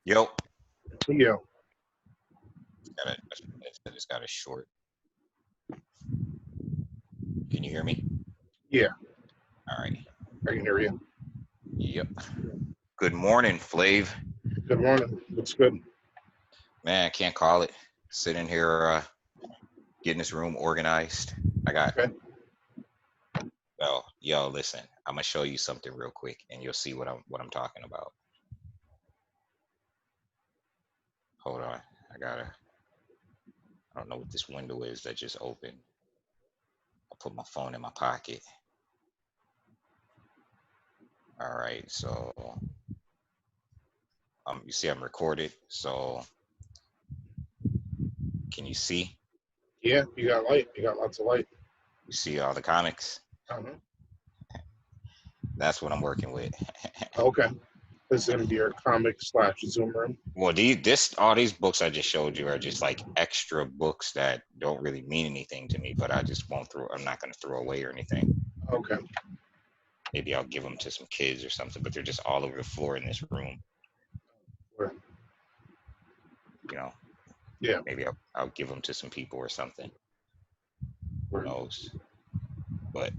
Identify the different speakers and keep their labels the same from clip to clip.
Speaker 1: Yo,
Speaker 2: Yeah,
Speaker 1: it's got a short. Can you hear me?
Speaker 2: yeah,
Speaker 1: All right.
Speaker 2: I can hear you.
Speaker 1: Yep. Good morning, Flav.
Speaker 2: Good morning. Looks good.
Speaker 1: Man, I can't call it. Sitting here, getting this room organized. I got.
Speaker 2: Okay.
Speaker 1: Well, yo, listen. I'm gonna show you something real quick, and you'll see what I'm talking about. Hold on. I don't know what this window is that just opened. I put my phone in my pocket. All right, so you see I'm recorded. So can you see?
Speaker 2: Yeah, you got light. You got lots of light.
Speaker 1: You see all the comics? That's what I'm working with.
Speaker 2: Okay. This is gonna be your comic / Zoom room.
Speaker 1: Well, all these books I just showed you are just like extra books that don't really mean anything to me, but I just won't I'm not gonna throw away or anything.
Speaker 2: Okay.
Speaker 1: Maybe I'll give them to some kids or something, but they're just all over the floor in this room.
Speaker 2: Right.
Speaker 1: You know.
Speaker 2: Yeah.
Speaker 1: Maybe I'll give them to some people or something. Who knows? But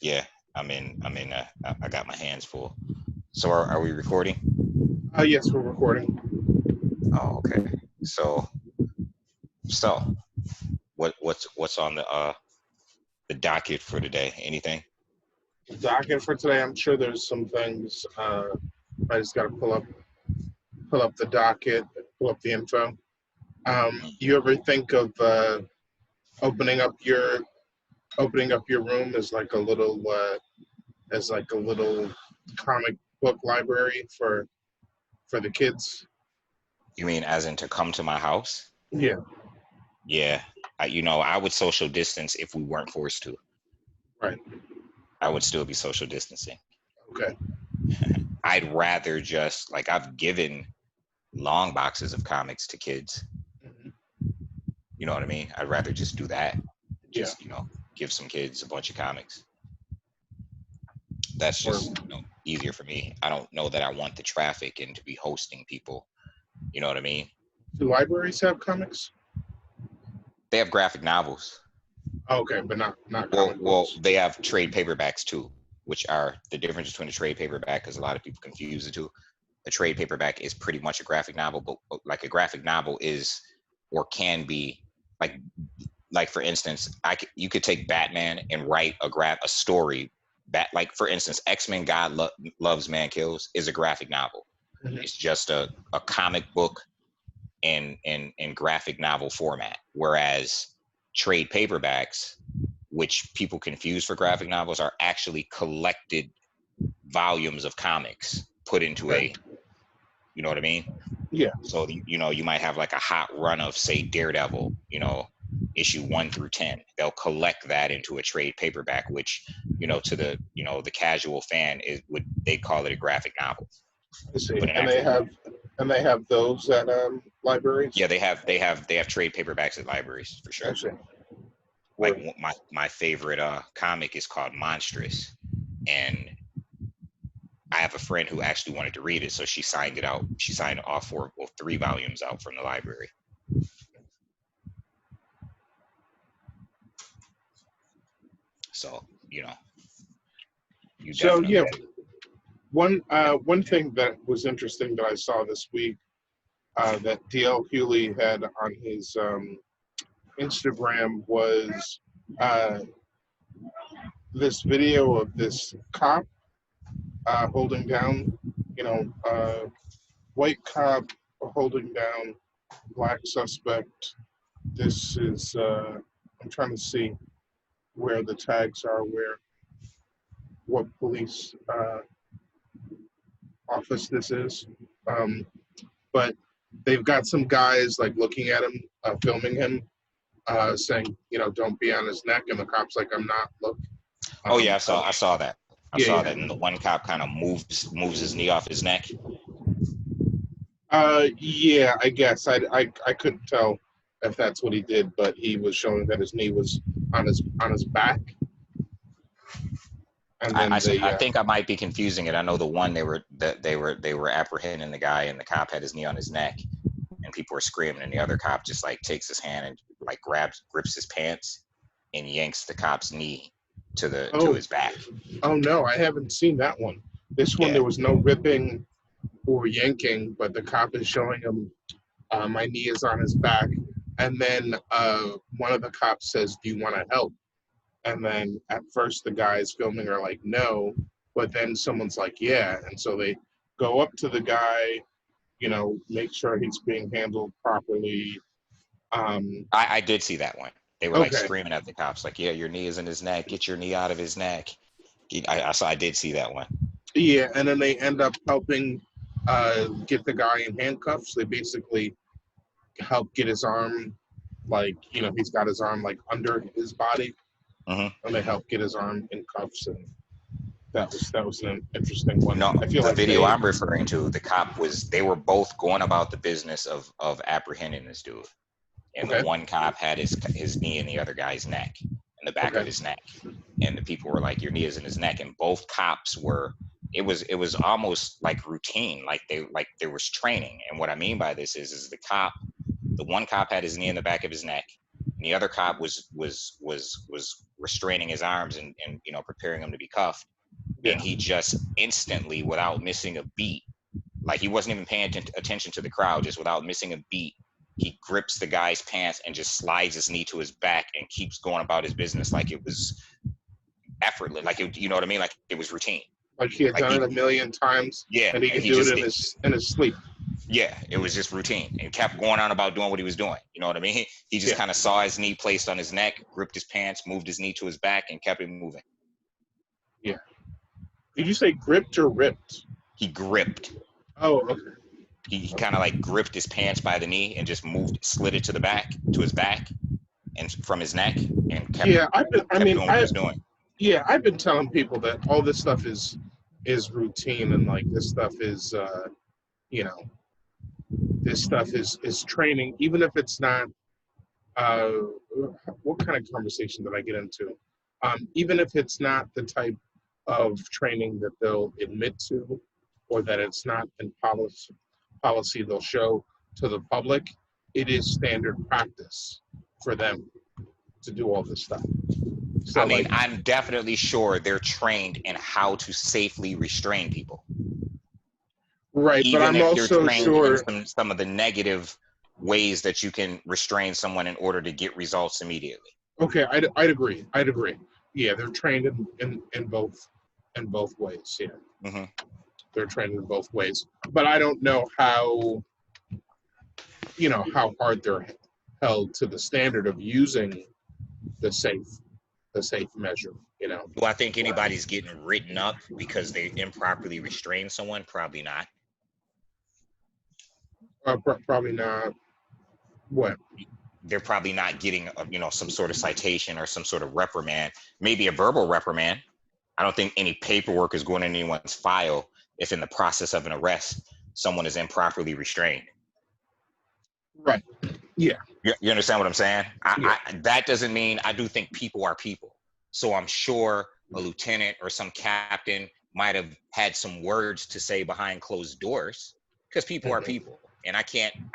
Speaker 1: yeah, I got my hands full. So are we recording?
Speaker 2: Yes, we're recording.
Speaker 1: Oh, okay. So what's on the docket for today? Anything?
Speaker 2: The docket for today. I'm sure there's some things. I just got to pull up the docket, pull up the info. You ever think of opening up your room as like a little comic book library for the kids?
Speaker 1: You mean as in to come to my house?
Speaker 2: Yeah.
Speaker 1: Yeah. I would social distance if we weren't forced to.
Speaker 2: Right.
Speaker 1: I would still be social distancing.
Speaker 2: Okay.
Speaker 1: I'd rather just I've given long boxes of comics to kids.
Speaker 2: Mm-hmm.
Speaker 1: You know what I mean? I'd rather just do that. Just,
Speaker 2: Yeah.
Speaker 1: Give some kids a bunch of comics. That's just easier for me. I don't know that I want the traffic and to be hosting people. You know what I mean?
Speaker 2: Do libraries have comics?
Speaker 1: They have graphic novels.
Speaker 2: Okay, but not comic
Speaker 1: books.
Speaker 2: Books.
Speaker 1: They have trade paperbacks too, which are the difference between a trade paperback, because a lot of people confuse the two. A trade paperback is pretty much a graphic novel, but like a graphic novel is or can be like for instance, you could take Batman and write a story that, like for instance, X-Men God Loves Man Kills is a graphic novel. Mm-hmm. It's just a comic book in graphic novel format, whereas trade paperbacks, which people confuse for graphic novels, are actually collected volumes of comics put into you know what I mean?
Speaker 2: Yeah.
Speaker 1: So, you might have like a hot run of, say, Daredevil, issue 1 through 10. They'll collect that into a trade paperback, which, to the, the casual fan they call it a graphic novel.
Speaker 2: I see. And they have those at libraries?
Speaker 1: Yeah, they have trade paperbacks at libraries for sure.
Speaker 2: I see.
Speaker 1: Like my favorite comic is called Monstrous, and I have a friend who actually wanted to read it, so she signed it out. She signed all 3 volumes out from the library. So
Speaker 2: one thing that was interesting that I saw this week that DL Hewley had on his Instagram was this video of this cop holding down, white cop holding down black suspect. This is, I'm trying to see where the tags are, what police office this is. But they've got some guys looking at him, filming him, saying, don't be on his neck. And the cop's like, I'm not, look.
Speaker 1: Oh yeah, I saw that. I saw that, and the one cop kind of moves his knee off his neck.
Speaker 2: Yeah, I guess I couldn't tell if that's what he did, but he was showing that his knee was on his back, and then
Speaker 1: I
Speaker 2: they
Speaker 1: think I might be confusing it. I know the one they were apprehending the guy, and the cop had his knee on his neck, and people were screaming, and the other cop just like takes his hand and like grips his pants, and yanks the cop's knee to
Speaker 2: oh
Speaker 1: his back.
Speaker 2: oh no, I haven't seen that one. This one
Speaker 1: Yeah,
Speaker 2: there was no ripping or yanking, but the cop is showing him my knee is on his back, and then one of the cops says, "Do you want to help?" And then at first the guys filming are like, "No," but then someone's like, "Yeah," and so they go up to the guy, make sure he's being handled properly.
Speaker 1: I did see that one. They were like
Speaker 2: Okay,
Speaker 1: screaming at the cops, like, "Yeah, your knee is in his neck. Get your knee out of his neck." I did see that one.
Speaker 2: yeah, and then they end up helping get the guy in handcuffs. They basically help get his arm, like, he's got his arm like under his body,
Speaker 1: Hmm.
Speaker 2: and they help get his arm in cuffs, and that was an interesting one.
Speaker 1: No,
Speaker 2: I feel
Speaker 1: the
Speaker 2: like
Speaker 1: video I'm referring to, they were both going about the business of apprehending this dude. And the
Speaker 2: okay,
Speaker 1: one cop had his knee in the other guy's neck, in the back of
Speaker 2: okay,
Speaker 1: his neck. And the people were like, "Your knee is in his neck." And both cops were, it was almost like routine, like there was training. And what I mean by this is the one cop had his knee in the back of his neck, and the other cop was restraining his arms and preparing him to be cuffed.
Speaker 2: yeah,
Speaker 1: And he just instantly, without missing a beat, like he wasn't even paying attention to the crowd, just without missing a beat, he grips the guy's pants and just slides his knee to his back and keeps going about his business like it was effortless, like you know what I mean, like it was routine.
Speaker 2: like he had
Speaker 1: Like
Speaker 2: done it a million times,
Speaker 1: yeah,
Speaker 2: and he
Speaker 1: and
Speaker 2: could
Speaker 1: he
Speaker 2: do it
Speaker 1: just
Speaker 2: in his sleep.
Speaker 1: yeah, it was just routine, and kept going on about doing what he was doing. You know what I mean? He just
Speaker 2: Yeah,
Speaker 1: kind of saw his knee placed on his neck, gripped his pants, moved his knee to his back, and kept it moving.
Speaker 2: yeah. Did you say gripped or ripped?
Speaker 1: He gripped.
Speaker 2: Oh, okay.
Speaker 1: He kind of like gripped his pants by the knee and just slid it to his back, and from his neck, and
Speaker 2: Yeah,
Speaker 1: kept doing what he was doing.
Speaker 2: yeah, I've been telling people that all this stuff is routine, and like this stuff is you know this stuff is training, even if it's not. Uh, what kind of conversation did I get into? Even if it's not the type of training that they'll admit to, or that it's not in policy they'll show to the public, it is standard practice for them to do all this stuff.
Speaker 1: I
Speaker 2: So
Speaker 1: mean,
Speaker 2: like,
Speaker 1: I'm definitely sure they're trained in how to safely restrain people,
Speaker 2: right, but
Speaker 1: even
Speaker 2: I'm
Speaker 1: if they're
Speaker 2: also
Speaker 1: trained in
Speaker 2: sure.
Speaker 1: some of the negative ways that you can restrain someone in order to get results immediately.
Speaker 2: Okay, I'd agree. I'd agree. Yeah, they're trained in both ways. Yeah,
Speaker 1: Hmm.
Speaker 2: they're trained in both ways. But I don't know how hard they're held to the standard of using the safe measure.
Speaker 1: Do I think anybody's getting written up because they improperly restrain someone? Probably not.
Speaker 2: Probably not. What?
Speaker 1: They're probably not getting some sort of citation or some sort of reprimand, maybe a verbal reprimand. I don't think any paperwork is going in anyone's file if in the process of an arrest someone is improperly restrained.
Speaker 2: Right. Yeah.
Speaker 1: You understand what I'm saying?
Speaker 2: Yeah.
Speaker 1: That doesn't mean, I do think people are people. So I'm sure a lieutenant or some captain might have had some words to say behind closed doors, because people are
Speaker 2: Mhm.
Speaker 1: people. And I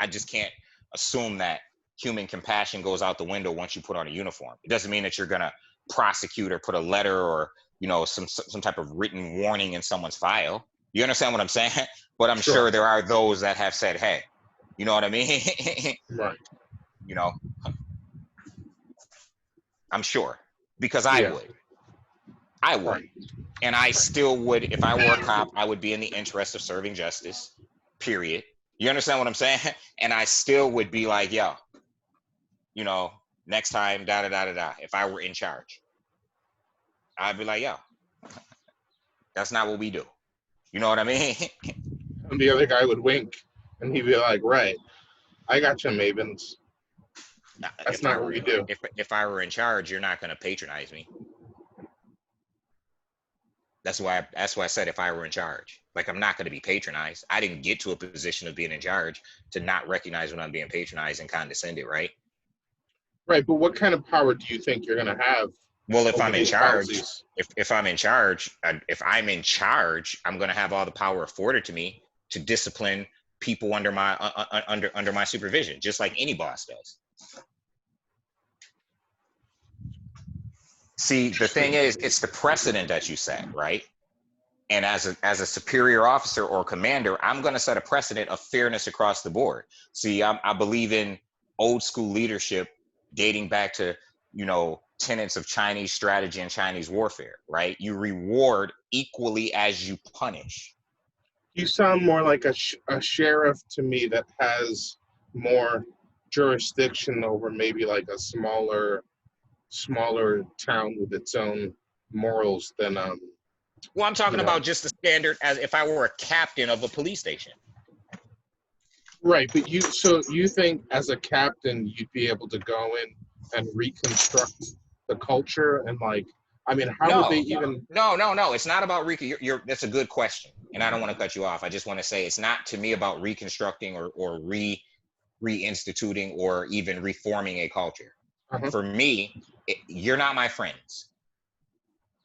Speaker 1: just can't assume that human compassion goes out the window once you put on a uniform. It doesn't mean that you're going to prosecute or put a letter or, some type of written warning in someone's file. You understand what I'm saying? But I'm
Speaker 2: Sure.
Speaker 1: sure there are those that have said, hey, you know what I mean?
Speaker 2: Right.
Speaker 1: you know, I'm sure, because I
Speaker 2: Yeah.
Speaker 1: would. I would.
Speaker 2: Right.
Speaker 1: And I still would, if I were a cop, I would be in the interest of serving justice, period. You understand what I'm saying? And I still would be like, yo, next time, da da da da da. If I were in charge, I'd be like, yo, that's not what we do. You know what I mean?
Speaker 2: And the other guy would wink, and he'd be like, "Right, I got you, Mavens. That's
Speaker 1: if I
Speaker 2: not what
Speaker 1: were
Speaker 2: we do."
Speaker 1: if I were in charge, you're not going to patronize me. That's why I said if I were in charge. Like, I'm not going to be patronized. I didn't get to a position of being in charge to not recognize when I'm being patronized and condescended, right?
Speaker 2: Right. But what kind of power do you think you're going to have
Speaker 1: Well, if
Speaker 2: over
Speaker 1: I'm in
Speaker 2: these
Speaker 1: charge,
Speaker 2: policies.
Speaker 1: if I'm in charge, if I'm in charge, I'm going to have all the power afforded to me to discipline people under my under my supervision, just like any boss does. See, the thing is, it's the precedent that you set, right? And as a superior officer or commander, I'm going to set a precedent of fairness across the board. See, I believe in old school leadership dating back to, tenets of Chinese strategy and Chinese warfare, right? You reward equally as you punish.
Speaker 2: You sound more like a sheriff to me that has more jurisdiction over maybe like a smaller town with its own morals than
Speaker 1: Well, I'm talking about just the standard as if I were a captain of a police station.
Speaker 2: Right, but you think as a captain you'd be able to go in and reconstruct the culture and how would they even?
Speaker 1: No. It's not about that's a good question, and I don't want to cut you off. I just want to say it's not to me about reconstructing or reinstituting or even reforming a culture.
Speaker 2: Uh-huh.
Speaker 1: For me, you're not my friends,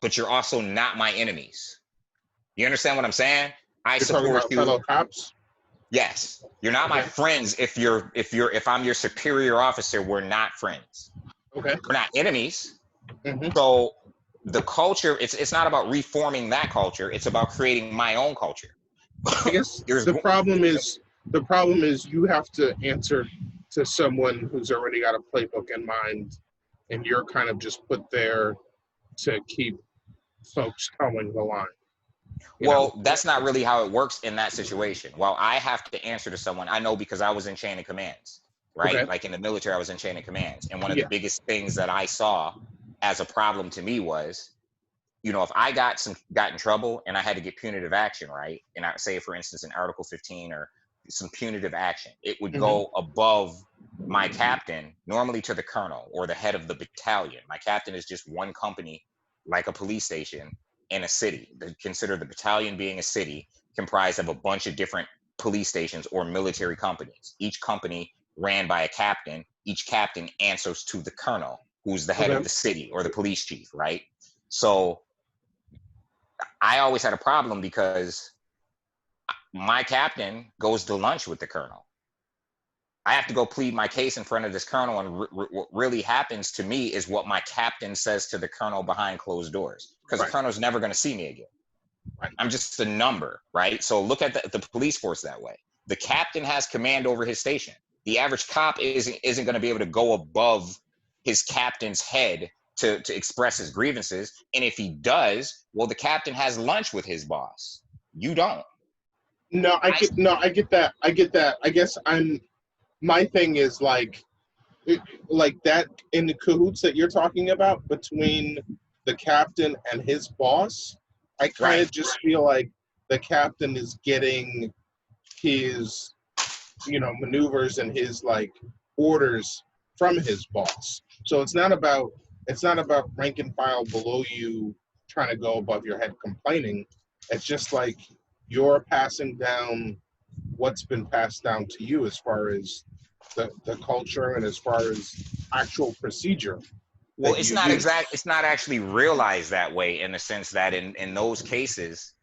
Speaker 1: but you're also not my enemies. You understand what I'm saying? I support you.
Speaker 2: Fellow cops.
Speaker 1: Yes, you're not my friends. If I'm your superior officer, we're not friends.
Speaker 2: Okay.
Speaker 1: We're not enemies.
Speaker 2: Mm-hmm.
Speaker 1: So the culture, it's not about reforming that culture. It's about creating my own culture.
Speaker 2: I guess the problem is you have to answer to someone who's already got a playbook in mind, and you're kind of just put there to keep folks towing the line.
Speaker 1: Well, that's not really how it works in that situation. While I have to answer to someone, I know because I was in chain of commands, right?
Speaker 2: Okay.
Speaker 1: Like in the military, I was in chain of commands. And one of the biggest things that I saw as a problem to me was, if I got in trouble and I had to get punitive action, right? And I say, for instance, in Article 15 or some punitive action, it would go above my captain, normally to the colonel or the head of the battalion. My captain is just one company, like a police station in a city. They consider the battalion being a city comprised of a bunch of different police stations or military companies. Each company ran by a captain. Each captain answers to the colonel, who's the head of the city or the police chief, right? So I always had a problem because my captain goes to lunch with the colonel. I have to go plead my case in front of this colonel, and what really happens to me is what my captain says to the colonel behind closed doors, because the colonel's never going to see me again. I'm just a number, right? So look at the police force that way. The captain has command over his station. The average cop isn't going to be able to go above his captain's head to express his grievances. And if he does, well, the captain has lunch with his boss. You don't.
Speaker 2: I get that. I guess my thing is like that in the cahoots that you're talking about between the captain and his boss. I kind of just feel like the captain is getting his, maneuvers and his orders from his boss. So it's not about rank and file below you trying to go above your head complaining. It's just like you're passing down what's been passed down to you as far as the culture and as far as actual procedure.
Speaker 1: Well, it's not it's not actually realized that way, in the sense that in those cases,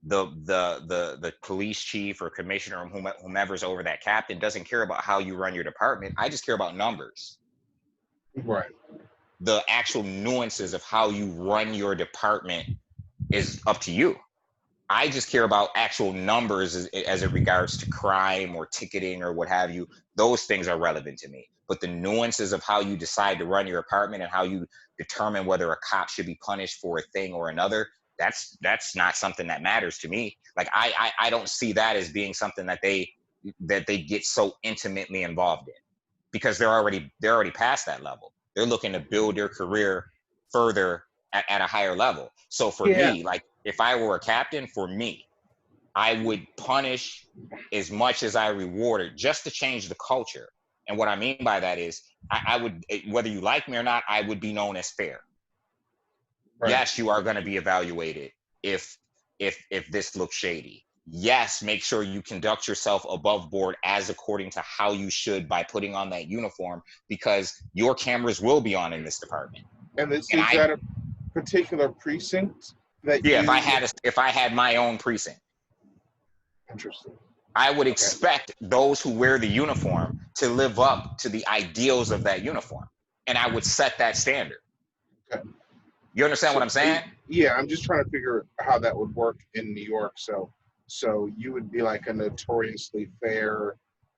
Speaker 1: the police chief or commissioner or whomever's over that captain doesn't care about how you run your department. I just care about numbers.
Speaker 2: Right.
Speaker 1: The actual nuances of how you run your department is up to you. I just care about actual numbers as it regards to crime or ticketing or what have you. Those things are relevant to me. But the nuances of how you decide to run your department and how you determine whether a cop should be punished for a thing or another, that's not something that matters to me. Like I don't see that as being something that they get so intimately involved in, because they're already past that level. They're looking to build their career further at a higher level. So for me, like if I were a captain, for me, I would punish as much as I rewarded, just to change the culture. And what I mean by that is I would, whether you like me or not, I would be known as fair. Right. Yes, you are going to be evaluated if this looks shady. Yes, make sure you conduct yourself above board as according to how you should by putting on that uniform, because your cameras will be on in this department.
Speaker 2: And this
Speaker 1: And
Speaker 2: is at a particular precinct that
Speaker 1: yeah,
Speaker 2: you.
Speaker 1: if I had my own precinct,
Speaker 2: Interesting.
Speaker 1: I would
Speaker 2: Okay.
Speaker 1: expect those who wear the uniform to live up to the ideals of that uniform, and I would set that standard.
Speaker 2: Okay.
Speaker 1: You understand what I'm saying?
Speaker 2: Yeah, I'm just trying to figure how that would work in New York. So you would be like a notoriously fair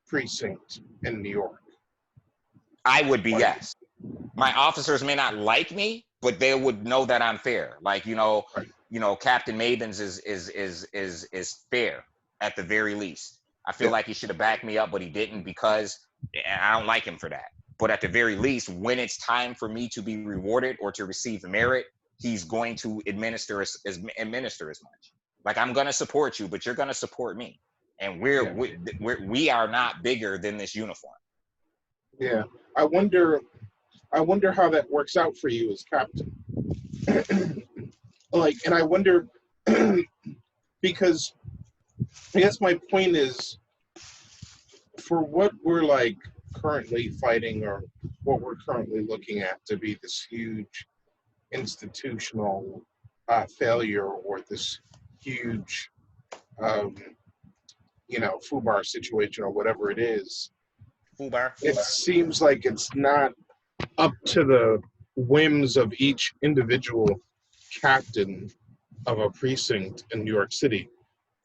Speaker 2: precinct in New York.
Speaker 1: I would be,
Speaker 2: Like,
Speaker 1: yes. My officers may not like me, but they would know that I'm fair. Like,
Speaker 2: right.
Speaker 1: Captain Mavens is fair at the very least. I feel
Speaker 2: Yeah.
Speaker 1: like he should have backed me up, but he didn't, because I don't like him for that. But at the very least, when it's time for me to be rewarded or to receive merit, he's going to administer as much. Like, I'm going to support you, but you're going to support me, and we are not bigger than this uniform.
Speaker 2: Yeah. I wonder how that works out for you as captain. Like, and I wonder because I guess my point is, for what we're like currently fighting, or what we're currently looking at to be this huge institutional failure, or this huge FUBAR situation, or whatever it is, it seems like it's not up to the whims of each individual captain of a precinct in New York City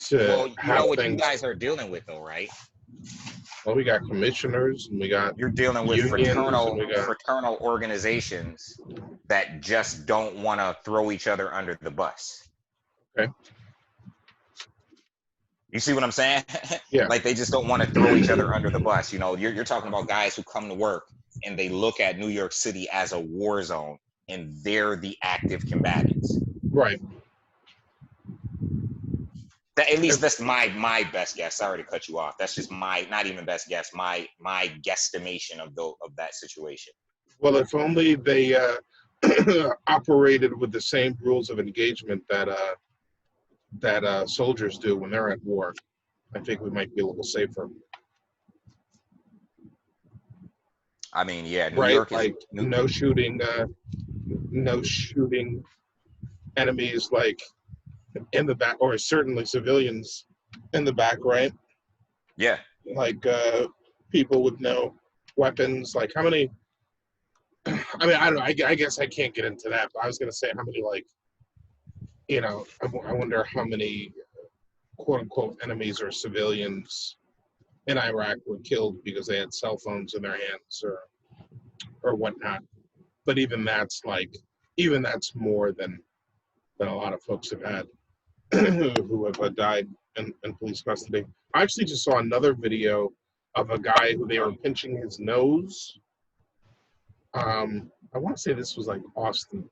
Speaker 2: to have
Speaker 1: what
Speaker 2: things.
Speaker 1: you guys are dealing with, though, right?
Speaker 2: Well, we got commissioners, and we got
Speaker 1: You're dealing with
Speaker 2: unions, and we got
Speaker 1: fraternal organizations that just don't want to throw each other under the bus.
Speaker 2: Okay.
Speaker 1: You see what I'm saying?
Speaker 2: Yeah.
Speaker 1: Like, they just don't want to throw each other under the bus. You're talking about guys who come to work and they look at New York City as a war zone, and they're the active combatants.
Speaker 2: Right.
Speaker 1: At least that's my best guess. Sorry to cut you off. That's just my, not even best guess, my guesstimation of that situation.
Speaker 2: Well, if only they operated with the same rules of engagement that soldiers do when they're at war, I think we might be a little safer.
Speaker 1: I mean, yeah, New
Speaker 2: right?
Speaker 1: York is
Speaker 2: like no shooting enemies like in the back, or certainly civilians in the back, right?
Speaker 1: Yeah.
Speaker 2: Like people with no weapons. Like how many? I mean, I don't know. I guess I can't get into that. But I was gonna say how many, like, I wonder how many quote unquote enemies or civilians in Iraq were killed because they had cell phones in their hands or whatnot. But even that's more than a lot of folks have had who have died in police custody. I actually just saw another video of a guy who they were pinching his nose. I want to say this was like Austin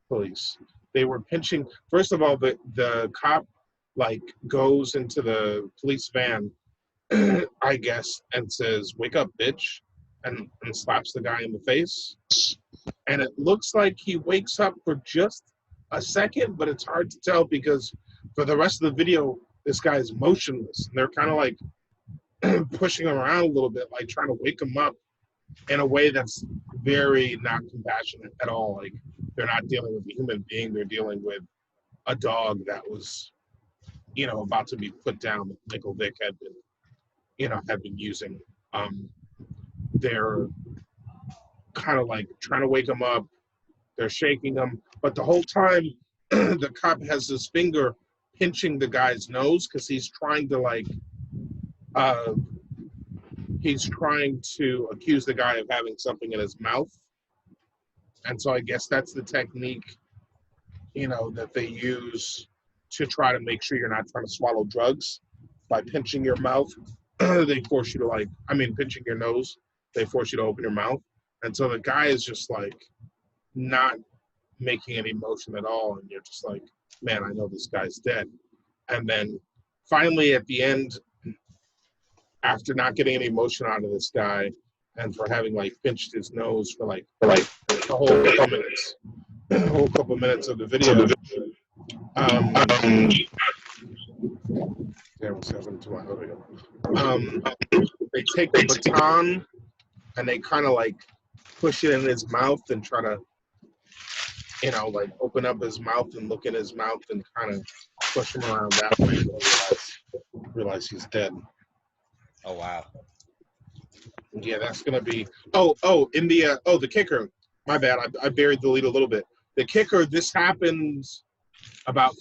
Speaker 2: police. They were pinching. First of all, the cop like goes into the police van, I guess, and says, "Wake up, bitch," and slaps the guy in the face. And it looks like he wakes up for just a second, but it's hard to tell because for the rest of the video, this guy is motionless. And they're kind of like pushing him around a little bit, like trying to wake him up in a way that's very not compassionate at all. Like they're not dealing with a human being, they're dealing with a dog that was, about to be put down, that Michael Vick had been using. They're kind of like trying to wake him up. They're shaking him, but the whole time the cop has his finger pinching the guy's nose because he's trying to accuse the guy of having something in his mouth. And so I guess that's the technique, that they use to try to make sure you're not trying to swallow drugs by pinching your mouth. They force you to pinching your nose. They force you to open your mouth. And so the guy is just like not making any motion at all. And you're just like, man, I know this guy's dead. And then finally at the end, after not getting any motion out of this guy and for having pinched his nose for a whole couple minutes of the video, they take the baton and they kind of push it in his mouth and try to you know, like open up his mouth and look in his mouth and kind of push him around that way. And realize he's dead.
Speaker 1: Oh wow.
Speaker 2: Yeah, that's gonna be. In the the kicker. My bad. I buried the lead a little bit. The kicker. This happened about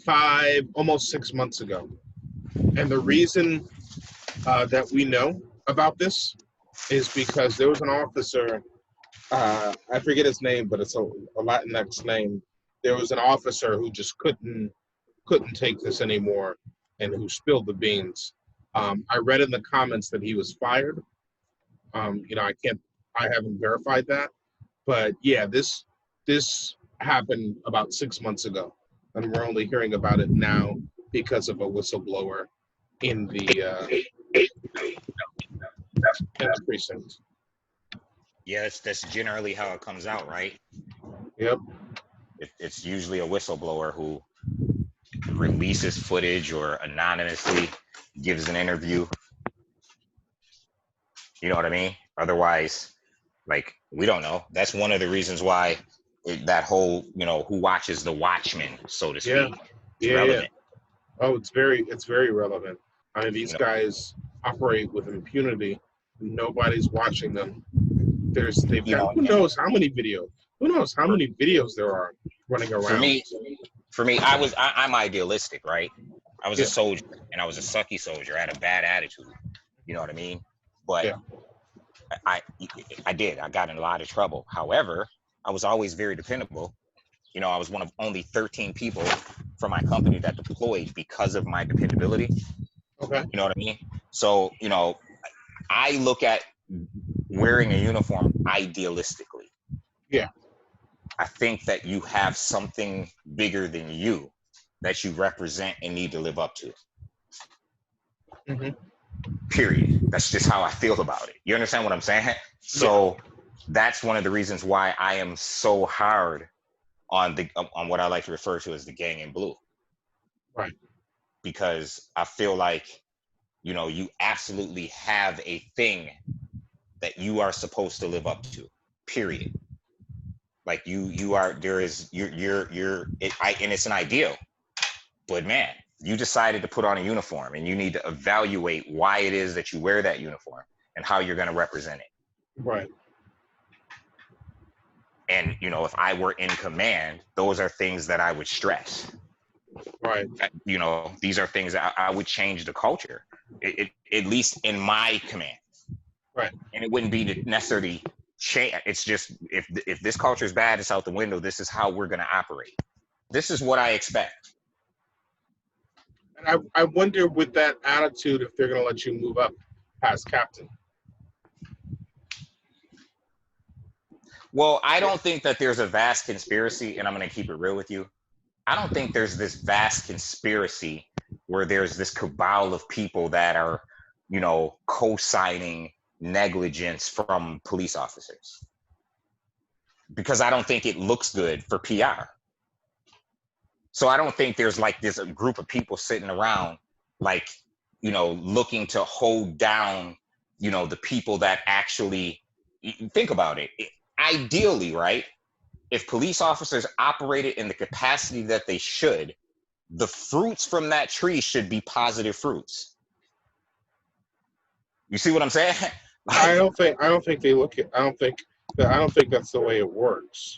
Speaker 2: almost 6 months ago, and the reason that we know about this is because there was an officer. I forget his name, but it's a Latinx name. There was an officer who just couldn't take this anymore, and who spilled the beans. I read in the comments that he was fired. You know, I haven't verified that, but yeah, this happened about 6 months ago, and we're only hearing about it now because of a whistleblower in the precinct.
Speaker 1: Yeah, that's generally how it comes out, right?
Speaker 2: Yep.
Speaker 1: It's usually a whistleblower who releases footage or anonymously gives an interview. You know what I mean? Otherwise, like, we don't know. That's one of the reasons why that whole, who watches the Watchmen, so to
Speaker 2: Yeah.
Speaker 1: speak, is
Speaker 2: Yeah.
Speaker 1: relevant.
Speaker 2: Oh, it's very relevant. I mean, these
Speaker 1: You know,
Speaker 2: guys operate with impunity. Nobody's watching them. They've
Speaker 1: you
Speaker 2: got
Speaker 1: know,
Speaker 2: who knows how many videos. Who knows how many videos there are running
Speaker 1: for
Speaker 2: around.
Speaker 1: me, I'm idealistic, right? I was a
Speaker 2: Yeah.
Speaker 1: soldier, and I was a sucky soldier. I had a bad attitude. You know what I mean? But
Speaker 2: Yeah.
Speaker 1: I, I did. I got in a lot of trouble. However, I was always very dependable. I was one of only 13 people from my company that deployed because of my dependability.
Speaker 2: Okay.
Speaker 1: You know what I mean? So, I look at wearing a uniform idealistically.
Speaker 2: Yeah.
Speaker 1: I think that you have something bigger than you that you represent and need to live up to.
Speaker 2: Mm-hmm.
Speaker 1: Period. That's just how I feel about it. You understand what I'm saying? So that's one of the reasons why I am so hard on what I like to refer to as the gang in blue.
Speaker 2: Right.
Speaker 1: Because I feel like, you absolutely have a thing that you are supposed to live up to. Period. Like you are. There is and it's an ideal. But man, you decided to put on a uniform, and you need to evaluate why it is that you wear that uniform and how you're going to represent it.
Speaker 2: Right.
Speaker 1: And if I were in command, those are things that I would stress.
Speaker 2: Right.
Speaker 1: These are things that I would change the culture, at least in my command.
Speaker 2: Right.
Speaker 1: And it wouldn't be necessarily change. It's just if this culture is bad, it's out the window. This is how we're going to operate. This is what I expect.
Speaker 2: And I wonder with that attitude if they're going to let you move up past captain.
Speaker 1: Well, I don't think that there's a vast conspiracy, and I'm going to keep it real with you. I don't think there's this vast conspiracy where there's this cabal of people that are, co-signing negligence from police officers. Because I don't think it looks good for PR. So I don't think there's like this group of people sitting around, like, looking to hold down, the people that actually think about it. Ideally, right? If police officers operated in the capacity that they should, the fruits from that tree should be positive fruits. You see what I'm saying?
Speaker 2: I don't think they look at. I don't think that's the way it works.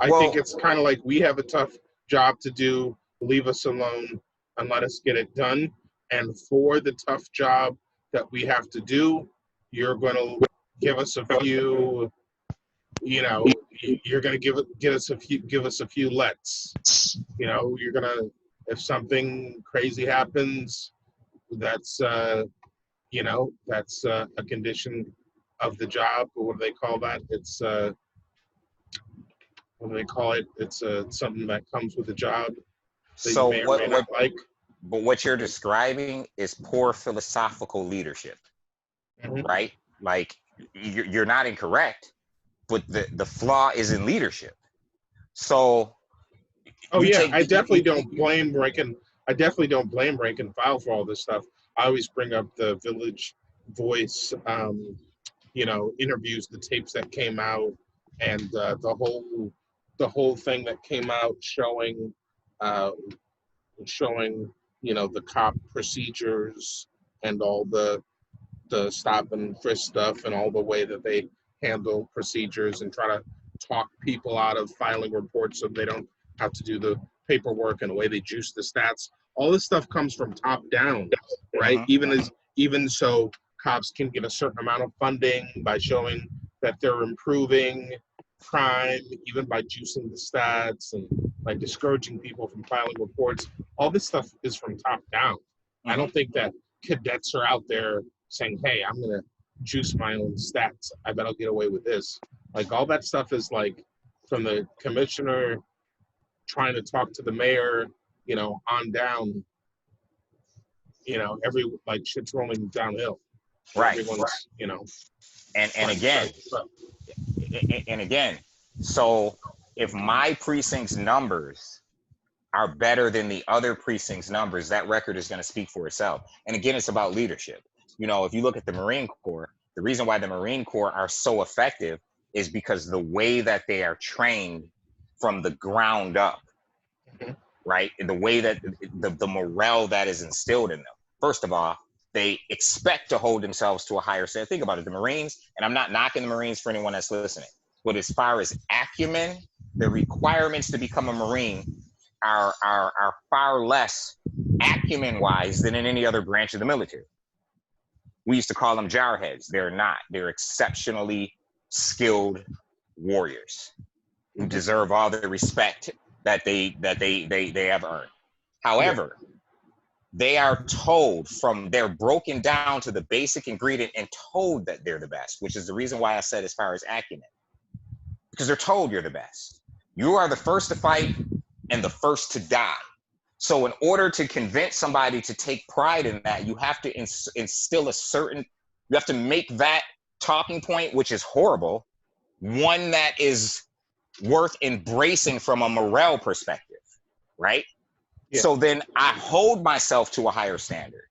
Speaker 2: I think
Speaker 1: Well,
Speaker 2: it's kind of like we have a tough job to do. Leave us alone and let us get it done. And for the tough job that we have to do, you're going to give us a few. You're going to give us a few lets. You're going to, if something crazy happens, that's that's a condition of the job. What do they call that? It's what do they call it? It's something that comes with the job that you
Speaker 1: so
Speaker 2: may or may not like.
Speaker 1: but what you're describing is poor philosophical leadership,
Speaker 2: Mm-hmm.
Speaker 1: right? Like you're not incorrect, but the flaw is in leadership. So
Speaker 2: Oh yeah, I definitely don't blame rank and file for all this stuff. I always bring up the Village Voice, interviews, the tapes that came out, and the whole, the whole thing that came out showing, uh, the cop procedures and all the stop and frisk stuff and all the way that they handle procedures and try to talk people out of filing reports so they don't have to do the paperwork, and the way they juice the stats. All this stuff comes from top down, right?
Speaker 1: Mm-hmm.
Speaker 2: Even so cops can get a certain amount of funding by showing that they're improving crime, even by juicing the stats and by discouraging people from filing reports. All this stuff is from top down. I
Speaker 1: Mm-hmm.
Speaker 2: don't think that cadets are out there saying, hey, I'm going to juice my own stats. I bet I'll get away with this. Like, all that stuff is like from the commissioner trying to talk to the mayor, on down, every, like, shit's rolling downhill.
Speaker 1: Right.
Speaker 2: Everyone's,
Speaker 1: And again, so if my precinct's numbers are better than the other precinct's numbers, that record is going to speak for itself. And again, it's about leadership. If you look at the Marine Corps, the reason why the Marine Corps are so effective is because the way that they are trained from the ground up,
Speaker 2: Mhm.
Speaker 1: right? And the way that the morale that is instilled in them. First of all, they expect to hold themselves to a higher standard. Think about it, the Marines, and I'm not knocking the Marines for anyone that's listening, but as far as acumen, the requirements to become a Marine are far less acumen-wise than in any other branch of the military. We used to call them jarheads. They're not. They're exceptionally skilled warriors who deserve all the respect that they have earned. However, they are told they're broken down to the basic ingredient and told that they're the best, which is the reason why I said as far as acumen, because they're told you're the best. You are the first to fight and the first to die. So in order to convince somebody to take pride in that, you have to instill you have to make that talking point, which is horrible, one that is worth embracing from a morale perspective, right?
Speaker 2: Yeah.
Speaker 1: So then I hold myself to a higher standard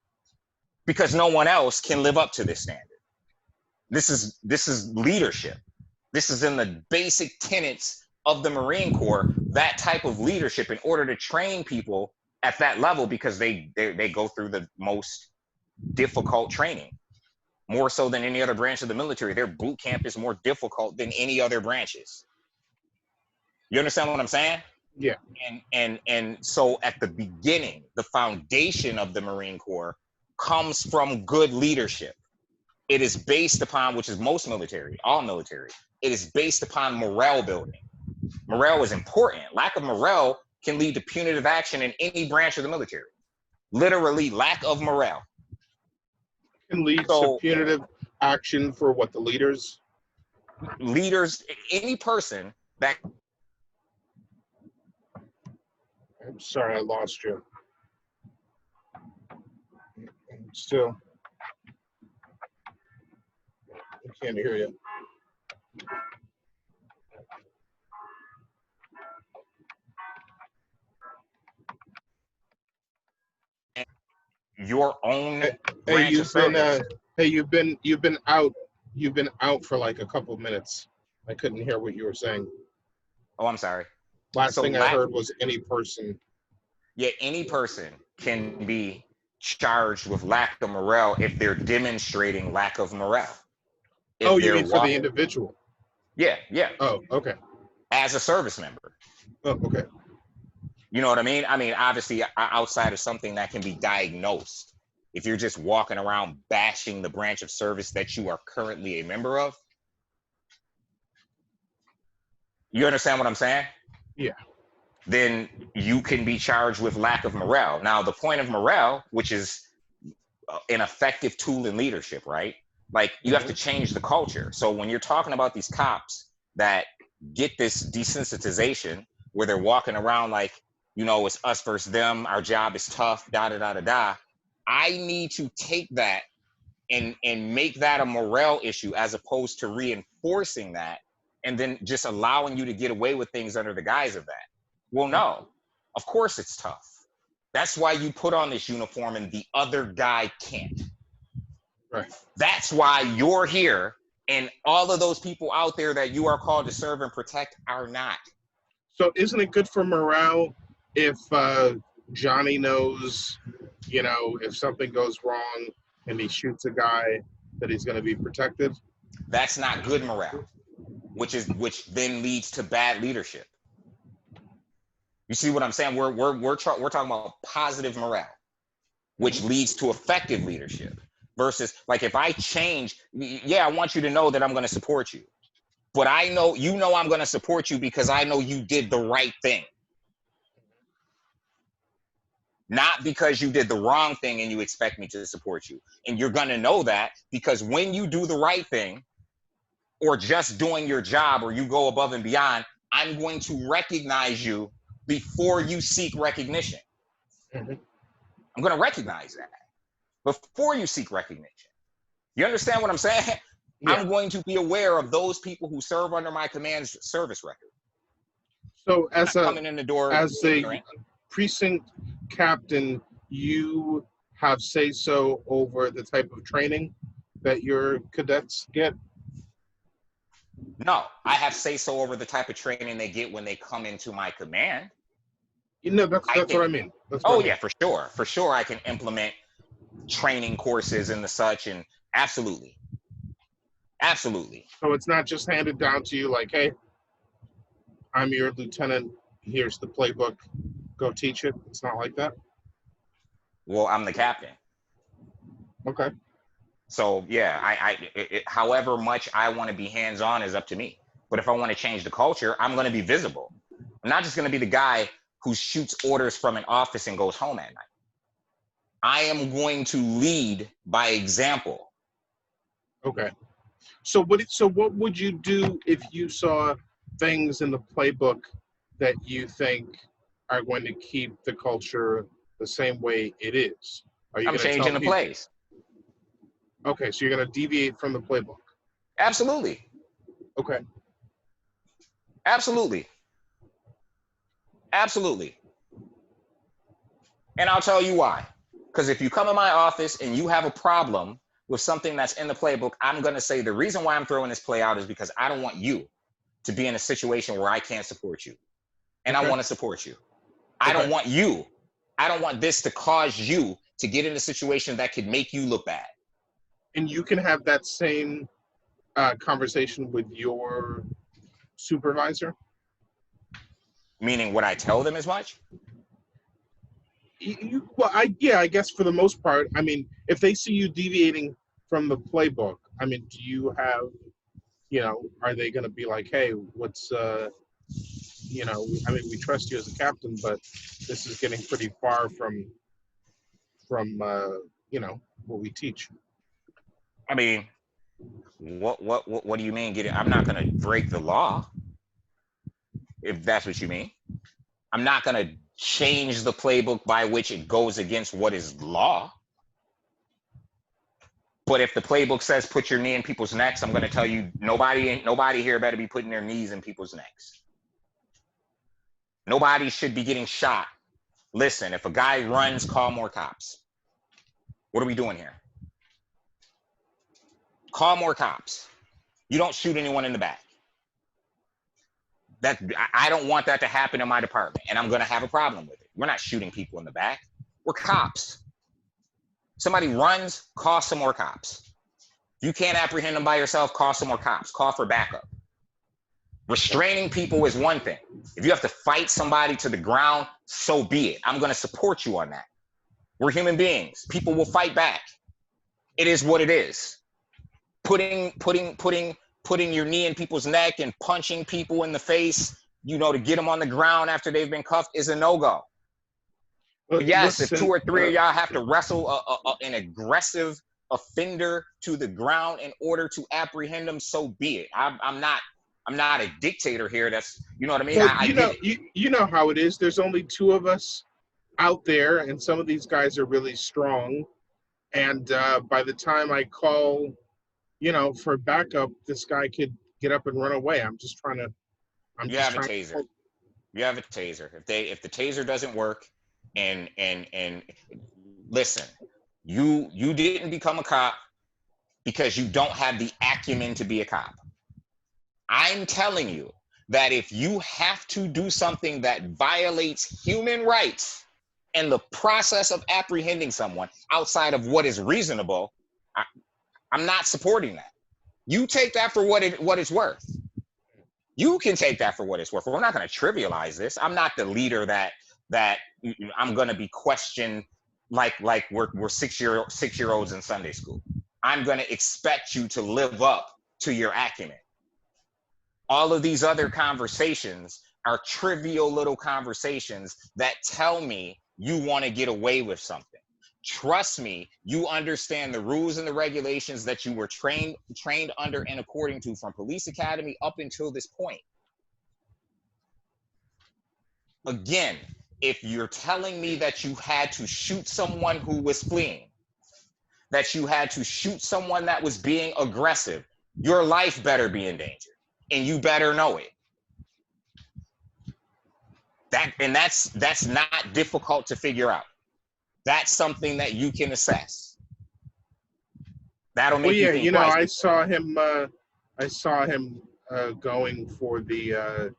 Speaker 1: because no one else can live up to this standard. This is leadership. This is in the basic tenets of the Marine Corps, that type of leadership, in order to train people at that level, because they go through the most difficult training, more so than any other branch of the military. Their boot camp is more difficult than any other branches. You understand what I'm saying?
Speaker 2: Yeah.
Speaker 1: And so at the beginning, the foundation of the Marine Corps comes from good leadership. It is based upon, which is most military, all military, it is based upon morale building. Morale is important. Lack of morale can lead to punitive action in any branch of the military. Literally, lack of morale
Speaker 2: Can lead to punitive action for what, the leaders?
Speaker 1: Leaders, any person that.
Speaker 2: I'm sorry, I lost you. Still, I can't hear you.
Speaker 1: Your own
Speaker 2: Hey,
Speaker 1: branch of service.
Speaker 2: you've been out for like a couple of minutes. I couldn't hear what you were saying.
Speaker 1: Oh, I'm sorry.
Speaker 2: Last thing I heard was any person.
Speaker 1: Yeah, any person can be charged with lack of morale if they're demonstrating lack of morale.
Speaker 2: Oh, you mean for the individual?
Speaker 1: Yeah.
Speaker 2: Oh, okay.
Speaker 1: As a service member.
Speaker 2: Oh, okay.
Speaker 1: You know what I mean? I mean, obviously, outside of something that can be diagnosed, if you're just walking around bashing the branch of service that you are currently a member of, you understand what I'm saying?
Speaker 2: Yeah.
Speaker 1: Then you can be charged with lack of morale. Now, the point of morale, which is an effective tool in leadership, right? Like, you have to change the culture. So when you're talking about these cops that get this desensitization where they're walking around like, it's us versus them, our job is tough, I need to take that and make that a morale issue, as opposed to reinforcing that and then just allowing you to get away with things under the guise of that. Well, no, of course it's tough. That's why you put on this uniform and the other guy can't.
Speaker 2: Right.
Speaker 1: That's why you're here, and all of those people out there that you are called to serve and protect are not.
Speaker 2: So isn't it good for morale if Johnny knows, if something goes wrong and he shoots a guy, that he's going to be protected?
Speaker 1: That's not good morale, which then leads to bad leadership. You see what I'm saying? We're talking about positive morale, which leads to effective leadership. Versus, like, if I change, yeah, I want you to know that I'm going to support you, but I know I'm going to support you because I know you did the right thing, not because you did the wrong thing and you expect me to support you. And you're going to know that because when you do the right thing, or just doing your job, or you go above and beyond, I'm going to recognize you before you seek recognition.
Speaker 2: Mm-hmm.
Speaker 1: I'm going to recognize that before you seek recognition. You understand what I'm saying?
Speaker 2: Yeah.
Speaker 1: I'm going to be aware of those people who serve under my command service record.
Speaker 2: So
Speaker 1: Coming in the door
Speaker 2: as a
Speaker 1: ignorant.
Speaker 2: precinct captain, you have say-so over the type of training that your cadets get?
Speaker 1: No, I have say-so over the type of training they get when they come into my command.
Speaker 2: That's what I mean.
Speaker 1: Yeah, for sure I can implement training courses and the such, and absolutely. So
Speaker 2: it's not just handed down to you like, hey, I'm your lieutenant, here's the playbook, go teach it. It's not like that?
Speaker 1: Well, I'm the captain.
Speaker 2: Okay.
Speaker 1: So yeah, however much I want to be hands-on is up to me. But if I want to change the culture, I'm going to be visible. I'm not just going to be the guy who shoots orders from an office and goes home at night. I am going to lead by example.
Speaker 2: Okay. So what would you do if you saw things in the playbook that you think are going to keep the culture the same way it is? Are you
Speaker 1: I'm
Speaker 2: going to
Speaker 1: changing the plays.
Speaker 2: Okay, so you're going to deviate from the playbook.
Speaker 1: Absolutely.
Speaker 2: Okay.
Speaker 1: Absolutely. And I'll tell you why. Because if you come in my office and you have a problem with something that's in the playbook, I'm going to say the reason why I'm throwing this play out is because I don't want you to be in a situation where I can't support you. And I want to support you. I don't want you. I don't want this to cause you to get in a situation that could make you look bad.
Speaker 2: And you can have that same conversation with your supervisor?
Speaker 1: Meaning, would I tell them as much?
Speaker 2: I guess for the most part. I mean, if they see you deviating from the playbook, I mean, do you have, are they going to be like, hey, what's, I mean, we trust you as a captain, but this is getting pretty far from what we teach.
Speaker 1: I mean, what do you mean? I'm not going to break the law, if that's what you mean. I'm not going to change the playbook by which it goes against what is law. But if the playbook says put your knee in people's necks, I'm going to tell you nobody here better be putting their knees in people's necks. Nobody should be getting shot. Listen, if a guy runs, call more cops. What are we doing here? Call more cops. You don't shoot anyone in the back. I don't want that to happen in my department, and I'm going to have a problem with it. We're not shooting people in the back. We're cops. Somebody runs, call some more cops. If you can't apprehend them by yourself, call some more cops. Call for backup. Restraining people is one thing. If you have to fight somebody to the ground, so be it. I'm going to support you on that. We're human beings. People will fight back. It is what it is. Putting your knee in people's neck and punching people in the face, to get them on the ground after they've been cuffed is a no-go. But yes, if 2 or 3 of y'all have to wrestle an aggressive offender to the ground in order to apprehend them, so be it. I'm not a dictator here. That's, you know what I mean?
Speaker 2: Well, you know how it is. There's only 2 of us out there, and some of these guys are really strong. And by the time I call, for backup, this guy could get up and run away. I'm just trying to.
Speaker 1: You have a taser. If the taser doesn't work, and listen, you didn't become a cop because you don't have the acumen to be a cop. I'm telling you that if you have to do something that violates human rights and the process of apprehending someone outside of what is reasonable, I'm not supporting that. You take that for what it's worth. You can take that for what it's worth. We're not going to trivialize this. I'm not the leader that I'm going to be questioned like we're 6-year-olds in Sunday school. I'm going to expect you to live up to your acumen. All of these other conversations are trivial little conversations that tell me you want to get away with something. Trust me, you understand the rules and the regulations that you were trained under and according to from police academy up until this point. Again, if you're telling me that you had to shoot someone who was fleeing, that you had to shoot someone that was being aggressive, your life better be in danger, and you better know it. That's not difficult to figure out. That's something that you can assess. That'll make you think
Speaker 2: you know,
Speaker 1: twice.
Speaker 2: I saw him going for the,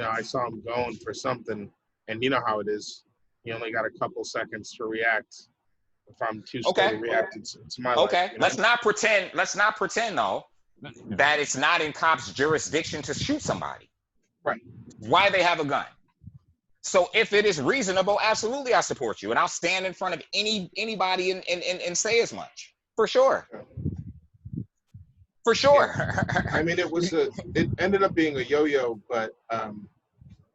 Speaker 2: I saw him going for something, and you know how it is. You only got a couple seconds to react. If I'm too slow to react, it's my life.
Speaker 1: Okay,
Speaker 2: You know?
Speaker 1: let's not pretend though that it's not in cops' jurisdiction to shoot somebody.
Speaker 2: Right.
Speaker 1: Why they have a gun. So if it is reasonable, absolutely I support you. And I'll stand in front of anybody and say as much. For sure. For sure.
Speaker 2: Yeah. I mean, it ended up being a yo-yo, but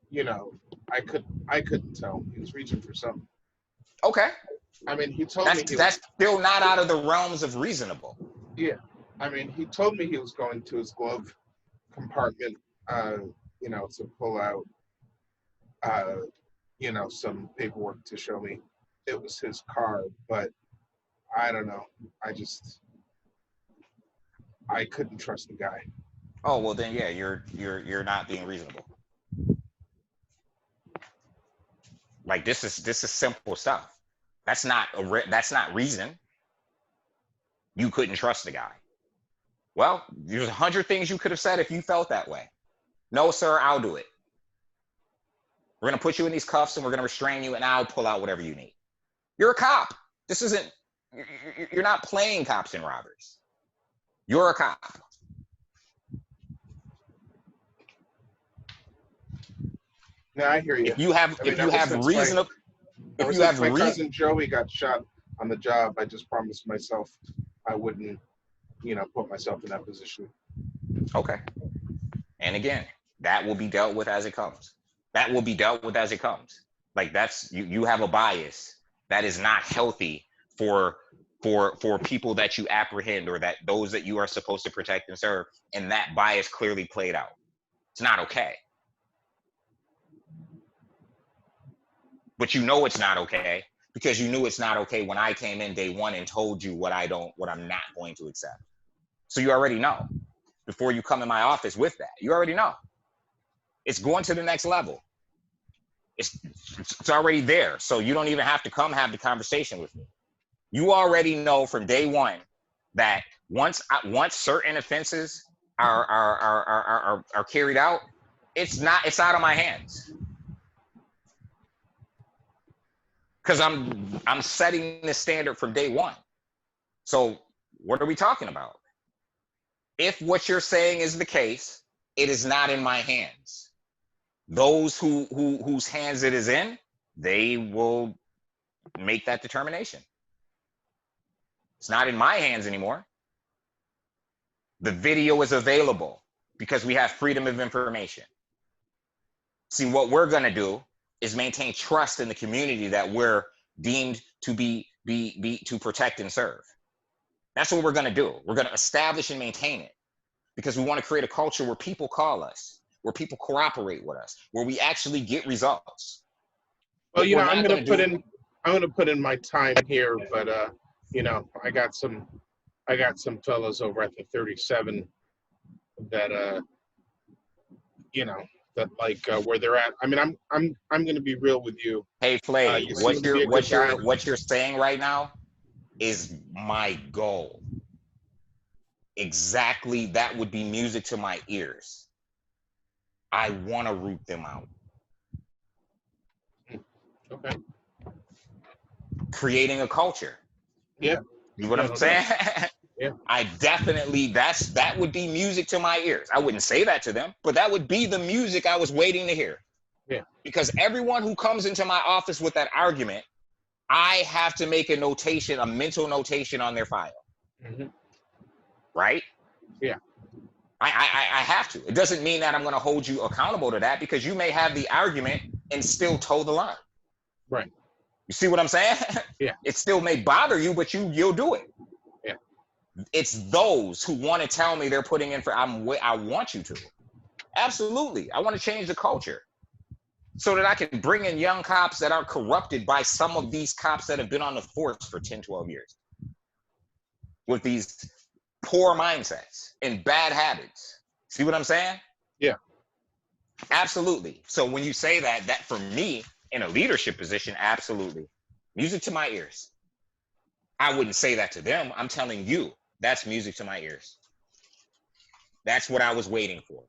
Speaker 2: you know, I couldn't tell. He was reaching for something.
Speaker 1: Okay.
Speaker 2: I mean, he told me
Speaker 1: that's still not out of the realms of reasonable.
Speaker 2: Yeah. I mean, he told me he was going to his glove compartment, to pull out some paperwork to show me it was his car, but I don't know. I couldn't trust the guy.
Speaker 1: Oh, well then, yeah, you're not being reasonable. Like this is simple stuff. That's not reason. You couldn't trust the guy. Well, there's 100 things you could have said if you felt that way. No, sir, I'll do it. We're going to put you in these cuffs and we're going to restrain you and I'll pull out whatever you need. You're a cop. You're not playing cops and robbers. You're a cop.
Speaker 2: No, I hear you.
Speaker 1: If you have reason,
Speaker 2: my cousin Joey got shot on the job, I just promised myself I wouldn't, put myself in that position.
Speaker 1: Okay. And again, that will be dealt with as it comes. Like that's you have a bias that is not healthy for people that you apprehend or that those that you are supposed to protect and serve, and that bias clearly played out. It's not okay. But you know it's not okay because you knew it's not okay when I came in day one and told you what I'm not going to accept. So you already know before you come in my office with that. You already know. It's going to the next level. It's already there. So you don't even have to come have the conversation with me. You already know from day one that once certain offenses are carried out, it's out of my hands. Because I'm setting the standard from day one. So what are we talking about? If what you're saying is the case, it is not in my hands. Those whose hands it is in, they will make that determination. It's not in my hands anymore. The video is available because we have freedom of information. See, what we're going to do is maintain trust in the community that we're deemed to be to protect and serve. That's what we're going to do. We're going to establish and maintain it because we want to create a culture where people call us, where people cooperate with us, where we actually get results.
Speaker 2: Well, I'm going to put in my time here, but I got some fellows over at the 37 that that like where they're at. I mean, I'm going to be real with you.
Speaker 1: Hey, Filet, what you're saying right now is my goal. Exactly, that would be music to my ears. I want to root them out.
Speaker 2: Okay.
Speaker 1: Creating a culture.
Speaker 2: Yeah.
Speaker 1: You know what
Speaker 2: Yeah,
Speaker 1: I'm
Speaker 2: no
Speaker 1: saying?
Speaker 2: Yeah.
Speaker 1: I definitely, that would be music to my ears. I wouldn't say that to them, but that would be the music I was waiting to hear.
Speaker 2: Yeah.
Speaker 1: Because everyone who comes into my office with that argument, I have to make a notation, a mental notation on their file.
Speaker 2: Mm-hmm.
Speaker 1: Right?
Speaker 2: Yeah.
Speaker 1: I have to. It doesn't mean that I'm going to hold you accountable to that, because you may have the argument and still toe the line.
Speaker 2: Right.
Speaker 1: You see what I'm saying?
Speaker 2: Yeah.
Speaker 1: It still may bother you, but you'll do it.
Speaker 2: Yeah.
Speaker 1: It's those who want to tell me they're putting in for, I want you to. Absolutely. I want to change the culture so that I can bring in young cops that are corrupted by some of these cops that have been on the force for 10, 12 years with these poor mindsets and bad habits. See what I'm saying?
Speaker 2: Yeah.
Speaker 1: Absolutely. So when you say that for me in a leadership position, absolutely. Music to my ears. I wouldn't say that to them. I'm telling you, that's music to my ears. That's what I was waiting for.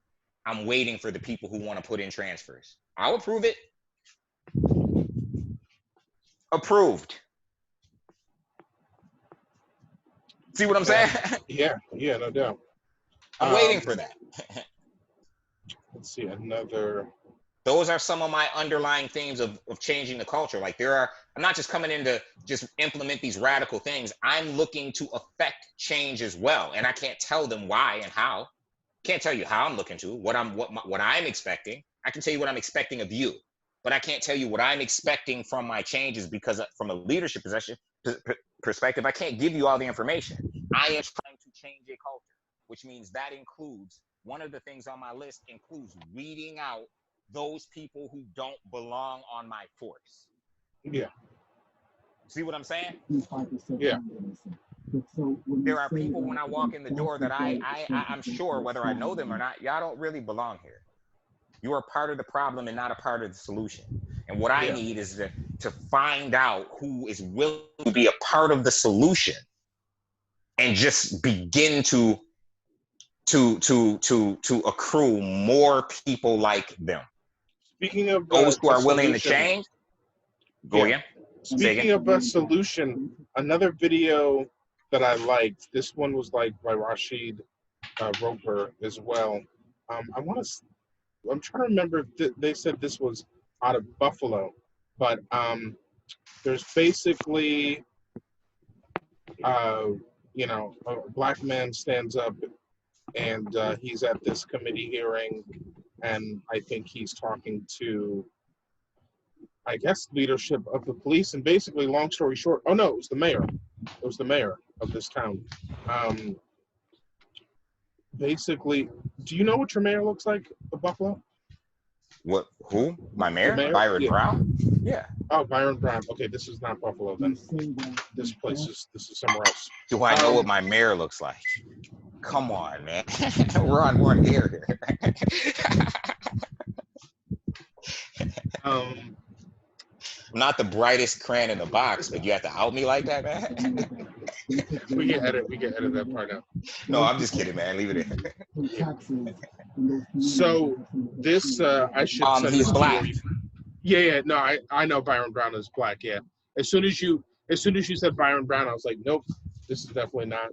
Speaker 1: I'm waiting for the people who want to put in transfers. I'll approve it. Approved. See what I'm saying?
Speaker 2: Yeah. Yeah, no doubt.
Speaker 1: I'm waiting for that.
Speaker 2: Let's see, another.
Speaker 1: Those are some of my underlying themes of changing the culture. Like I'm not just coming in to just implement these radical things. I'm looking to affect change as well. And I can't tell them why and how. Can't tell you how I'm looking to, what I'm expecting. I can tell you what I'm expecting of you, but I can't tell you what I'm expecting from my changes, because from a leadership perspective, I can't give you all the information. I am trying to change a culture, which means that includes, one of the things on my list includes weeding out those people who don't belong on my force.
Speaker 2: Yeah.
Speaker 1: See what I'm saying?
Speaker 2: Yeah.
Speaker 1: There are people when I walk in the door that I'm sure, whether I know them or not, y'all don't really belong here. You are part of the problem and not a part of the solution. And what I need is to find out who is willing to be a part of the solution and just begin to accrue more people like them.
Speaker 2: Speaking of
Speaker 1: those who are willing to
Speaker 2: solution,
Speaker 1: change. Go again.
Speaker 2: Speaking of a solution, another video that I liked, this one was liked by Rashid Roper as well. I'm trying to remember if they said this was out of Buffalo, but there's basically, a black man stands up and he's at this committee hearing, and I think he's talking to, I guess, leadership of the police. And basically, long story short, oh no, it was the mayor. It was the mayor of this town. Basically, do you know what your mayor looks like of Buffalo?
Speaker 1: What? Who? My mayor?
Speaker 2: Mayor?
Speaker 1: Byron Brown? Yeah.
Speaker 2: Oh, Byron Brown. Okay, this is not Buffalo then. This is somewhere else.
Speaker 1: Do I know what my mayor looks like? Come on, man. We're on one here. I'm not the brightest crayon in the box, but you have to out me like that, man.
Speaker 2: we can edit that part out.
Speaker 1: No, I'm just kidding, man. Leave it in.
Speaker 2: So this I should send
Speaker 1: he's
Speaker 2: this
Speaker 1: black.
Speaker 2: to you. Yeah, no, I know Byron Brown is black, yeah. As soon as you said Byron Brown, I was like, nope, this is definitely not.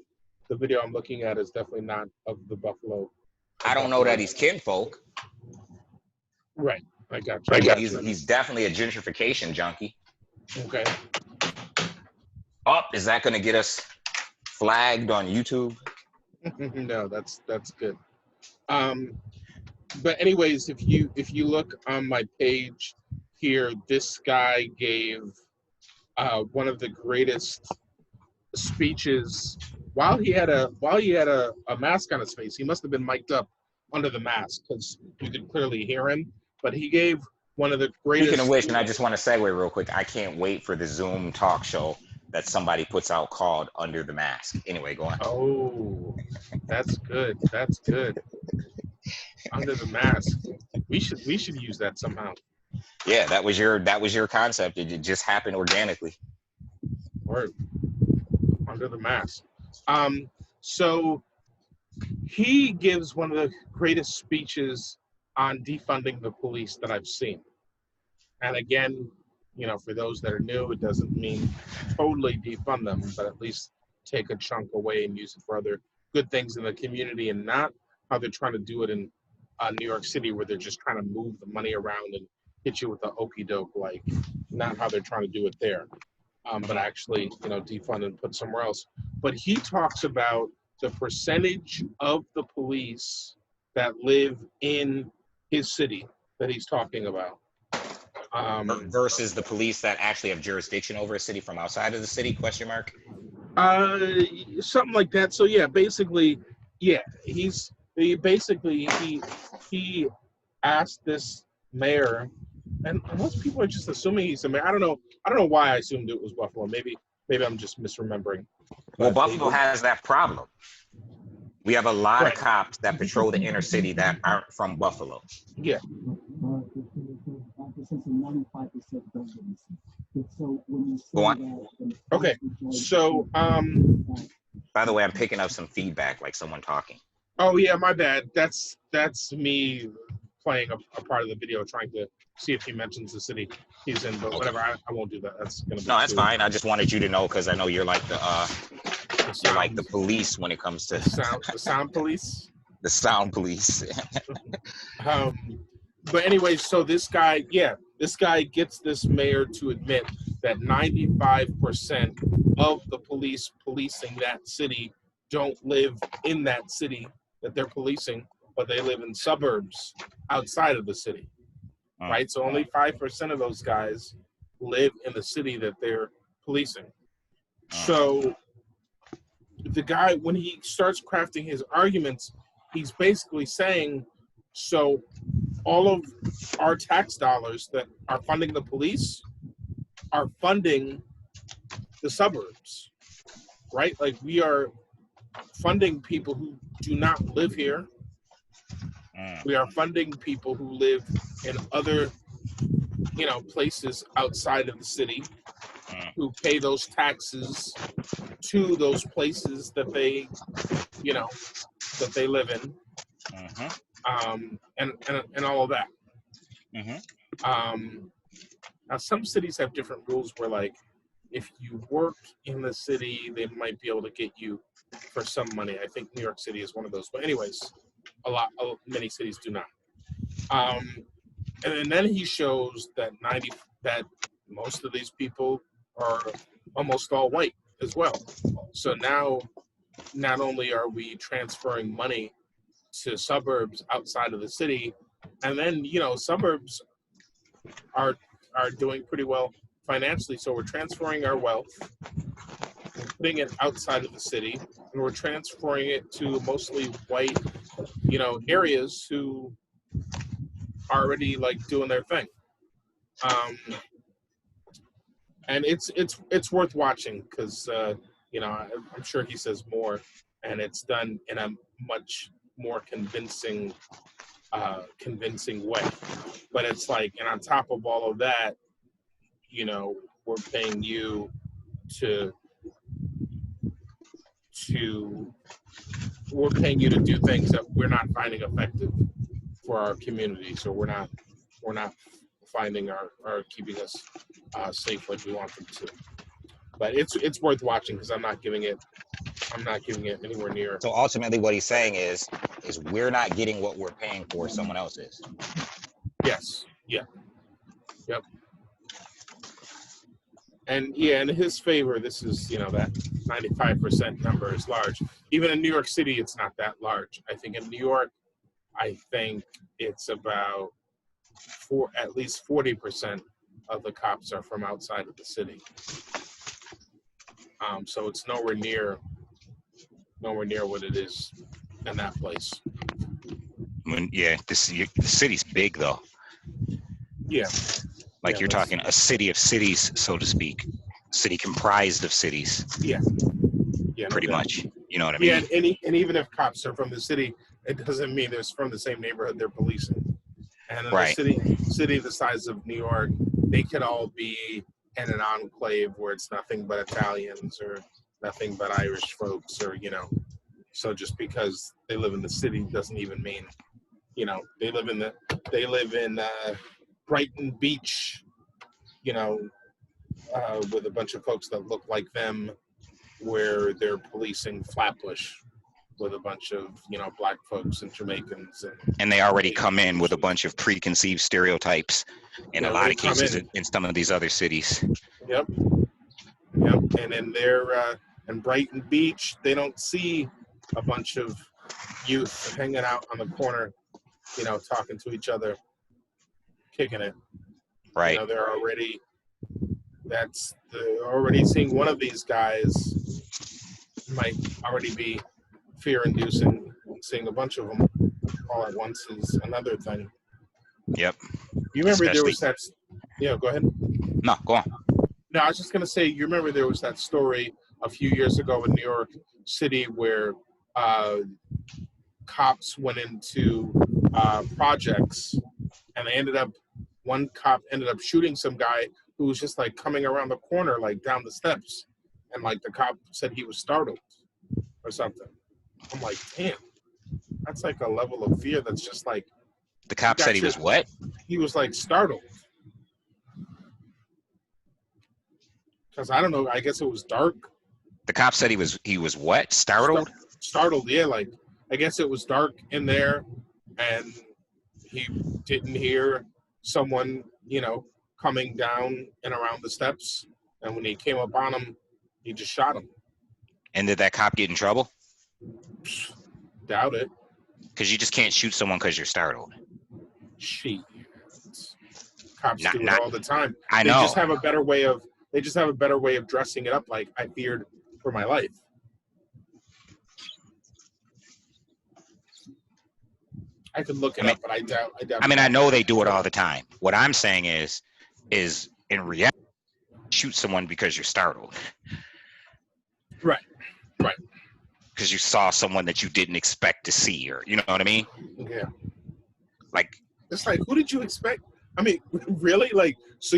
Speaker 2: The video I'm looking at is definitely not of the Buffalo.
Speaker 1: I don't know that he's kinfolk.
Speaker 2: Right, I got you.
Speaker 1: But yeah, he's definitely a gentrification junkie.
Speaker 2: Okay.
Speaker 1: Is that going to get us flagged on YouTube?
Speaker 2: No, that's good. But anyways, if you look on my page here, this guy gave one of the greatest speeches while he had a mask on his face. He must have been mic'd up under the mask because you could clearly hear him. But he gave one of the greatest.
Speaker 1: Speaking of which, and I just want to segue real quick, I can't wait for the Zoom talk show that somebody puts out called Under the Mask. Anyway, go on.
Speaker 2: Oh, that's good. That's good. Under the Mask. We should use that somehow.
Speaker 1: Yeah, that was your concept. It just happened organically.
Speaker 2: Word. Under the Mask. So he gives one of the greatest speeches on defunding the police that I've seen. And again, for those that are new, it doesn't mean totally defund them, but at least take a chunk away and use it for other good things in the community, and not how they're trying to do it in New York City, where they're just trying to move the money around and hit you with the okey doke, like not how they're trying to do it there, but actually, defund and put somewhere else. But he talks about the percentage of the police that live in his city that he's talking about.
Speaker 1: Versus the police that actually have jurisdiction over a city from outside of the city, question mark?
Speaker 2: Something like that. So yeah, basically, he asked this mayor, and most people are just assuming he's a mayor. I don't know why I assumed it was Buffalo. Maybe I'm just misremembering.
Speaker 1: Well, Buffalo has that problem. We have a lot
Speaker 2: Right.
Speaker 1: of cops that patrol the inner city that aren't from Buffalo.
Speaker 2: Yeah.
Speaker 1: Go on.
Speaker 2: Okay. So,
Speaker 1: By the way, I'm picking up some feedback, like someone talking.
Speaker 2: oh yeah, my bad. That's me playing a part of the video, trying to see if he mentions the city he's in. But whatever, I won't do that. That's gonna be
Speaker 1: that's fine. I just wanted you to know, because I know you're like the police when it comes to
Speaker 2: the sound police.
Speaker 1: The sound police.
Speaker 2: But anyway, so this guy gets this mayor to admit that 95% of the police policing that city don't live in that city that they're policing, but they live in suburbs outside of the city, right? So only 5% of those guys live in the city that they're policing. So the guy, when he starts crafting his arguments, he's basically saying, so all of our tax dollars that are funding the police are funding the suburbs, right? Like, we are funding people who do not live here. We are funding people who live in other, places outside of the city, who pay those taxes to those places that they, that they live in, and all of that. Now, some cities have different rules where, like, if you work in the city, they might be able to get you for some money. I think New York City is one of those. But anyways, many cities do not. And then he shows that most of these people are almost all white as well. So now, not only are we transferring money to suburbs outside of the city, and then suburbs are doing pretty well financially. So we're transferring our wealth, we're putting it outside of the city, and we're transferring it to mostly white, areas who are already like doing their thing. And it's worth watching, because I'm sure he says more, and it's done in a much more convincing way. But it's like, and on top of all of that, we're paying you to do things that we're not finding effective for our community. So we're not finding are keeping us safe like we want them to. But it's worth watching, because I'm not giving it anywhere near.
Speaker 1: So ultimately what he's saying is we're not getting what we're paying for, someone else is.
Speaker 2: Yes. Yeah. Yep. And yeah, in his favor, this is, that 95% number is large. Even in New York City, it's not that large. I think in New York, it's about at least 40% of the cops are from outside of the city. So it's nowhere near what it is in that place.
Speaker 1: The city's big though.
Speaker 2: Yeah.
Speaker 1: Like, you're talking a city of cities, so to speak. City comprised of cities.
Speaker 2: Yeah. Yeah.
Speaker 1: Pretty much. You know what I mean?
Speaker 2: Yeah, and even if cops are from the city, it doesn't mean they're from the same neighborhood they're policing. And in
Speaker 1: right.
Speaker 2: a city the size of New York, they could all be in an enclave where it's nothing but Italians or nothing but Irish folks, or so just because they live in the city doesn't even mean You know, they live in Brighton Beach. You know, with a bunch of folks that look like them, where they're policing Flatbush with a bunch of black folks and Jamaicans
Speaker 1: And they already
Speaker 2: Asian
Speaker 1: come in with a
Speaker 2: Asians.
Speaker 1: bunch of preconceived stereotypes in a lot
Speaker 2: They
Speaker 1: of
Speaker 2: come
Speaker 1: cases
Speaker 2: in.
Speaker 1: in some of these other cities.
Speaker 2: Yep. And in in Brighton Beach, they don't see a bunch of youth hanging out on the corner, talking to each other, kicking it.
Speaker 1: Right.
Speaker 2: They're already seeing one of these guys might already be fear-inducing. Seeing a bunch of them all at once is another thing.
Speaker 1: Yep.
Speaker 2: You remember there
Speaker 1: Especially,
Speaker 2: was that? Yeah, go ahead.
Speaker 1: no, go on.
Speaker 2: No, I was just gonna say. You remember there was that story a few years ago in New York City where cops went into projects and one cop ended up shooting some guy who was just like coming around the corner, like down the steps, and like the cop said he was startled or something. I'm like, damn, that's like a level of fear that's just like.
Speaker 1: The cop said he was what?
Speaker 2: He was like startled. Because I don't know, I guess it was dark.
Speaker 1: The cop said he was what? Startled?
Speaker 2: Startled, yeah. Like, I guess it was dark in there, and he didn't hear someone, coming down and around the steps. And when he came up on him, he just shot him.
Speaker 1: And did that cop get in trouble?
Speaker 2: Doubt it.
Speaker 1: Because you just can't shoot someone because you're startled.
Speaker 2: Shit. Cops do it all the time.
Speaker 1: I know.
Speaker 2: They just have a better way of dressing it up. Like, I feared for my life. I could look it up, but I doubt.
Speaker 1: I know they do it all the time. What I'm saying is in reality, shoot someone because you're startled.
Speaker 2: Right.
Speaker 1: Because you saw someone that you didn't expect to see, or you know what I mean?
Speaker 2: Yeah.
Speaker 1: Like,
Speaker 2: it's like, who did you expect? I mean, really? Like, so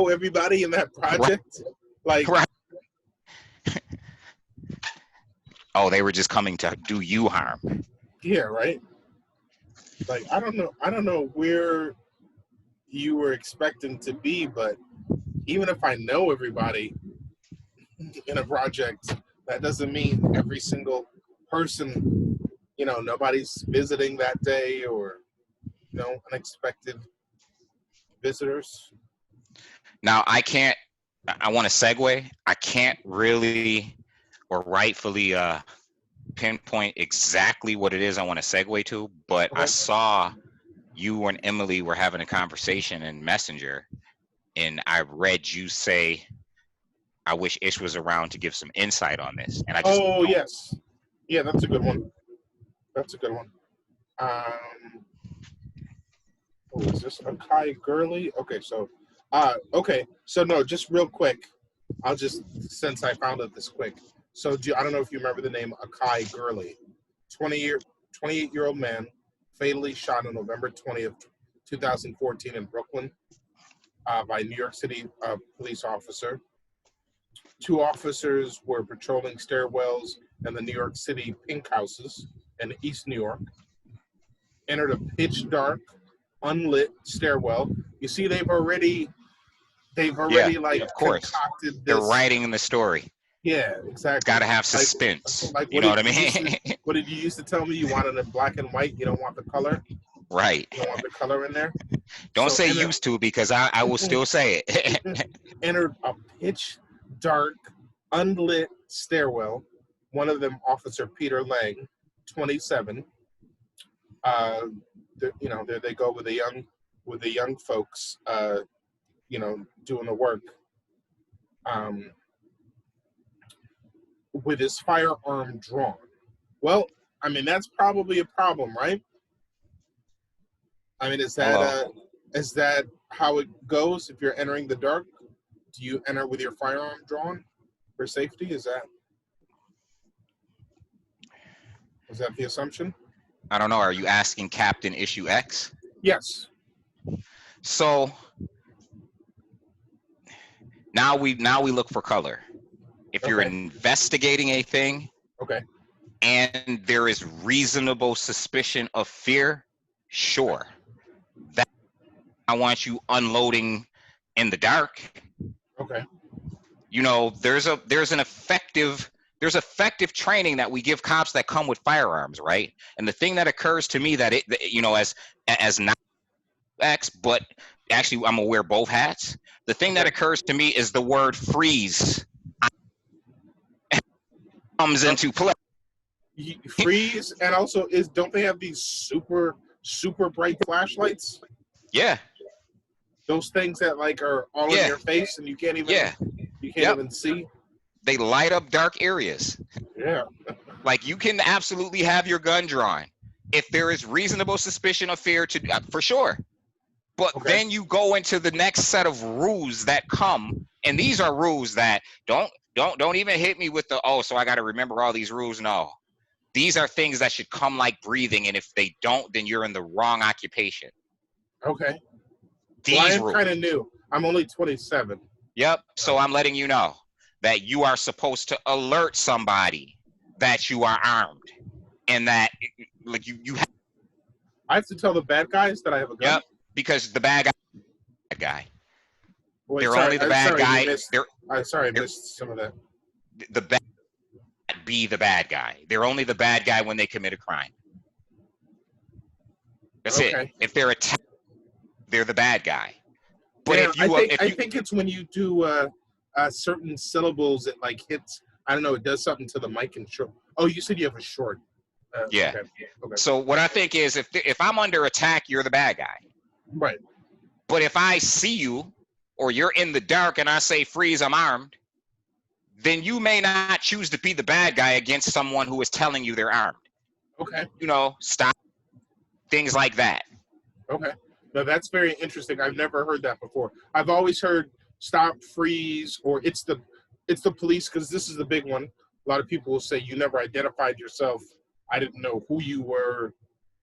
Speaker 2: everybody in that project? Right. Like,
Speaker 1: right. Oh, they were just coming to do you harm.
Speaker 2: Yeah, right. Like, I don't know where you were expecting to be, but even if I know everybody in a project, that doesn't mean every single person, nobody's visiting that day or, unexpected visitors.
Speaker 1: Now, I want to segue. I can't really or rightfully pinpoint exactly what it is I want to segue to, but
Speaker 2: Okay.
Speaker 1: I saw you and Emily were having a conversation in Messenger, and I read you say, I wish Ish was around to give some insight on this. And I just
Speaker 2: yes. Yeah, that's a good one. Is this Akai Gurley? Okay, so no, just real quick. Since I found it this quick. So I don't know if you remember the name Akai Gurley, 28-year-old man, fatally shot on November 20th, 2014 in Brooklyn by a New York City police officer. 2 officers were patrolling stairwells in the New York City Pink Houses in East New York. Entered a pitch dark, unlit stairwell. You see, they've already like
Speaker 1: of course
Speaker 2: concocted this.
Speaker 1: They're writing in the story.
Speaker 2: Yeah, exactly.
Speaker 1: It's got to have suspense.
Speaker 2: Like
Speaker 1: you know what I mean?
Speaker 2: What did you used to tell me? You wanted it black and white. You don't want the color.
Speaker 1: Right.
Speaker 2: You don't want the color in there.
Speaker 1: Don't say used to, because I will still say it.
Speaker 2: Entered a pitch dark, unlit stairwell. One of them, Officer Peter Lang, 27. There they go with the young folks. Doing the work. With his firearm drawn. Well, I mean, that's probably a problem, right? I mean, is that how it goes if you're entering the dark? Do you enter with your firearm drawn for safety? Is that the assumption?
Speaker 1: I don't know. Are you asking Captain Issue X?
Speaker 2: Yes.
Speaker 1: So now we look for color. If you're investigating a thing,
Speaker 2: okay,
Speaker 1: and there is reasonable suspicion of fear, Sure. That I want you unloading in the dark.
Speaker 2: Okay.
Speaker 1: You know, there's effective training that we give cops that come with firearms, right? And the thing that occurs to me that as not X, but actually I'm gonna wear both hats. The thing that occurs to me is the word freeze comes into play.
Speaker 2: Freeze, and also don't they have these super bright flashlights?
Speaker 1: Yeah.
Speaker 2: Those things that like are all in your face and you can't even see.
Speaker 1: They light up dark areas.
Speaker 2: Yeah.
Speaker 1: Like you can absolutely have your gun drawn if there is reasonable suspicion of fear for sure. But then you go into the next set of rules that come, and these are rules that don't even hit me with the so I got to remember all these rules. No, these are things that should come like breathing, and if they don't, then you're in the wrong occupation.
Speaker 2: Okay.
Speaker 1: These
Speaker 2: I am
Speaker 1: rules.
Speaker 2: kind of new. I'm only 27.
Speaker 1: Yep. So I'm letting you know that you are supposed to alert somebody that you are armed, and that like you.
Speaker 2: I have to tell the bad guys that I have a gun.
Speaker 1: Yep. Because the bad guy.
Speaker 2: Wait,
Speaker 1: they're
Speaker 2: sorry,
Speaker 1: only the bad guy.
Speaker 2: I'm sorry, I missed some of that.
Speaker 1: The bad be the bad guy. They're only the bad guy when they commit a crime. That's it. If they're attacked, they're the bad guy. But
Speaker 2: I think it's when you do certain syllables, it like hits. I don't know. It does something to the mic and short. Oh, you said you have a short.
Speaker 1: Yeah. Okay. So what I think is, if I'm under attack, you're the bad guy.
Speaker 2: Right.
Speaker 1: But if I see you, or you're in the dark, and I say freeze, I'm armed, then you may not choose to be the bad guy against someone who is telling you they're armed.
Speaker 2: Okay.
Speaker 1: You know, stop. Things like that.
Speaker 2: Okay. Now that's very interesting. I've never heard that before. I've always heard stop, freeze, or it's the police, because this is the big one. A lot of people will say you never identified yourself. I didn't know who you were.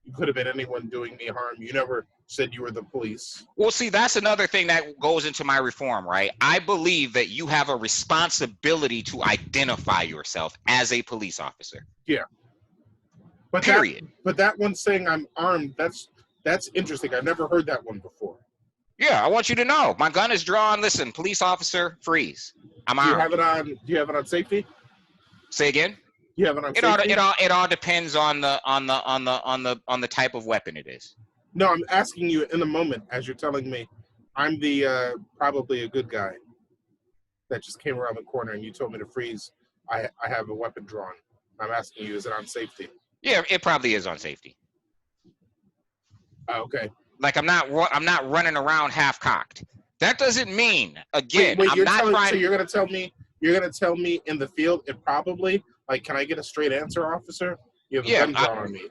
Speaker 2: You could have been anyone doing me harm. You never said you were the police.
Speaker 1: Well, see, that's another thing that goes into my reform, right? I believe that you have a responsibility to identify yourself as a police officer.
Speaker 2: Yeah. But
Speaker 1: period.
Speaker 2: But that one saying I'm armed, that's interesting. I've never heard that one before.
Speaker 1: Yeah, I want you to know. My gun is drawn. Listen, police officer, freeze. I'm armed.
Speaker 2: Do you have it on safety?
Speaker 1: Say again?
Speaker 2: You have it on safety?
Speaker 1: It all depends on the type of weapon it is.
Speaker 2: No, I'm asking you in the moment as you're telling me I'm the probably a good guy that just came around the corner and you told me to freeze. I have a weapon drawn. I'm asking you, is it on safety?
Speaker 1: Yeah, it probably is on safety.
Speaker 2: Okay.
Speaker 1: Like I'm not running around half cocked. That doesn't mean, again,
Speaker 2: wait,
Speaker 1: I'm not trying.
Speaker 2: So you're gonna tell me in the field it probably, like, can I get a straight answer, officer? You have a gun drawn on me.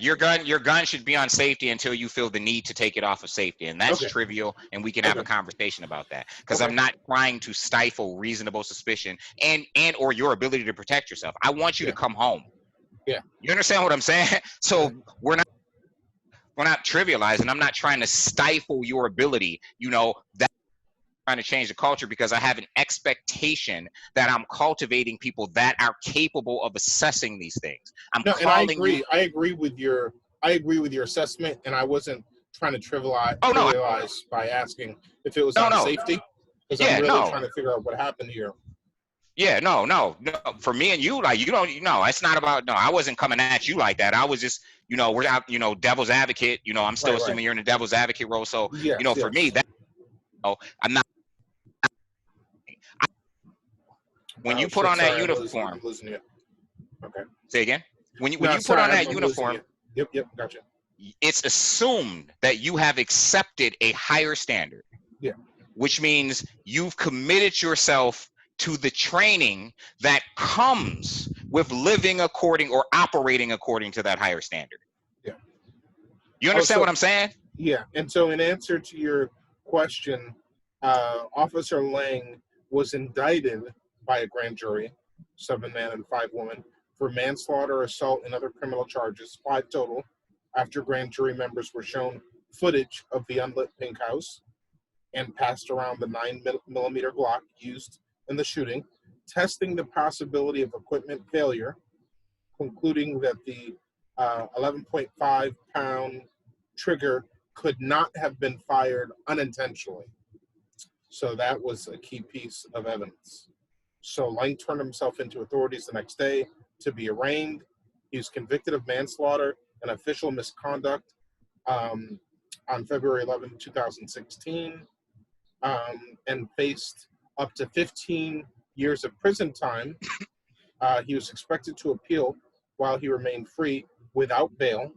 Speaker 1: Your gun should be on safety until you feel the need to take it off of safety, and that's trivial, and we can have a conversation about that, because I'm not trying to stifle reasonable suspicion and or your ability to protect yourself. I want you to come home.
Speaker 2: Yeah.
Speaker 1: You understand what I'm saying? So we're not trivializing. I'm not trying to stifle your ability. You know, that trying to change the culture, because I have an expectation that I'm cultivating people that are capable of assessing these things.
Speaker 2: I agree with your assessment, and I wasn't trying to trivialize by asking if it was on safety, because I'm really trying to figure out what happened here.
Speaker 1: Yeah, no. For me and you, like, you don't, it's not about, I wasn't coming at you like that. I was just, we're out, devil's advocate, I'm still assuming you're in the devil's advocate role. So, for me, that, I'm not, when you put on that uniform.
Speaker 2: I'm losing you. Okay.
Speaker 1: Say again? When you put on that uniform.
Speaker 2: Yep, gotcha.
Speaker 1: It's assumed that you have accepted a higher standard.
Speaker 2: Yeah.
Speaker 1: Which means you've committed yourself to the training that comes with living according or operating according to that higher standard.
Speaker 2: Yeah.
Speaker 1: You understand what I'm saying?
Speaker 2: Yeah. And so in answer to your question, Officer Lang was indicted by a grand jury, 7 men and 5 women, for manslaughter, assault, and other criminal charges, 5 total, after grand jury members were shown footage of the unlit pink house and passed around the 9mm Glock used in the shooting, testing the possibility of equipment failure, concluding that the 11.5-pound trigger could not have been fired unintentionally. So that was a key piece of evidence. So Lang turned himself into authorities the next day to be arraigned. He was convicted of manslaughter and official misconduct on February 11, 2016, and faced up to 15 years of prison time. He was expected to appeal while he remained free without bail.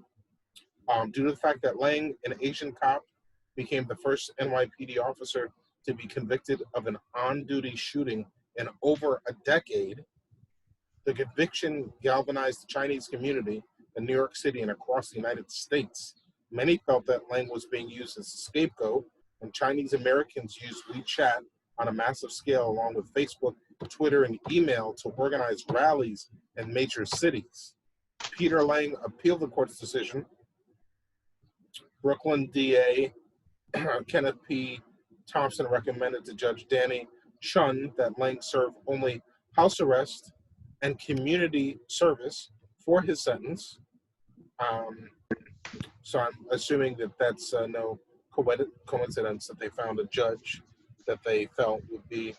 Speaker 2: Due to the fact that Lang, an Asian cop, became the first NYPD officer to be convicted of an on-duty shooting in over a decade, the conviction galvanized the Chinese community in New York City and across the United States. Many felt that Lang was being used as a scapegoat, and Chinese Americans used WeChat on a massive scale, along with Facebook, Twitter, and email to organize rallies in major cities. Peter Lang appealed the court's decision. Brooklyn DA Kenneth P. Thompson recommended to Judge Danny Chun that Lang serve only house arrest and community service for his sentence. So I'm assuming that that's no coincidence that they found a judge that they felt would be,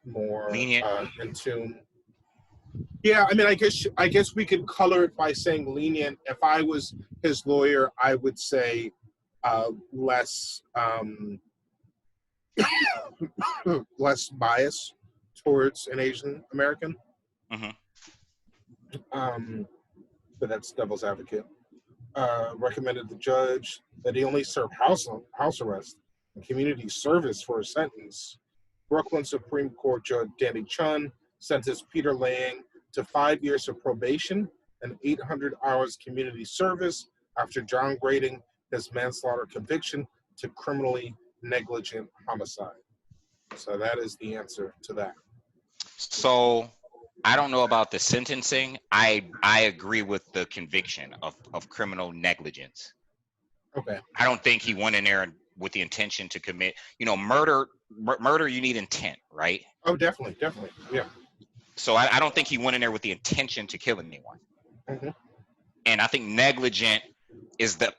Speaker 2: more
Speaker 1: Lenient.
Speaker 2: in tune. Yeah, I mean, I guess we could color it by saying lenient. If I was his lawyer, I would say less less bias towards an Asian American.
Speaker 1: Mm-hmm.
Speaker 2: But that's devil's advocate. Recommended the judge that he only serve house arrest and community service for a sentence. Brooklyn Supreme Court Judge Danny Chun sentenced Peter Lang to 5 years of probation and 800 hours community service after downgrading his manslaughter conviction to criminally negligent homicide. So that is the answer to that.
Speaker 1: So I don't know about the sentencing. I agree with the conviction of criminal negligence.
Speaker 2: Okay.
Speaker 1: I don't think he went in there with the intention to commit, murder. Murder, you need intent, right?
Speaker 2: Oh, definitely, yeah.
Speaker 1: So I don't think he went in there with the intention to kill anyone.
Speaker 2: Mm-hmm.
Speaker 1: And I think negligent is the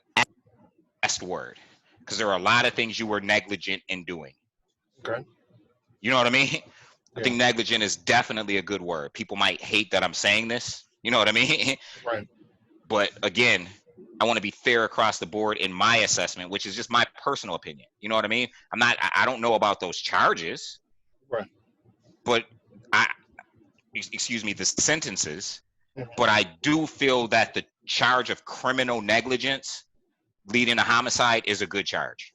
Speaker 1: best word, because there are a lot of things you were negligent in doing.
Speaker 2: Okay.
Speaker 1: You know what I mean?
Speaker 2: Yeah.
Speaker 1: I think negligent is definitely a good word. People might hate that I'm saying this. You know what I mean?
Speaker 2: Right.
Speaker 1: But again, I want to be fair across the board in my assessment, which is just my personal opinion. You know what I mean? I don't know about those charges.
Speaker 2: Right.
Speaker 1: But the sentences.
Speaker 2: Mm-hmm.
Speaker 1: But I do feel that the charge of criminal negligence leading to homicide is a good charge,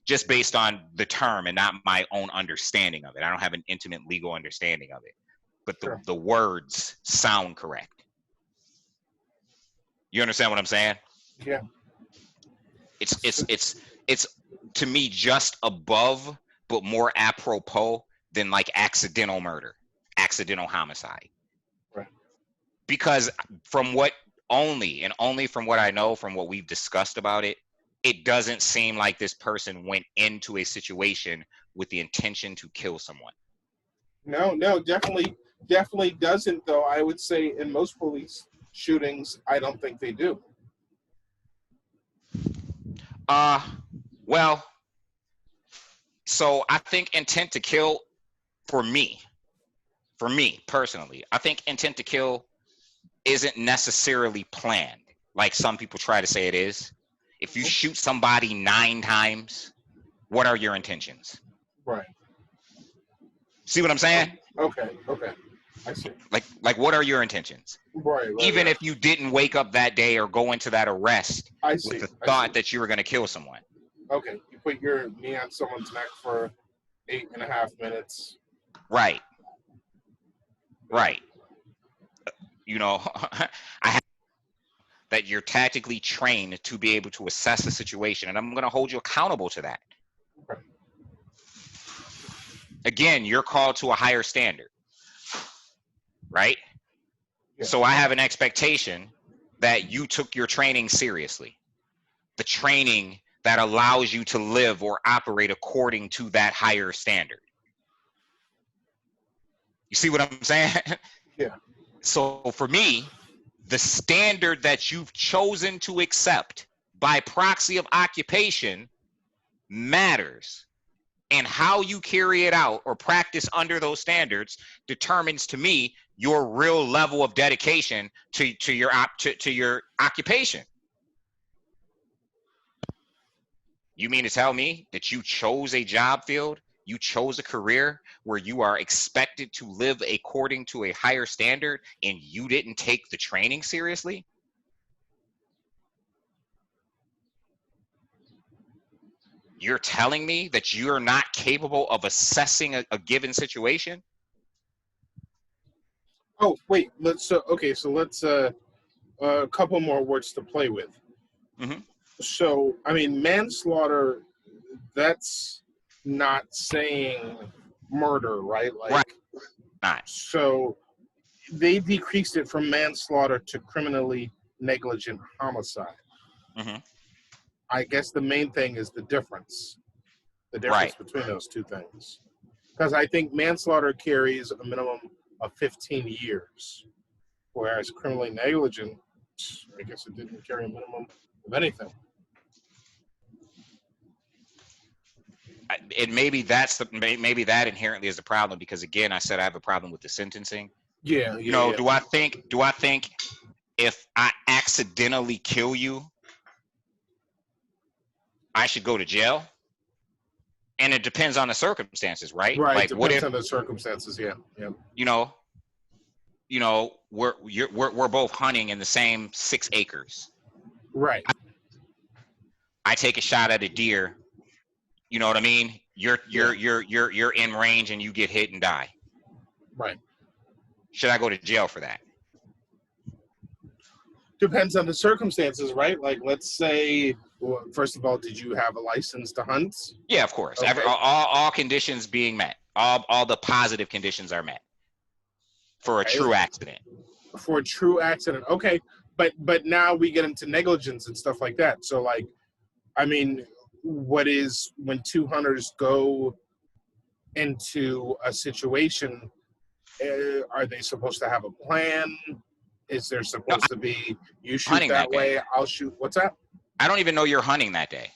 Speaker 1: just based on the term and not my own understanding of it. I don't have an intimate legal understanding of it, but the words sound correct. You understand what I'm saying?
Speaker 2: Yeah.
Speaker 1: It's to me just above, but more apropos than like accidental murder, accidental homicide.
Speaker 2: Right.
Speaker 1: Because from what only from what I know, from what we've discussed about it, it doesn't seem like this person went into a situation with the intention to kill someone.
Speaker 2: No, definitely doesn't, though. I would say in most police shootings, I don't think they do.
Speaker 1: Well, so I think intent to kill, for me personally, I think intent to kill isn't necessarily planned, like some people try to say it is. If you shoot somebody 9 times, what are your intentions?
Speaker 2: Right.
Speaker 1: See what I'm saying?
Speaker 2: Okay. I see.
Speaker 1: Like what are your intentions?
Speaker 2: Right.
Speaker 1: Even if you didn't wake up that day or go into that arrest with the thought that you were going to kill someone.
Speaker 2: Okay. You put your knee on someone's neck for 8.5 minutes.
Speaker 1: Right. I have that you're tactically trained to be able to assess a situation, and I'm going to hold you accountable to that.
Speaker 2: Okay.
Speaker 1: Again, you're called to a higher standard, right? Yeah. So I have an expectation that you took your training seriously. The training that allows you to live or operate according to that higher standard. You see what I'm saying?
Speaker 2: Yeah.
Speaker 1: So for me, the standard that you've chosen to accept by proxy of occupation matters. And how you carry it out or practice under those standards determines, to me, your real level of dedication to your occupation. You mean to tell me that you chose a job field, you chose a career where you are expected to live according to a higher standard, and you didn't take the training seriously? You're telling me that you're not capable of assessing a given situation?
Speaker 2: Oh, wait. Let's a couple more words to play with.
Speaker 1: Mm-hmm.
Speaker 2: So, I mean, manslaughter, that's not saying murder, right? Like,
Speaker 1: Right. Not.
Speaker 2: so they decreased it from manslaughter to criminally negligent homicide.
Speaker 1: Mm-hmm.
Speaker 2: I guess the main thing is the difference
Speaker 1: Right.
Speaker 2: between those two things. Because I think manslaughter carries a minimum of 15 years, whereas criminally negligent, I guess it didn't carry a minimum of anything.
Speaker 1: And maybe maybe that inherently is the problem, because again, I said I have a problem with the sentencing.
Speaker 2: Yeah.
Speaker 1: Do I think if I accidentally kill you, I should go to jail? And it depends on the circumstances, right?
Speaker 2: Right.
Speaker 1: Like,
Speaker 2: Depends
Speaker 1: what if,
Speaker 2: on the circumstances. Yeah.
Speaker 1: we're both hunting in the same 6 acres.
Speaker 2: Right.
Speaker 1: I take a shot at a deer. You know what I mean? You're in range and you get hit and die.
Speaker 2: Right.
Speaker 1: Should I go to jail for that?
Speaker 2: Depends on the circumstances, right? Like, let's say, well, first of all, did you have a license to hunt?
Speaker 1: Yeah, of course.
Speaker 2: Okay.
Speaker 1: All conditions being met. All the positive conditions are met for a true accident.
Speaker 2: For a true accident, okay. But now we get into negligence and stuff like that. So, like, I mean, what is when 2 hunters go into a situation? Are they supposed to have a plan? Is there supposed to be, you shoot that way, I'll shoot? What's that?
Speaker 1: I don't even know you're hunting that day.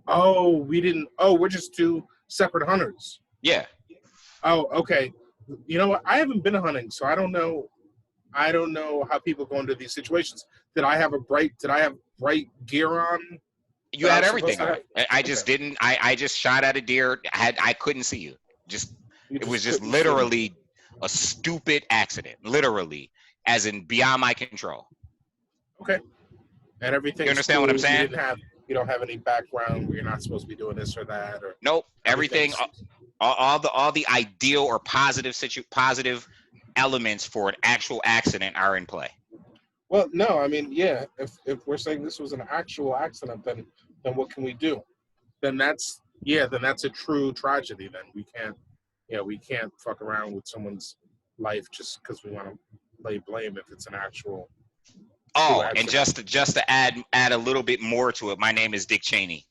Speaker 2: Oh, we didn't. Oh, we're just 2 separate hunters.
Speaker 1: Yeah.
Speaker 2: Oh, okay. You know what? I haven't been hunting, so I don't know. I don't know how people go into these situations. Did I have bright gear on?
Speaker 1: You had everything on. I just didn't. I just shot at a deer. I couldn't see you. It was just literally a stupid accident. Literally, as in beyond my control.
Speaker 2: Okay. And everything.
Speaker 1: You understand what I'm saying?
Speaker 2: You don't have any background where you're not supposed to be doing this or that, or
Speaker 1: nope. Everything. All the ideal or positive elements for an actual accident are in play.
Speaker 2: Well, no, I mean, yeah. If we're saying this was an actual accident, then what can we do? Then that's a true tragedy. Then we can't fuck around with someone's life just because we want to lay blame if it's an actual.
Speaker 1: Oh, and just to add a little bit more to it, my name is Dick Cheney.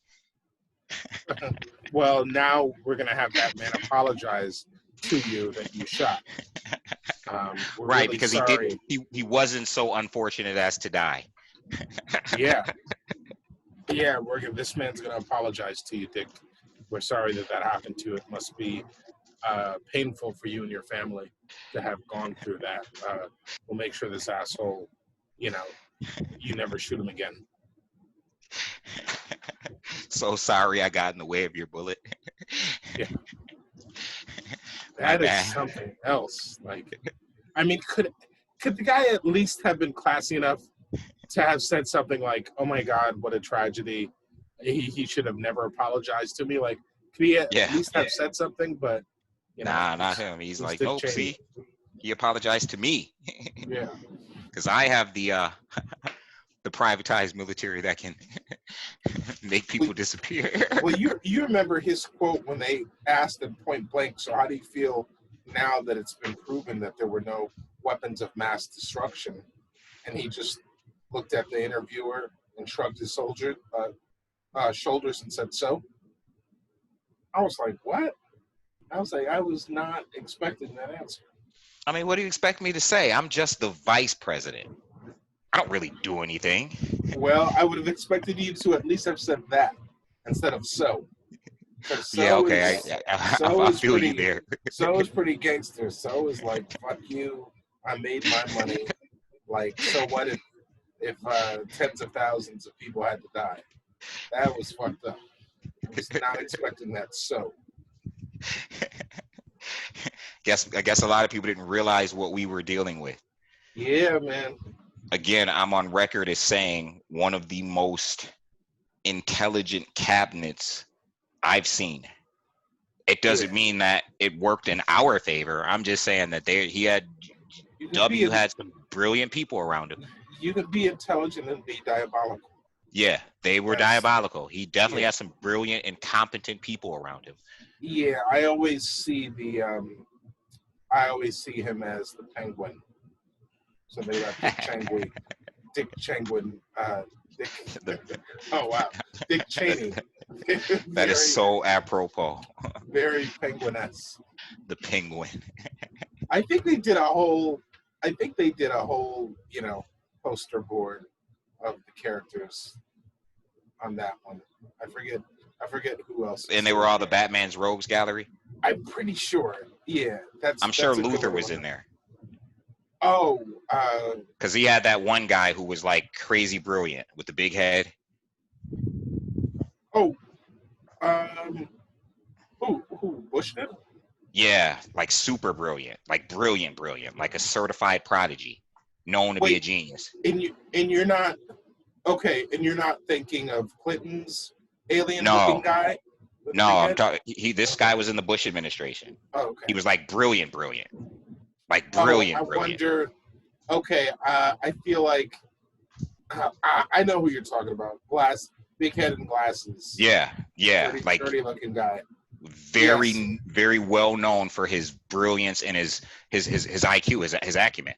Speaker 2: Well, now we're gonna have that man apologize to you that you shot.
Speaker 1: Right,
Speaker 2: really
Speaker 1: because
Speaker 2: sorry.
Speaker 1: he wasn't so unfortunate as to die.
Speaker 2: Yeah. This man's gonna apologize to you, Dick. We're sorry that happened to you. It must be painful for you and your family to have gone through that. We'll make sure this asshole, you never shoot him again.
Speaker 1: So sorry I got in the way of your bullet.
Speaker 2: Yeah. That is something else. Like, I mean, could the guy at least have been classy enough to have said something like, "Oh my God, what a tragedy. He should have never apologized to me." Like, could he at least have said something? But
Speaker 1: not him. He's like, nope. See, he apologized to me.
Speaker 2: Yeah.
Speaker 1: Because I have the privatized military that can make people disappear.
Speaker 2: Well, you remember his quote when they asked him point blank, so how do you feel now that it's been proven that there were no weapons of mass destruction? And he just looked at the interviewer and shrugged his shoulders and said, "So?" I was like, what? I was like, I was not expecting that answer.
Speaker 1: I mean, what do you expect me to say? I'm just the vice president. I don't really do anything.
Speaker 3: Well, I would have expected you to at least have said that instead of so. Because
Speaker 1: Yeah,
Speaker 3: so
Speaker 1: okay.
Speaker 3: is
Speaker 1: I,
Speaker 3: so
Speaker 1: I
Speaker 3: is
Speaker 1: feel you
Speaker 3: pretty
Speaker 1: there.
Speaker 3: so is pretty gangster. So is like fuck you. I made my money. Like so what if tens of thousands of people had to die? That was fucked up. I was not expecting that. So
Speaker 1: I guess a lot of people didn't realize what we were dealing with.
Speaker 3: yeah, man.
Speaker 1: Again, I'm on record as saying one of the most intelligent cabinets I've seen. It doesn't
Speaker 3: Yeah.
Speaker 1: mean that it worked in our favor. I'm just saying that
Speaker 3: You could be
Speaker 1: W had some brilliant people around him.
Speaker 3: you could be intelligent and be diabolical.
Speaker 1: Yeah, they were
Speaker 3: That's
Speaker 1: diabolical. He definitely
Speaker 3: yeah.
Speaker 1: had some brilliant and competent people around him.
Speaker 3: Yeah, I always see him as the penguin. Something about Dick Changwin, Dick. Oh wow, Dick Cheney.
Speaker 1: That is so apropos.
Speaker 3: Very penguin-esque.
Speaker 1: The penguin.
Speaker 3: I think they did a whole. Poster board of the characters on that one. I forget who else.
Speaker 1: And they were all the Batman's Rogues Gallery.
Speaker 3: I'm pretty sure. Yeah,
Speaker 1: I'm sure
Speaker 3: that's a good
Speaker 1: Luther
Speaker 3: one.
Speaker 1: was in there.
Speaker 3: Oh,
Speaker 1: Because he had that one guy who was like crazy brilliant with the big head.
Speaker 3: Who Bushnell?
Speaker 1: Yeah, like super brilliant, like brilliant, like a certified prodigy, known to be a genius.
Speaker 3: And you're not okay, and you're not thinking of Clinton's alien
Speaker 1: No.
Speaker 3: looking guy?
Speaker 1: No, I'm talking. This guy was in the Bush administration.
Speaker 3: Oh, okay.
Speaker 1: He was like brilliant, like brilliant.
Speaker 3: I wonder. Okay, I feel like I know who you're talking about. Big head and glasses.
Speaker 1: Yeah, like
Speaker 3: dirty looking guy.
Speaker 1: Very well known for his brilliance and his IQ, his acumen.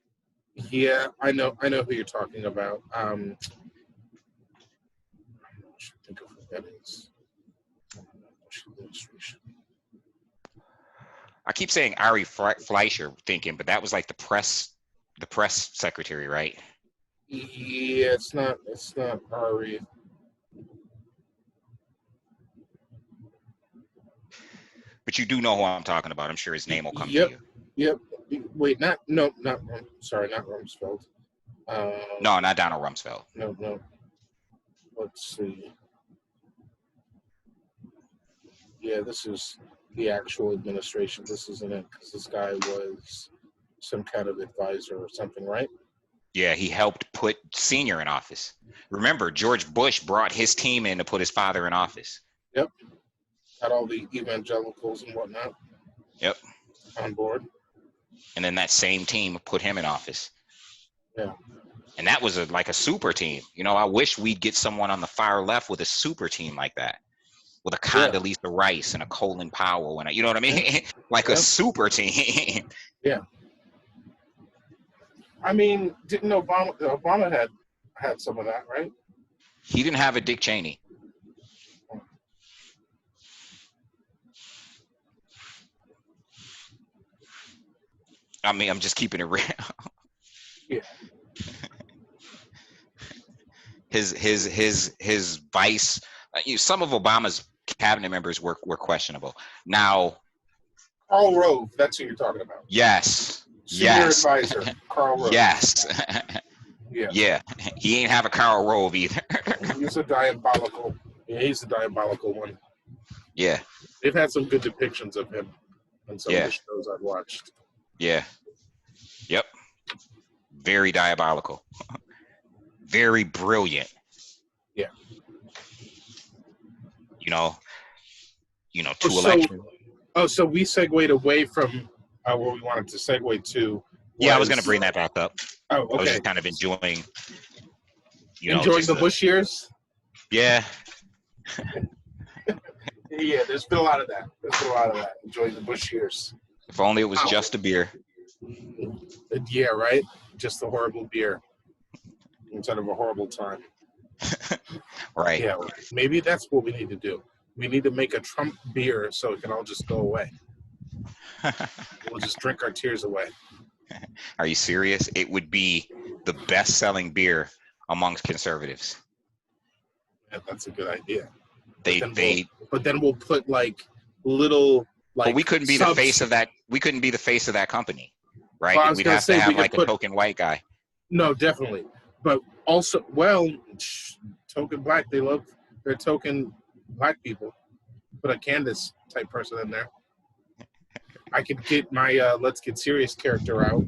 Speaker 2: Yeah, I know who you're talking about. I should think of who that is.
Speaker 1: I keep saying Ari Fleischer, thinking, but that was like the press secretary, right?
Speaker 2: Yeah, it's not Ari.
Speaker 1: But you do know who I'm talking about. I'm sure his name will come to you.
Speaker 2: Yep. Wait, not Rumsfeld.
Speaker 1: No, not Donald Rumsfeld.
Speaker 2: No. Let's see. Yeah, this is the actual administration. This isn't it, because this guy was some kind of advisor or something, right?
Speaker 1: Yeah, he helped put Senior in office. Remember, George Bush brought his team in to put his father in office.
Speaker 2: Yep. Had all the evangelicals and whatnot.
Speaker 1: Yep.
Speaker 2: On board.
Speaker 1: And then that same team put him in office.
Speaker 2: Yeah.
Speaker 1: And that was like a super team. You know, I wish we'd get someone on the far left with a super team like that. With a Condoleezza Rice and a Colin Powell and you know what I mean? Like a super team.
Speaker 2: Yeah. I mean, didn't Obama had some of that, right?
Speaker 1: He didn't have a Dick Cheney. I mean, I'm just keeping it real.
Speaker 2: Yeah.
Speaker 1: His vice. Some of Obama's cabinet members were questionable. Now,
Speaker 2: Karl Rove, that's who you're talking about.
Speaker 1: Yes.
Speaker 2: Senior advisor, Karl Rove.
Speaker 1: Yes.
Speaker 2: Yeah.
Speaker 1: He ain't have a Karl Rove either.
Speaker 2: He's a diabolical. Yeah, he's the diabolical one.
Speaker 1: Yeah.
Speaker 2: They've had some good depictions of him on some of the shows I've watched.
Speaker 1: Yeah. Yep. Very diabolical. Very brilliant.
Speaker 2: Yeah.
Speaker 1: Two elections.
Speaker 2: So we segued away from where we wanted to segue to.
Speaker 1: Yeah, I was going to bring that back up.
Speaker 2: Oh, okay.
Speaker 1: I was just kind of enjoying.
Speaker 2: Enjoying the Bush years?
Speaker 1: Yeah.
Speaker 2: Yeah, there's been a lot of that. Enjoying the Bush years.
Speaker 1: If only it was just a beer.
Speaker 2: Yeah, right? Just a horrible beer instead of a horrible time.
Speaker 1: Right.
Speaker 2: Yeah, maybe that's what we need to do. We need to make a Trump beer so it can all just go away. We'll just drink our tears away.
Speaker 1: Are you serious? It would be the best-selling beer amongst conservatives.
Speaker 2: Yeah, that's a good idea.
Speaker 1: They
Speaker 2: But then we'll put like little like.
Speaker 1: But we couldn't be the face of that. We couldn't be the face of that company, right?
Speaker 2: Well, I was
Speaker 1: We'd
Speaker 2: gonna
Speaker 1: have
Speaker 2: say
Speaker 1: to have
Speaker 2: we could
Speaker 1: like a token white guy.
Speaker 2: No, definitely. But also, well, token black. They're token black people. Put a Candace type person in there. I could get my Let's Get Serious character out.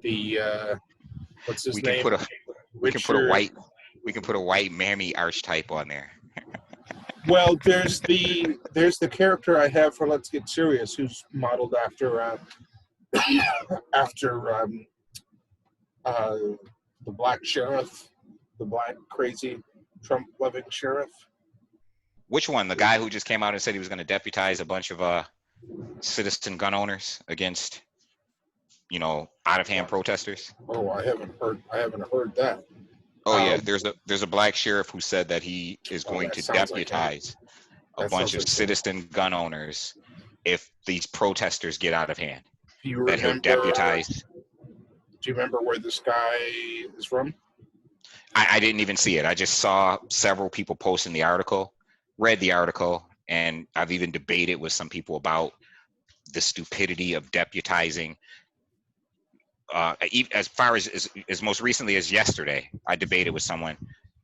Speaker 2: The what's his name?
Speaker 1: We can put a white mammy archetype on there.
Speaker 2: Well, there's the character I have for Let's Get Serious, who's modeled after the black sheriff, the black crazy Trump-loving sheriff.
Speaker 1: Which one? The guy who just came out and said he was going to deputize a bunch of citizen gun owners against, out-of-hand protesters?
Speaker 2: Oh, I haven't heard that.
Speaker 1: Oh yeah, there's a black sheriff who said that he is going to deputize a bunch of citizen gun owners if these protesters get out of hand. He'll deputize.
Speaker 2: Do you remember where this guy is from?
Speaker 1: I didn't even see it. I just saw several people posting the article, read the article, and I've even debated with some people about the stupidity of deputizing. As far as most recently as yesterday, I debated with someone,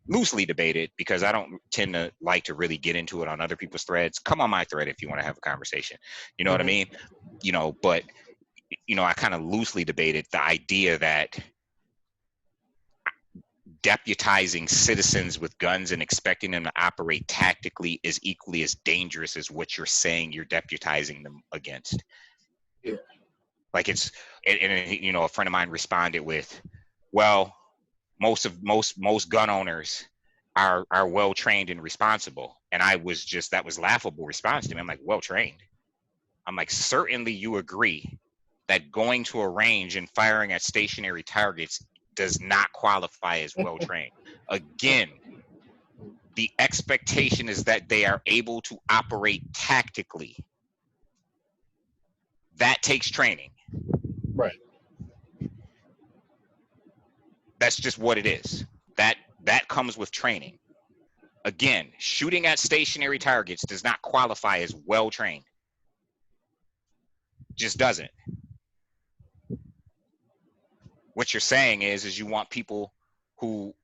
Speaker 1: loosely debated, because I don't tend to like to really get into it on other people's threads. Come on my thread if you want to have a conversation. You know what I mean? But I kind of loosely debated the idea that deputizing citizens with guns and expecting them to operate tactically is equally as dangerous as what you're saying you're deputizing them against.
Speaker 2: Yeah.
Speaker 1: Like a friend of mine responded with, well, most gun owners are well trained and responsible. And that was laughable response to me. I'm like, well trained. I'm like, certainly you agree that going to a range and firing at stationary targets does not qualify as well trained. Again, the expectation is that they are able to operate tactically. That takes training.
Speaker 2: Right.
Speaker 1: That's just what it is. That comes with training. Again, shooting at stationary targets does not qualify as well trained. Just doesn't. What you're saying is you want people who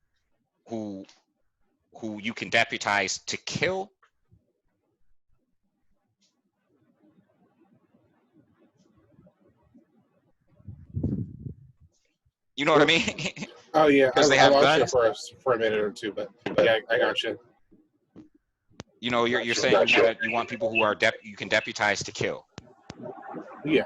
Speaker 1: you can deputize to kill. You know what I mean?
Speaker 2: Oh yeah,
Speaker 1: because they have guns.
Speaker 2: For a minute or two, but yeah, I got you.
Speaker 1: You're saying that you want people who are you can deputize to kill.
Speaker 2: Yeah.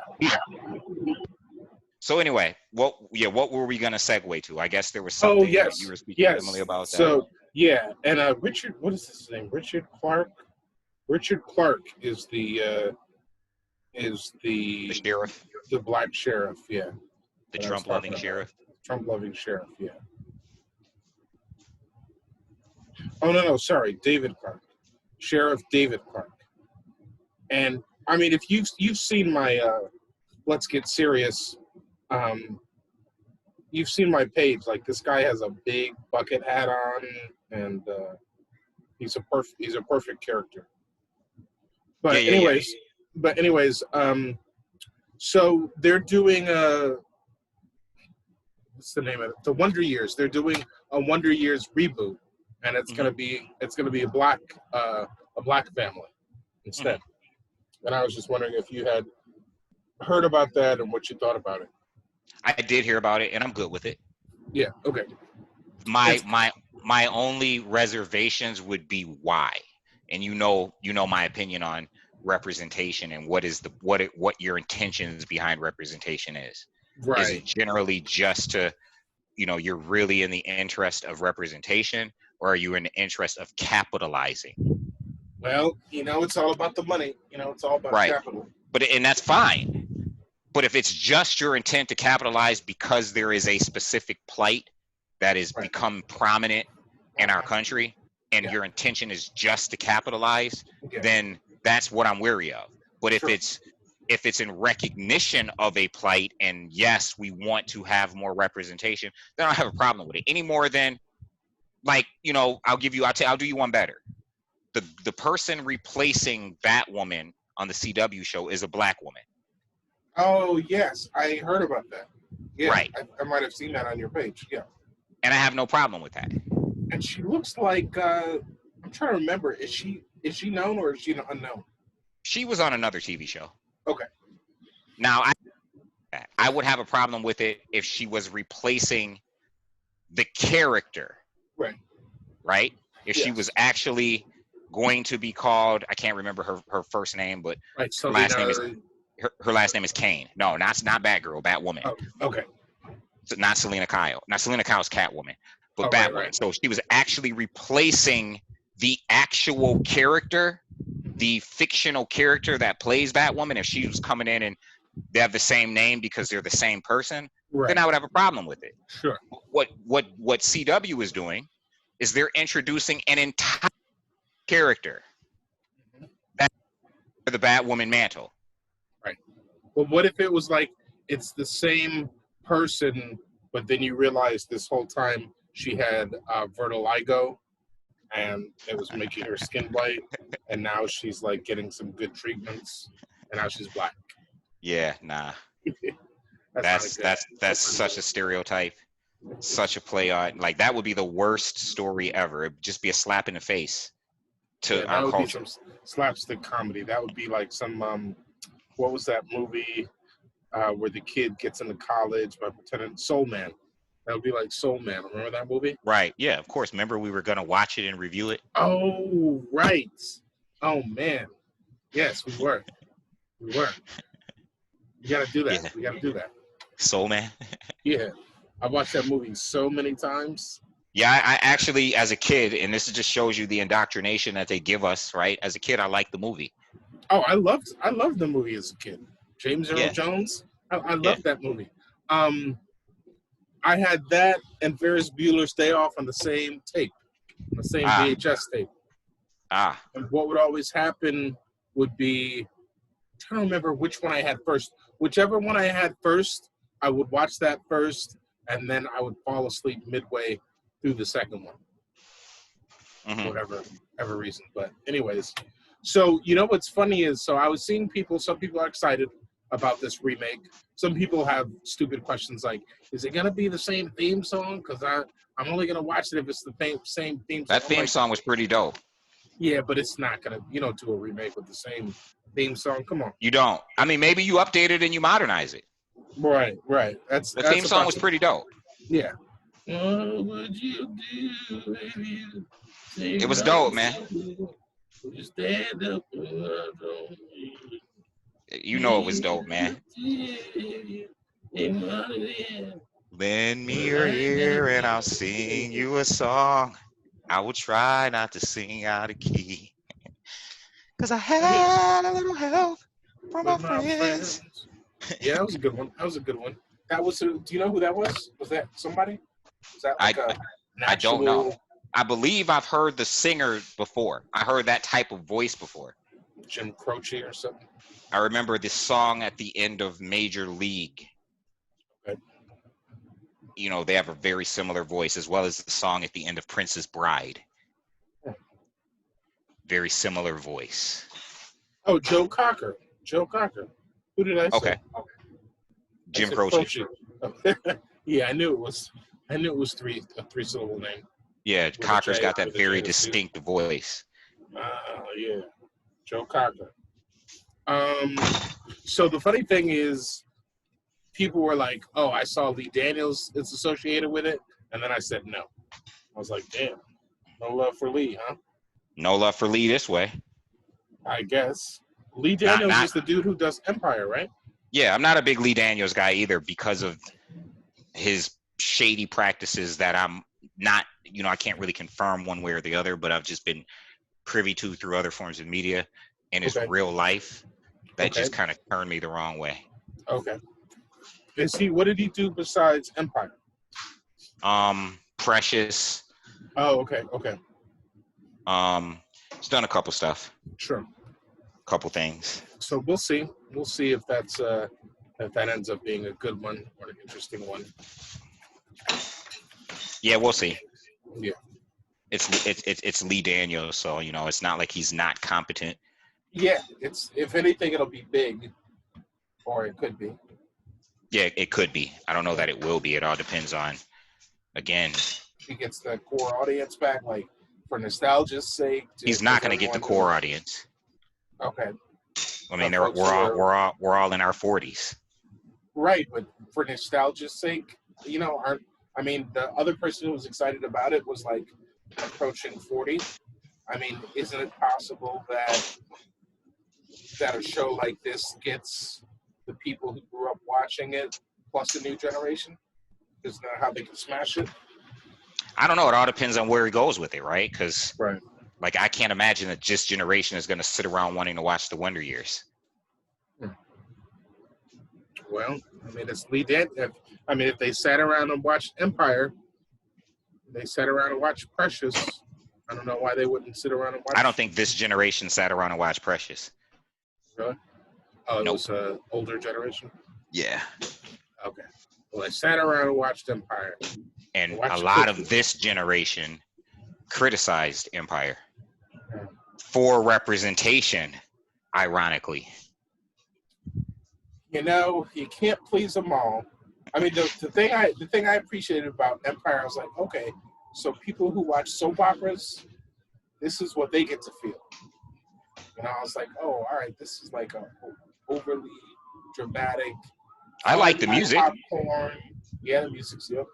Speaker 1: So anyway, what were we gonna segue to? I guess there was something that you were speaking to Emily about.
Speaker 2: So yeah, and Richard, what is his name? Richard Clark. Richard Clark is the
Speaker 1: sheriff,
Speaker 2: the black sheriff. Yeah.
Speaker 1: The Trump-loving sheriff.
Speaker 2: Trump-loving sheriff. Yeah. Oh no, sorry, David Clark, Sheriff David Clark. And I mean, if you've seen my Let's Get Serious. You've seen my page. Like, this guy has a big bucket hat on, and he's a perfect character. But anyways, so they're doing what's the name of it? The Wonder Years. They're doing a Wonder Years reboot, and it's gonna be a black family instead. Mm-hmm. And I was just wondering if you had heard about that and what you thought about it.
Speaker 1: I did hear about it, and I'm good with it.
Speaker 2: Yeah. Okay.
Speaker 1: My only reservations would be why, and my opinion on representation and what your intentions behind representation is.
Speaker 2: Right.
Speaker 1: Is it generally just to, you're really in the interest of representation, or are you in the interest of capitalizing?
Speaker 2: Well, it's all about the money. It's all about capital.
Speaker 1: And that's fine. But if it's just your intent to capitalize because there is a specific plight that has become prominent in our country, and your intention is just to capitalize, then that's what I'm weary of. But if it's if it's in recognition of a plight and yes, we want to have more representation, then I don't have a problem with it any more than, like, I'll do you one better. The person replacing Batwoman on the CW show is a black woman.
Speaker 3: Oh, yes. I heard about that. Yeah,
Speaker 1: right.
Speaker 3: I might have seen that on your page. Yeah.
Speaker 1: And I have no problem with that.
Speaker 3: And she looks like, I'm trying to remember, is she known or is she unknown?
Speaker 1: She was on another TV show.
Speaker 3: Okay.
Speaker 1: Now, I would have a problem with it if she was replacing the character.
Speaker 3: Right.
Speaker 1: Right? If she was actually going to be called, I can't remember her first name, but
Speaker 3: right. So
Speaker 1: her last name is Kane. No, not Batgirl, Batwoman.
Speaker 3: Oh, okay.
Speaker 1: So not Selena Kyle. Not Selena Kyle's Catwoman, but Batwoman. Right. So she was actually replacing the actual character, the fictional character that plays Batwoman. If she was coming in and they have the same name because they're the same person, then I would have a problem with it.
Speaker 3: Sure.
Speaker 1: What CW is doing is they're introducing an entire character that for the Batwoman mantle.
Speaker 3: Right. Well, what if it was like it's the same person, but then you realize this whole time she had vertigo and it was making her skin white, and now she's like getting some good treatments, and now she's black.
Speaker 1: Yeah, nah. that's such a stereotype, such a play on. Like, that would be the worst story ever. It'd just be a slap in the face to our culture.
Speaker 3: Be some slapstick comedy. That would be like some what was that movie where the kid gets into college by pretending Soul Man? That would be like Soul Man. Remember that movie?
Speaker 1: Right. Yeah, of course. Remember we were going to watch it and review it?
Speaker 3: Oh, right. Oh, man. Yes, we were. We were. You got to do that. Yeah. We got to do that.
Speaker 1: Soul Man?
Speaker 3: Yeah. I watched that movie so many times.
Speaker 1: Yeah, I actually, as a kid, and this just shows you the indoctrination that they give us, right? As a kid, I liked the movie.
Speaker 3: Oh, I loved the movie as a kid. James Earl Jones. I loved that movie. I had that and Ferris Bueller's Day Off on the same tape, on the same VHS tape. And what would always happen would be, I'm trying to remember which one I had first. Whichever one I had first, I would watch that first, and then I would fall asleep midway through the second one. For whatever reason. But anyways, so you know what's funny is, so I was seeing some people are excited about this remake. Some people have stupid questions like, is it going to be the same theme song? Because I'm only going to watch it if it's the same theme song.
Speaker 1: That theme song was pretty dope.
Speaker 3: Yeah, but it's not going to, do a remake with the same theme song. Come on.
Speaker 1: You don't. I mean, maybe you update it and you modernize it.
Speaker 3: Right. The
Speaker 1: theme song was pretty dope.
Speaker 3: Yeah. What would you do if you
Speaker 1: it was dope, man.
Speaker 3: Stand up.
Speaker 1: You know it was dope, man. Lend me your ear and I'll sing you a song. I will try not to sing out of key. Because I had a little help from my friends.
Speaker 3: Yeah, that was a good one. That was, do you know who that was? Was that somebody? Was that like
Speaker 1: I don't know. I believe I've heard the singer before. I heard that type of voice before.
Speaker 3: Jim Croce or something?
Speaker 1: I remember this song at the end of Major League.
Speaker 3: Okay.
Speaker 1: They have a very similar voice, as well as the song at the end of Princess Bride. Very similar voice.
Speaker 3: Oh, Joe Cocker. Who did I say?
Speaker 1: Okay. Jim Croce.
Speaker 3: Yeah, I knew it was a 3-syllable name.
Speaker 1: Yeah, Cocker's got that very distinct voice.
Speaker 3: Yeah. Joe Cocker. So the funny thing is, people were like, oh, I saw Lee Daniels is associated with it. And then I said no. I was like, damn, no love for Lee, huh?
Speaker 1: No love for Lee this way.
Speaker 3: I guess. Lee Daniels is the dude who does Empire, right?
Speaker 1: Yeah, I'm not a big Lee Daniels guy either because of his shady practices that I'm not, I can't really confirm one way or the other, but I've just been privy to through other forms of media and his real life that just kind of turned me the wrong way.
Speaker 3: Okay. What did he do besides Empire?
Speaker 1: Precious.
Speaker 3: Oh, okay.
Speaker 1: He's done a couple stuff.
Speaker 3: Sure.
Speaker 1: couple things.
Speaker 2: So we'll see. We'll see if that's if that ends up being a good one or an interesting one.
Speaker 1: Yeah, we'll see.
Speaker 2: Yeah.
Speaker 1: It's Lee Daniels, so you know it's not like he's not competent.
Speaker 3: Yeah, it's if anything, it'll be big, or it could be.
Speaker 1: Yeah, it could be. I don't know that it will be. It all depends on, again.
Speaker 3: He gets the core audience back, like for nostalgia's sake.
Speaker 1: He's not going to get the core audience.
Speaker 3: Okay.
Speaker 1: I mean, we're all in our 40s.
Speaker 3: Right, but for nostalgia's sake, you know, the other person who was excited about it was like approaching 40. I mean, isn't it possible that a show like this gets the people who grew up watching it plus a new generation? Isn't that how they can smash it?
Speaker 1: I don't know. It all depends on where he goes with it, right? Because,
Speaker 2: Right.
Speaker 1: like, I can't imagine that this generation is going to sit around wanting to watch the Wonder Years.
Speaker 2: Well, I mean, it's Lee Dan. If they sat around and watched Empire, they sat around and watched Precious. I don't know why they wouldn't sit around and watch.
Speaker 1: I don't think this generation sat around and watched Precious.
Speaker 2: Really? Oh, it
Speaker 1: Nope.
Speaker 2: was an older generation?
Speaker 1: Yeah.
Speaker 2: Okay. Well, they sat around and watched Empire.
Speaker 1: And a lot of this generation criticized Empire for representation, ironically.
Speaker 3: You know, you can't please them all. I mean, the thing I appreciated about Empire, I was like, okay, so people who watch soap operas, this is what they get to feel. And I was like, oh, all right, this is like a overly dramatic.
Speaker 1: I like the music.
Speaker 3: Popcorn. Yeah, the music's dope.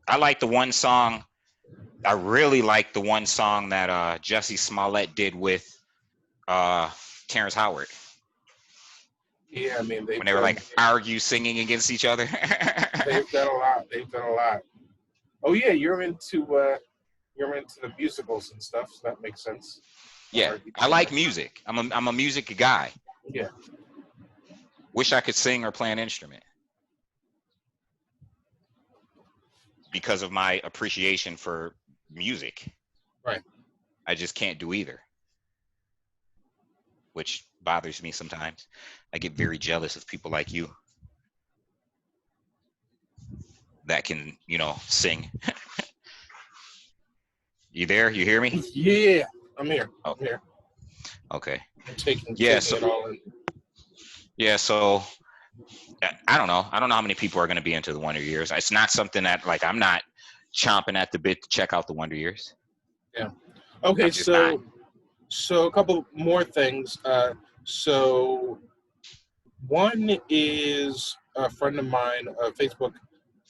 Speaker 1: I like the one song. I really like the one song that Jussie Smollett did with Terrence Howard.
Speaker 3: Yeah, I mean,
Speaker 1: when they were like argue singing against each other.
Speaker 3: They've done a lot. Oh yeah, you're into the musicals and stuff, so that makes sense.
Speaker 1: Yeah, I like music. I'm a music guy.
Speaker 3: Yeah.
Speaker 1: Wish I could sing or play an instrument because of my appreciation for music.
Speaker 2: Right.
Speaker 1: I just can't do either, which bothers me sometimes. I get very jealous of people like you that can, sing. You there? You hear me?
Speaker 2: Yeah, I'm here.
Speaker 1: Oh.
Speaker 2: I'm here.
Speaker 1: Okay.
Speaker 2: I'm taking
Speaker 1: it
Speaker 2: all in.
Speaker 1: Yeah, so I don't know. I don't know how many people are going to be into the Wonder Years. It's not something that, like, I'm not chomping at the bit to check out the Wonder Years.
Speaker 2: Yeah. Okay, so a couple more things. So one is a friend of mine, a Facebook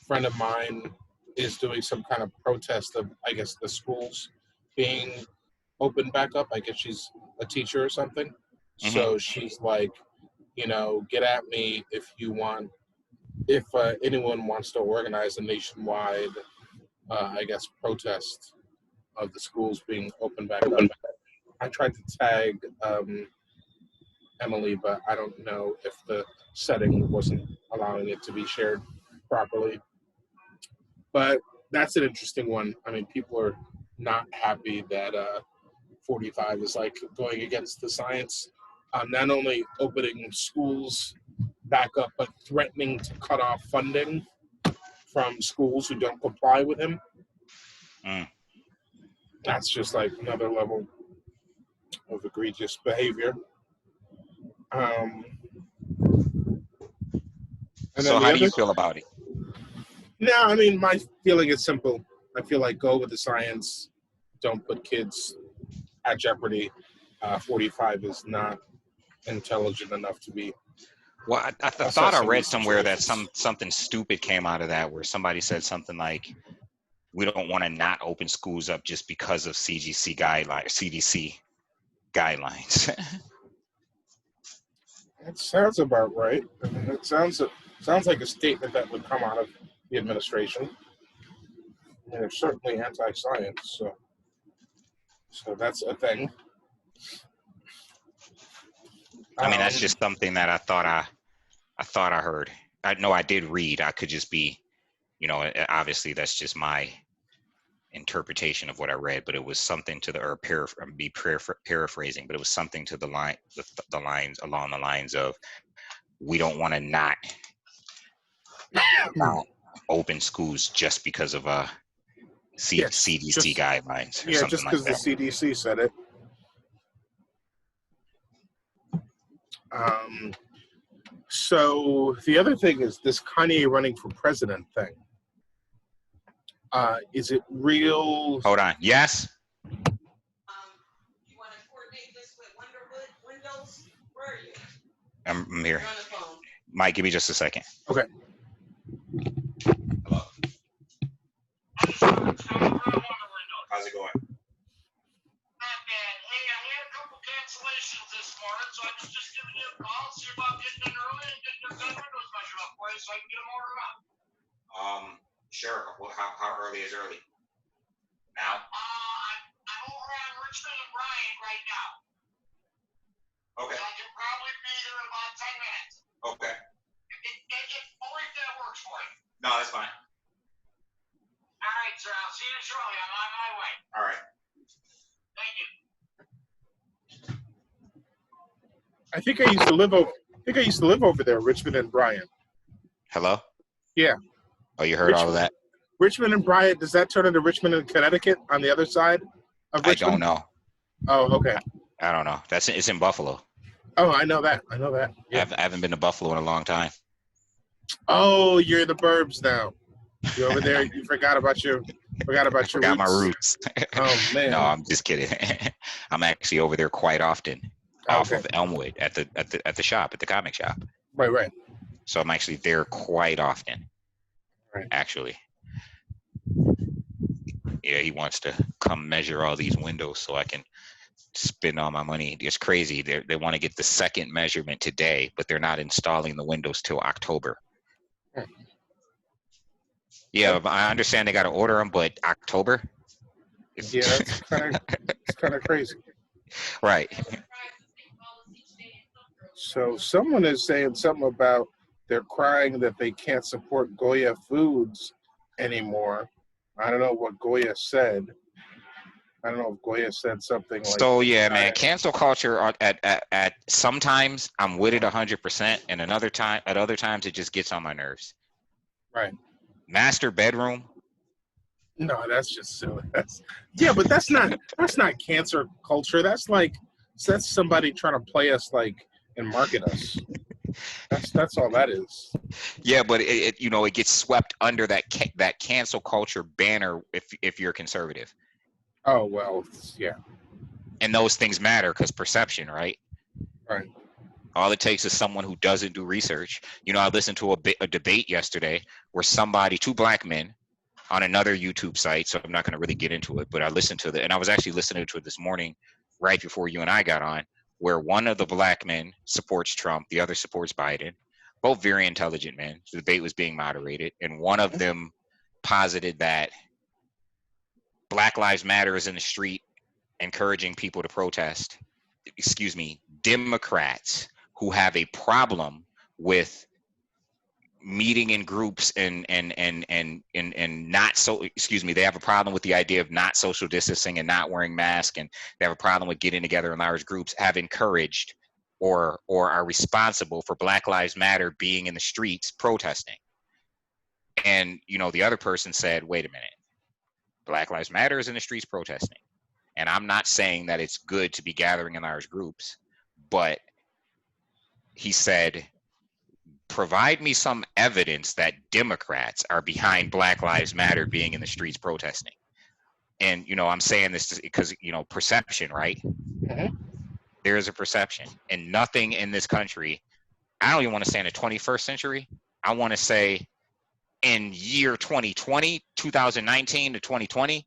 Speaker 2: friend of mine, is doing some kind of protest of, I guess, the schools being opened back up. I guess she's a teacher or something. Mm-hmm. So she's like, get at me if anyone wants to organize a nationwide, I guess, protest of the schools being opened back up. I tried to tag Emily, but I don't know if the setting wasn't allowing it to be shared properly. But that's an interesting one. I mean, people are not happy that 45 is like going against the science. Not only opening schools back up, but threatening to cut off funding from schools who don't comply with him. That's just like another level of egregious behavior.
Speaker 1: So how do you feel about it?
Speaker 2: No, I mean, my feeling is simple. I feel like go with the science. Don't put kids at jeopardy. 45 is not intelligent enough to be.
Speaker 1: Well, I thought I read somewhere that something stupid came out of that, where somebody said something like, we don't want to not open schools up just because of CDC guidelines.
Speaker 2: That sounds about right. I mean, it sounds like a statement that would come out of the administration. I mean, they're certainly anti-science, so that's a thing.
Speaker 1: I mean, that's just something that I thought I heard. I know I did read. I could just be, obviously that's just my interpretation of what I read, but it was something to the, or paraphrasing, but it was something to the lines along the lines of, we don't want to not open schools just because of CDC guidelines or something
Speaker 2: just
Speaker 1: like
Speaker 2: because the
Speaker 1: that.
Speaker 2: CDC said it. So the other thing is this Kanye running for president thing. Is it real?
Speaker 1: Hold on. Yes.
Speaker 4: You want to coordinate this with Windows? Where are you?
Speaker 1: I'm here.
Speaker 4: You're on the phone.
Speaker 1: Mike, give me just a second.
Speaker 2: Okay.
Speaker 1: Hello. How's it going?
Speaker 5: Not bad. Hey, I had a couple cancellations this morning, so I was just giving you a call, see about getting in early and getting your gun windows measured up for you so I can get them ordered up.
Speaker 1: Sure. Well, how early is early? Now?
Speaker 5: I'm over on Richmond and Bryant right now.
Speaker 1: Okay.
Speaker 5: So I can probably be here in about 10 minutes.
Speaker 1: Okay.
Speaker 5: Only if that works for you.
Speaker 1: No, that's fine.
Speaker 5: All right, sir. I'll see you shortly. I'm on my way.
Speaker 1: All right.
Speaker 5: Thank you.
Speaker 2: I think I used to live over there, Richmond and Bryant.
Speaker 1: Hello?
Speaker 2: Yeah.
Speaker 1: Oh, you heard all of that?
Speaker 2: Richmond and Bryant, does that turn into Richmond and Connecticut on the other side of
Speaker 1: I
Speaker 2: Richmond?
Speaker 1: don't know.
Speaker 2: Oh, okay.
Speaker 1: I don't know. It's in Buffalo.
Speaker 2: Oh, I know that. Yeah.
Speaker 1: I haven't been to Buffalo in a long time.
Speaker 2: Oh, you're in the burbs now. You're over there. You forgot about your roots.
Speaker 1: My roots.
Speaker 2: Oh man.
Speaker 1: No, I'm just kidding. I'm actually over there quite often, off of Elmwood at the shop, at the comic shop.
Speaker 2: Right.
Speaker 1: So I'm actually there quite often.
Speaker 2: Right.
Speaker 1: Actually. Yeah, he wants to come measure all these windows so I can spend all my money. It's crazy. They want to get the second measurement today, but they're not installing the windows till October. Yeah, I understand they got to order them, but October?
Speaker 2: Yeah, that's kind of crazy.
Speaker 1: Right.
Speaker 2: So someone is saying something about they're crying that they can't support Goya Foods anymore. I don't know what Goya said. I don't know if Goya said something like.
Speaker 1: So yeah, man, cancel culture at sometimes I'm with it 100%, and at other times it just gets on my nerves.
Speaker 2: Right.
Speaker 1: Master bedroom.
Speaker 2: No, that's just silly. But that's not cancer culture. That's somebody trying to play us and market us. That's all that is.
Speaker 1: Yeah, but it gets swept under that cancel culture banner if you're conservative.
Speaker 2: Oh well, yeah.
Speaker 1: And those things matter because perception, right?
Speaker 2: Right.
Speaker 1: All it takes is someone who doesn't do research. I listened to a debate yesterday where two black men on another YouTube site, so I'm not going to really get into it, but I listened to and I was actually listening to it this morning right before you and I got on, where one of the black men supports Trump, the other supports Biden, both very intelligent men. The debate was being moderated, and one of them posited that Black Lives Matter is in the street encouraging people to protest. Democrats who have a problem with meeting in groups and not they have a problem with the idea of not social distancing and not wearing masks, and they have a problem with getting together in large groups, have encouraged or are responsible for Black Lives Matter being in the streets protesting. And the other person said, wait a minute, Black Lives Matter is in the streets protesting, and I'm not saying that it's good to be gathering in large groups, but he said, provide me some evidence that Democrats are behind Black Lives Matter being in the streets protesting. And, I'm saying this because, perception, right?
Speaker 2: Mm-hmm.
Speaker 1: There is a perception, and nothing in this country, I don't even want to say in the 21st century. I want to say in year 2019 to 2020,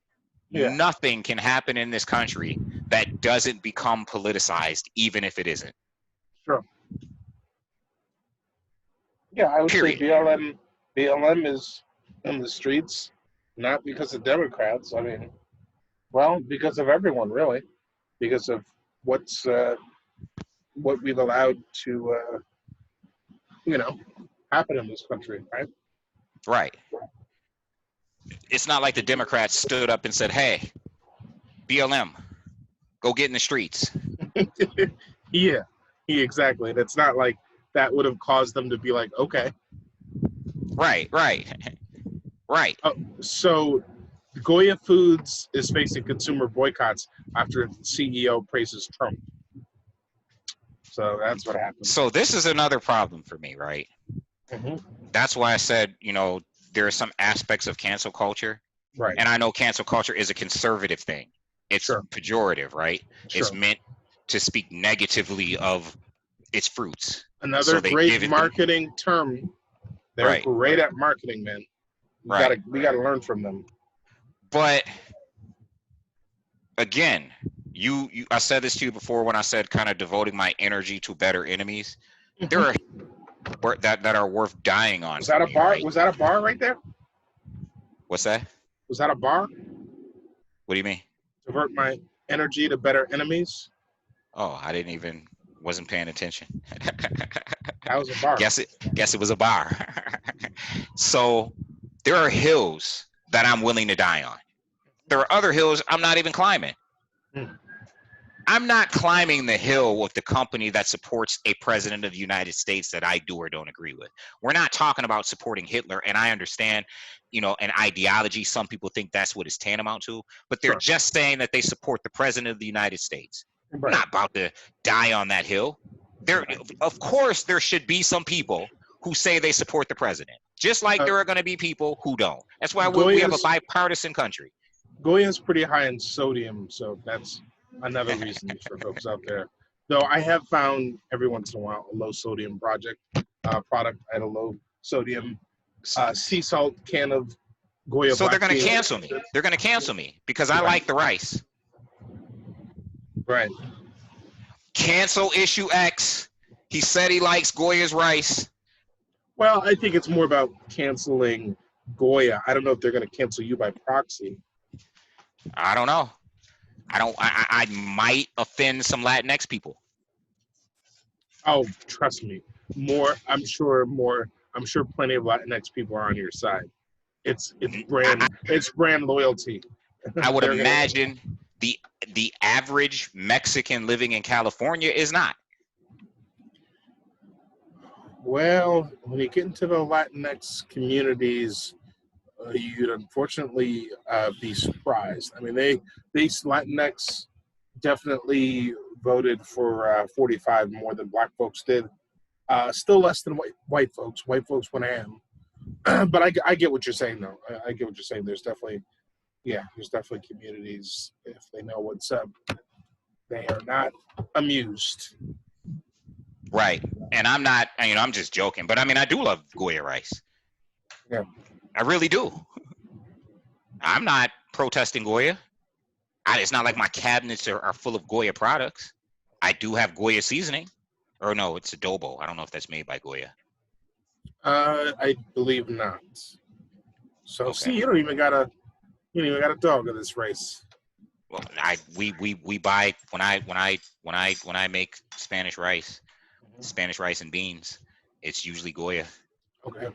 Speaker 1: nothing can happen in this country that doesn't become politicized, even if it isn't.
Speaker 2: Sure. Yeah, I would say BLM is in the streets, not because of Democrats. I mean, because of everyone, really, because of what we've allowed to, happen in this country, right?
Speaker 1: Right. it's not like the Democrats stood up and said, "Hey, BLM, go get in the streets."
Speaker 2: Yeah, exactly. That's not like that would have caused them to be like, okay.
Speaker 1: Right.
Speaker 2: So Goya Foods is facing consumer boycotts after CEO praises Trump. So that's what happened.
Speaker 1: So this is another problem for me, right?
Speaker 2: Mhm.
Speaker 1: That's why I said, there are some aspects of cancel culture,
Speaker 2: Right.
Speaker 1: and I know cancel culture is a conservative thing. It's
Speaker 2: Sure.
Speaker 1: pejorative, right?
Speaker 2: Sure.
Speaker 1: It's meant to speak negatively of its fruits.
Speaker 2: Another
Speaker 1: So they
Speaker 2: great
Speaker 1: give it
Speaker 2: marketing term. They're
Speaker 1: Right.
Speaker 2: great at marketing, man. We gotta learn from them.
Speaker 1: But again, I said this to you before when I said kind of devoting my energy to better enemies. There are that are worth dying on.
Speaker 2: Was that a bar? Right? Was that a bar right there?
Speaker 1: What's that?
Speaker 2: Was that a bar?
Speaker 1: What do you mean?
Speaker 2: Divert my energy to better enemies.
Speaker 1: Oh, I wasn't paying attention.
Speaker 2: That was a bar.
Speaker 1: Guess it was a bar. So there are hills that I'm willing to die on. There are other hills I'm not even climbing. I'm not climbing the hill with the company that supports a president of the United States that I do or don't agree with. We're not talking about supporting Hitler, and I understand, an ideology. Some people think that's what it's tantamount to, but they're just saying that they support the president of the United States. Right. I'm not about to die on that hill. Of course, there should be some people who say they support the president, just like there are going to be people who don't. That's why we have a bipartisan country.
Speaker 2: Goya's pretty high in sodium, so that's another reason for folks out there. Though I have found every once in a while a low sodium product at a low sodium sea salt can of Goya.
Speaker 1: So they're going to cancel me. They're going to cancel me because I like the rice.
Speaker 2: Right.
Speaker 1: Cancel issue X. He said he likes Goya's rice.
Speaker 2: Well, I think it's more about canceling Goya. I don't know if they're going to cancel you by proxy.
Speaker 1: I don't know. I might offend some Latinx people.
Speaker 2: Oh, trust me. I'm sure plenty of Latinx people are on your side. It's brand loyalty.
Speaker 1: I would imagine the average Mexican living in California is not.
Speaker 2: Well, when you get into the Latinx communities, you'd unfortunately be surprised. I mean, these Latinx definitely voted for 45 more than black folks did. Still less than white folks. White folks went ham. But I get what you're saying, though. I get what you're saying. There's definitely communities, if they know what's up, they are not amused.
Speaker 1: Right. And I'm not, I'm just joking. But, I do love Goya rice.
Speaker 2: Yeah.
Speaker 1: I really do. I'm not protesting Goya. It's not like my cabinets are full of Goya products. I do have Goya seasoning. Or no, it's adobo. I don't know if that's made by Goya.
Speaker 2: I believe not. So
Speaker 1: okay.
Speaker 2: See, you don't even got a dog in this race.
Speaker 1: Well, we buy when I make Spanish rice and beans, it's usually Goya.
Speaker 2: Okay.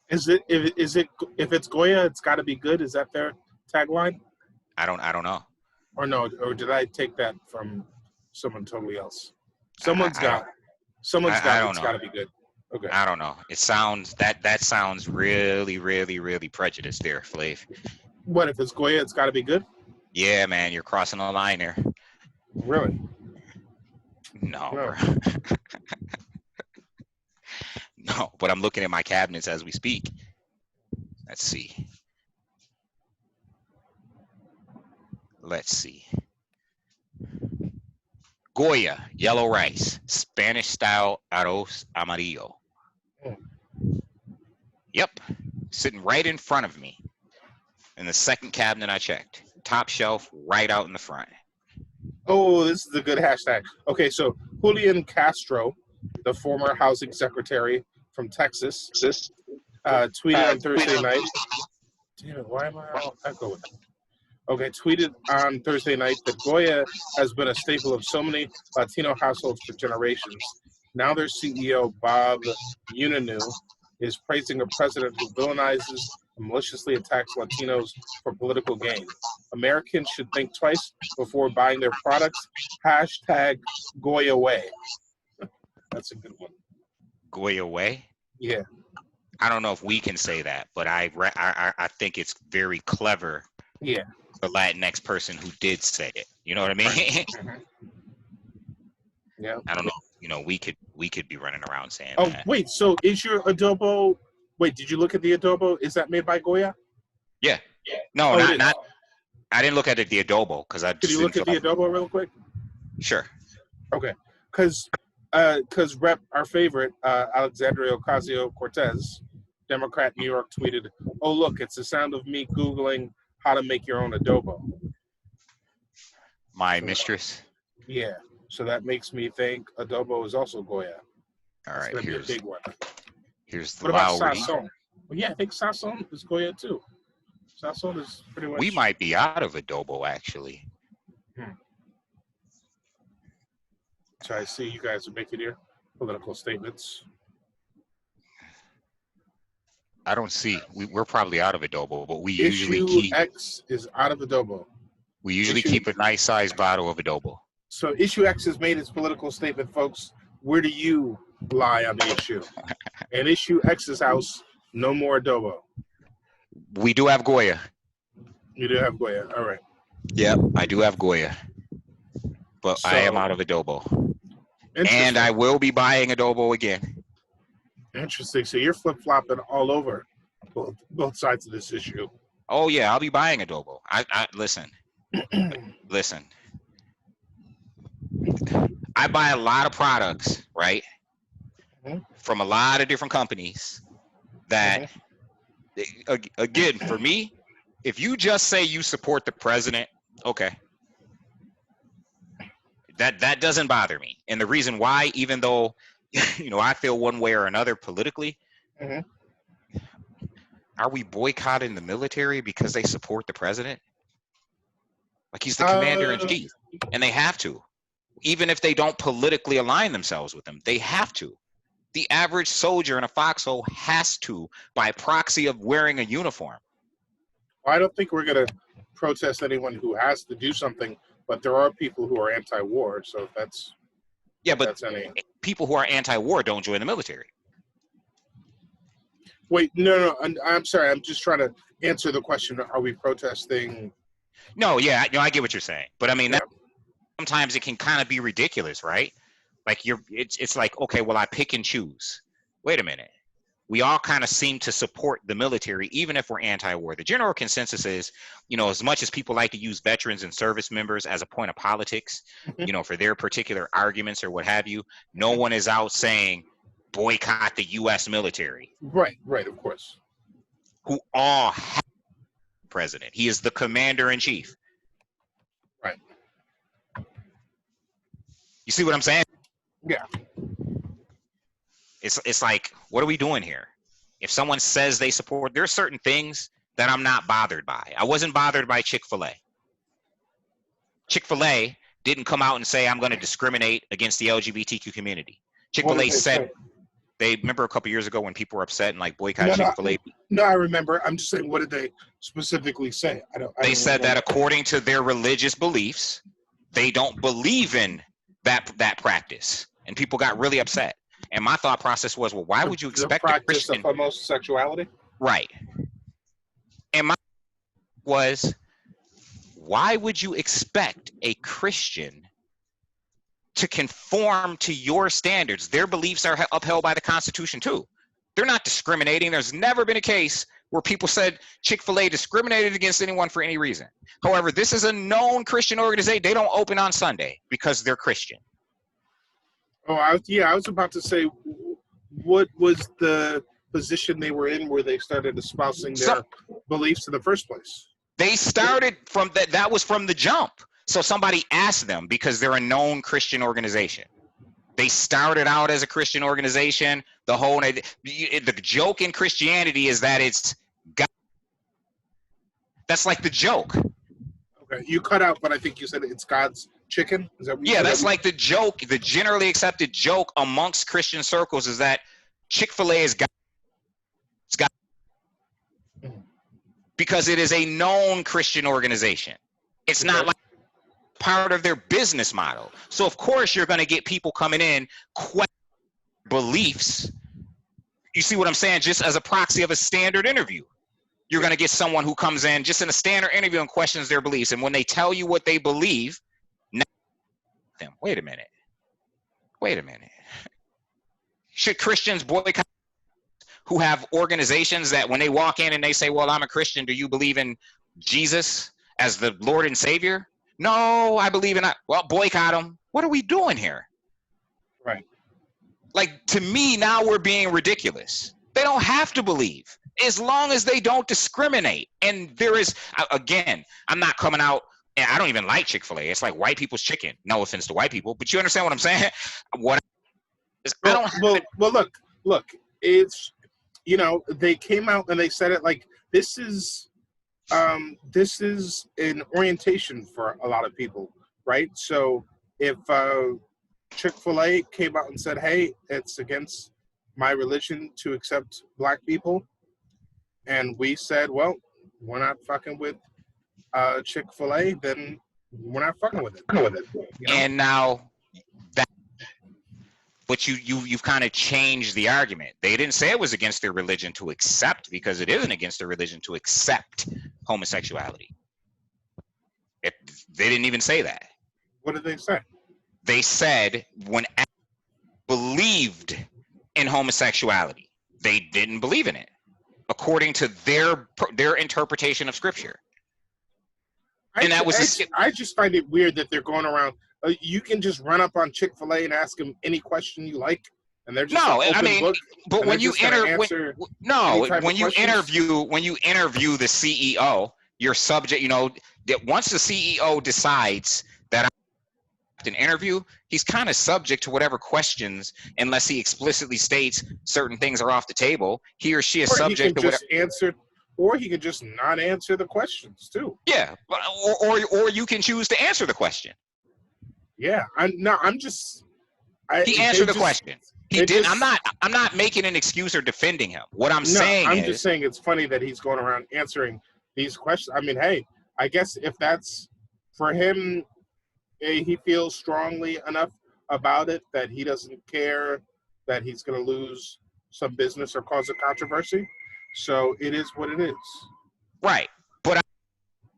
Speaker 2: Is it if it's Goya, it's got to be good? Is that their tagline?
Speaker 1: I don't know.
Speaker 2: Or no? Or did I take that from someone totally else? Someone's got. It's got to be good. Okay.
Speaker 1: I don't know. It sounds that sounds really, really, really prejudiced there, Flav.
Speaker 2: What if it's Goya? It's got to be good.
Speaker 1: Yeah, man, you're crossing the line there.
Speaker 2: Really?
Speaker 1: No. Bro. No, but I'm looking at my cabinets as we speak. Let's see. Goya, yellow rice, Spanish style arroz amarillo. Yep, sitting right in front of me in the second cabinet I checked. Top shelf, right out in the front.
Speaker 2: Oh, this is a good hashtag. Okay, so Julian Castro, the former housing secretary from Texas, tweeted on Thursday night. Damn it, why am I all echoing? Okay, tweeted on Thursday night that Goya has been a staple of so many Latino households for generations. Now their CEO, Bob Unanue, is praising a president who villainizes and maliciously attacks Latinos for political gain. Americans should think twice before buying their products. Hashtag Goya Way. That's a good one.
Speaker 1: Goya Way?
Speaker 2: Yeah.
Speaker 1: I don't know if we can say that, but I think it's very clever.
Speaker 2: Yeah.
Speaker 1: The Latinx person who did say it. You know what I mean?
Speaker 2: Right. Mm-hmm. Yeah.
Speaker 1: I don't know. You know, we could be running around saying
Speaker 2: Oh,
Speaker 1: that.
Speaker 2: wait. So is your adobo? Wait, did you look at the adobo? Is that made by Goya?
Speaker 1: Yeah. No, not. I didn't look at the adobo because I.
Speaker 2: Could you look at the adobo real quick?
Speaker 1: Sure.
Speaker 2: Okay. Because Rep, our favorite, Alexandria Ocasio-Cortez, Democrat, New York, tweeted, "Oh look, it's the sound of me Googling how to make your own adobo."
Speaker 1: My mistress.
Speaker 2: Yeah. So that makes me think adobo is also Goya.
Speaker 1: All right,
Speaker 2: it's here's be a big one.
Speaker 1: Here's the
Speaker 2: what about
Speaker 1: Lowry.
Speaker 2: Sazon? Well, yeah, I think Sazon is Goya too. Sazon is pretty much.
Speaker 1: We might be out of adobo actually.
Speaker 2: So I see you guys are making your political statements.
Speaker 1: I don't see. We're probably out of adobo, but we usually
Speaker 2: keep. X is out of adobo.
Speaker 1: We usually keep a nice sized bottle of adobo.
Speaker 2: So Issue X has made its political statement, folks. Where do you lie on the issue? In Issue X's house, no more adobo.
Speaker 1: We do have Goya.
Speaker 2: You do have Goya. All right.
Speaker 1: Yep, I do have Goya. But I am out of adobo. And I will be buying adobo again. Interesting.
Speaker 2: So you're flip-flopping all over both sides of this issue.
Speaker 1: Oh, yeah, I'll be buying adobo. I listen. Listen. I buy a lot of products, right? From a lot of different companies that, again, for me, if you just say you support the president, okay. That doesn't bother me. And the reason why, even though, you know, I feel one way or another politically, are we boycotting the military because they support the president? Like, he's the commander in chief, and they have to. Even if they don't politically align themselves with them, they have to. The average soldier in a foxhole has to, by proxy of wearing a uniform.
Speaker 2: Well, I don't think we're going to protest anyone who has to do something, but there are people who are anti-war, so if that's...
Speaker 1: Yeah, but people who are anti-war don't join the military.
Speaker 2: Wait, no, I'm sorry. I'm just trying to answer the question. Are we protesting?
Speaker 1: No, yeah, I get what you're saying. But I mean, sometimes it can kind of be ridiculous, right? Like it's like, okay, well, I pick and choose. Wait a minute. We all kind of seem to support the military, even if we're anti-war. The general consensus is, you know, as much as people like to use veterans and service members as a point of politics, you know, for their particular arguments or what have you, no one is out saying boycott the U.S. military.
Speaker 2: Right, of course.
Speaker 1: Who all have the president. He is the commander in chief.
Speaker 2: Right.
Speaker 1: You see what I'm saying?
Speaker 2: Yeah.
Speaker 1: It's like, what are we doing here? If someone says they support, there are certain things that I'm not bothered by. I wasn't bothered by Chick-fil-A. Chick-fil-A didn't come out and say, I'm going to discriminate against the LGBTQ community. Chick-fil-A said, they remember a couple years ago when people were upset and like boycott Chick-fil-A?
Speaker 2: No, I remember. I'm just saying, what did they specifically say?
Speaker 1: They said that according to their religious beliefs, they don't believe in that practice. And people got really upset. And my thought process was, well, why would you expect
Speaker 2: a Christian of homosexuality?
Speaker 1: Right. And my was, why would you expect a Christian to conform to your standards? Their beliefs are upheld by the Constitution too. They're not discriminating. There's never been a case where people said Chick-fil-A discriminated against anyone for any reason. However, this is a known Christian organization. They don't open on Sunday because they're Christian.
Speaker 2: Oh, I was about to say, what was the position they were in where they started espousing their beliefs in the first place?
Speaker 1: They started from that. That was from the jump. So somebody asked them because they're a known Christian organization. They started out as a Christian organization. The joke in Christianity is that it's God. That's like the joke.
Speaker 2: Okay, you cut out, but I think you said it's God's chicken. Is that what you said?
Speaker 1: That's like the joke. The generally accepted joke amongst Christian circles is that Chick-fil-A is God. It's God. because it is a known Christian organization. It's not like part of their business model. So of course you're going to get people coming in questioning beliefs. You see what I'm saying? Just as a proxy of a standard interview. You're going to get someone who comes in just in a standard interview and questions their beliefs. And when they tell you what they believe, now them. Wait a minute. Should Christians boycott who have organizations that when they walk in and they say, well, I'm a Christian, do you believe in Jesus as the Lord and Savior? No, I believe in, well, boycott them. What are we doing here?
Speaker 2: Right.
Speaker 1: Like, to me, now we're being ridiculous. They don't have to believe as long as they don't discriminate. And there is, again, I'm not coming out, and I don't even like Chick-fil-A. It's like white people's chicken. No offense to white people, but you understand what I'm saying? What is, I don't.
Speaker 2: Well, look, it's, you know, they came out and they said it like this is an orientation for a lot of people, right? So if Chick-fil-A came out and said, hey, it's against my religion to accept black people, and we said, well, we're not fucking with Chick-fil-A, then we're not fucking with it. You know?
Speaker 1: And now that, but you've kind of changed the argument. They didn't say it was against their religion to accept, because it isn't against their religion to accept homosexuality. They didn't even say that.
Speaker 2: What did they say?
Speaker 1: They said when believed in homosexuality, they didn't believe in it, according to their interpretation of Scripture. And that was
Speaker 2: I just find it weird that they're going around. You can just run up on Chick-fil-A and ask them any question you like, and they're just
Speaker 1: no.
Speaker 2: an open
Speaker 1: I mean,
Speaker 2: book,
Speaker 1: but when you interview the CEO, you're subject. You know that once the CEO decides that an interview, he's kind of subject to whatever questions, unless he explicitly states certain things are off the table. He or she is subject to whatever.
Speaker 2: Or he could just not answer the questions too.
Speaker 1: Yeah, or you can choose to answer the question.
Speaker 2: Yeah,
Speaker 1: He answered the question. He did. I'm not making an excuse or defending him. What I'm saying
Speaker 2: I'm just saying it's funny that he's going around answering these questions. I mean, hey, I guess if that's for him, he feels strongly enough about it that he doesn't care that he's going to lose some business or cause a controversy. So it is what it is.
Speaker 1: Right. But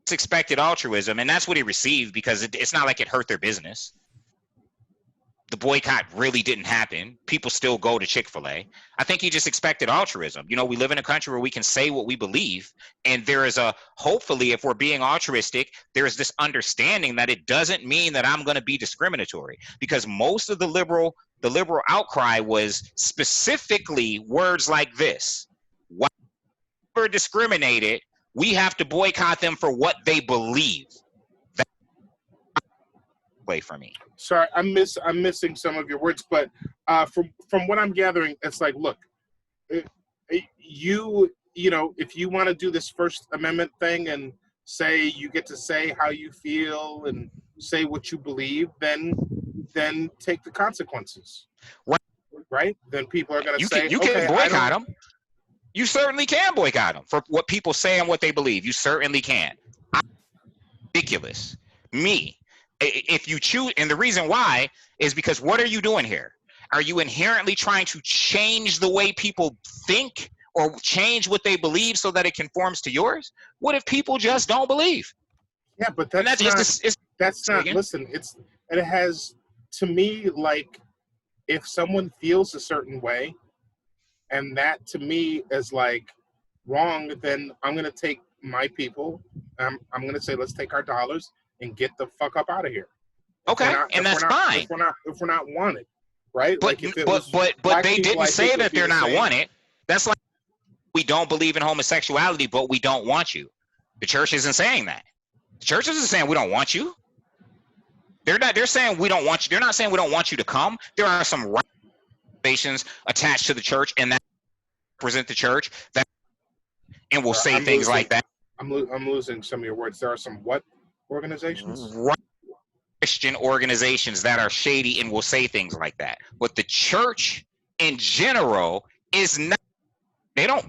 Speaker 1: it's expected altruism, and that's what he received, because it's not like it hurt their business. The boycott really didn't happen. People still go to Chick-fil-A. I think he just expected altruism. You know, we live in a country where we can say what we believe, and there is hopefully, if we're being altruistic, there is this understanding that it doesn't mean that I'm going to be discriminatory, because most of the liberal outcry was specifically words like this. Whoever discriminated, we have to boycott them for what they believe. That's play for me.
Speaker 2: Sorry, I'm missing some of your words, but from what I'm gathering, it's like, look, you know, if you want to do this First Amendment thing and say you get to say how you feel and say what you believe, then take the consequences. Right? Then people are going to say,
Speaker 1: you can boycott them. You certainly can boycott them for what people say and what they believe. You certainly can. Ridiculous. Me. If you choose, and the reason why is because what are you doing here? Are you inherently trying to change the way people think or change what they believe so that it conforms to yours? What if people just don't believe?
Speaker 2: Yeah, but that's not. Listen, it has, to me, like, if someone feels a certain way, and that to me is like wrong, then I'm gonna take my people. I'm gonna say, let's take our dollars and get the fuck up out of here.
Speaker 1: Okay, and that's fine.
Speaker 2: If we're not wanted, right?
Speaker 1: But they didn't say that they're not wanted. That's like, we don't believe in homosexuality, but we don't want you. The church isn't saying that. The church isn't saying we don't want you. They're saying we don't want you. They're not saying we don't want you to come. There are some organizations attached to the church and that represent the church that and will say things like that.
Speaker 2: I'm losing some of your words. There are some what organizations?
Speaker 1: Christian organizations that are shady and will say things like that. But the church in general is not They don't.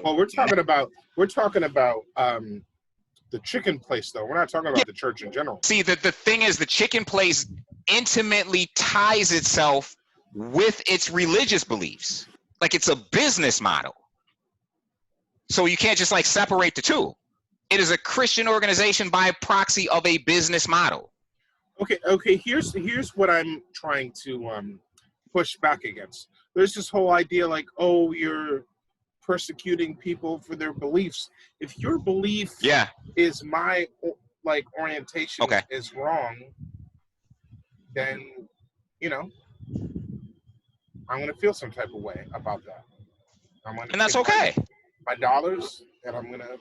Speaker 2: Well, we're talking about the chicken place, though. We're not talking about the church in general.
Speaker 1: See, the thing is, the chicken place intimately ties itself with its religious beliefs. Like it's a business model. So you can't just like separate the two. It is a Christian organization by proxy of a business model.
Speaker 2: Okay. Here's what I'm trying to push back against. There's this whole idea like, oh, you're persecuting people for their beliefs. If your belief is my like orientation is wrong, then I'm gonna feel some type of way about that.
Speaker 1: And that's okay.
Speaker 2: My dollars, and I'm gonna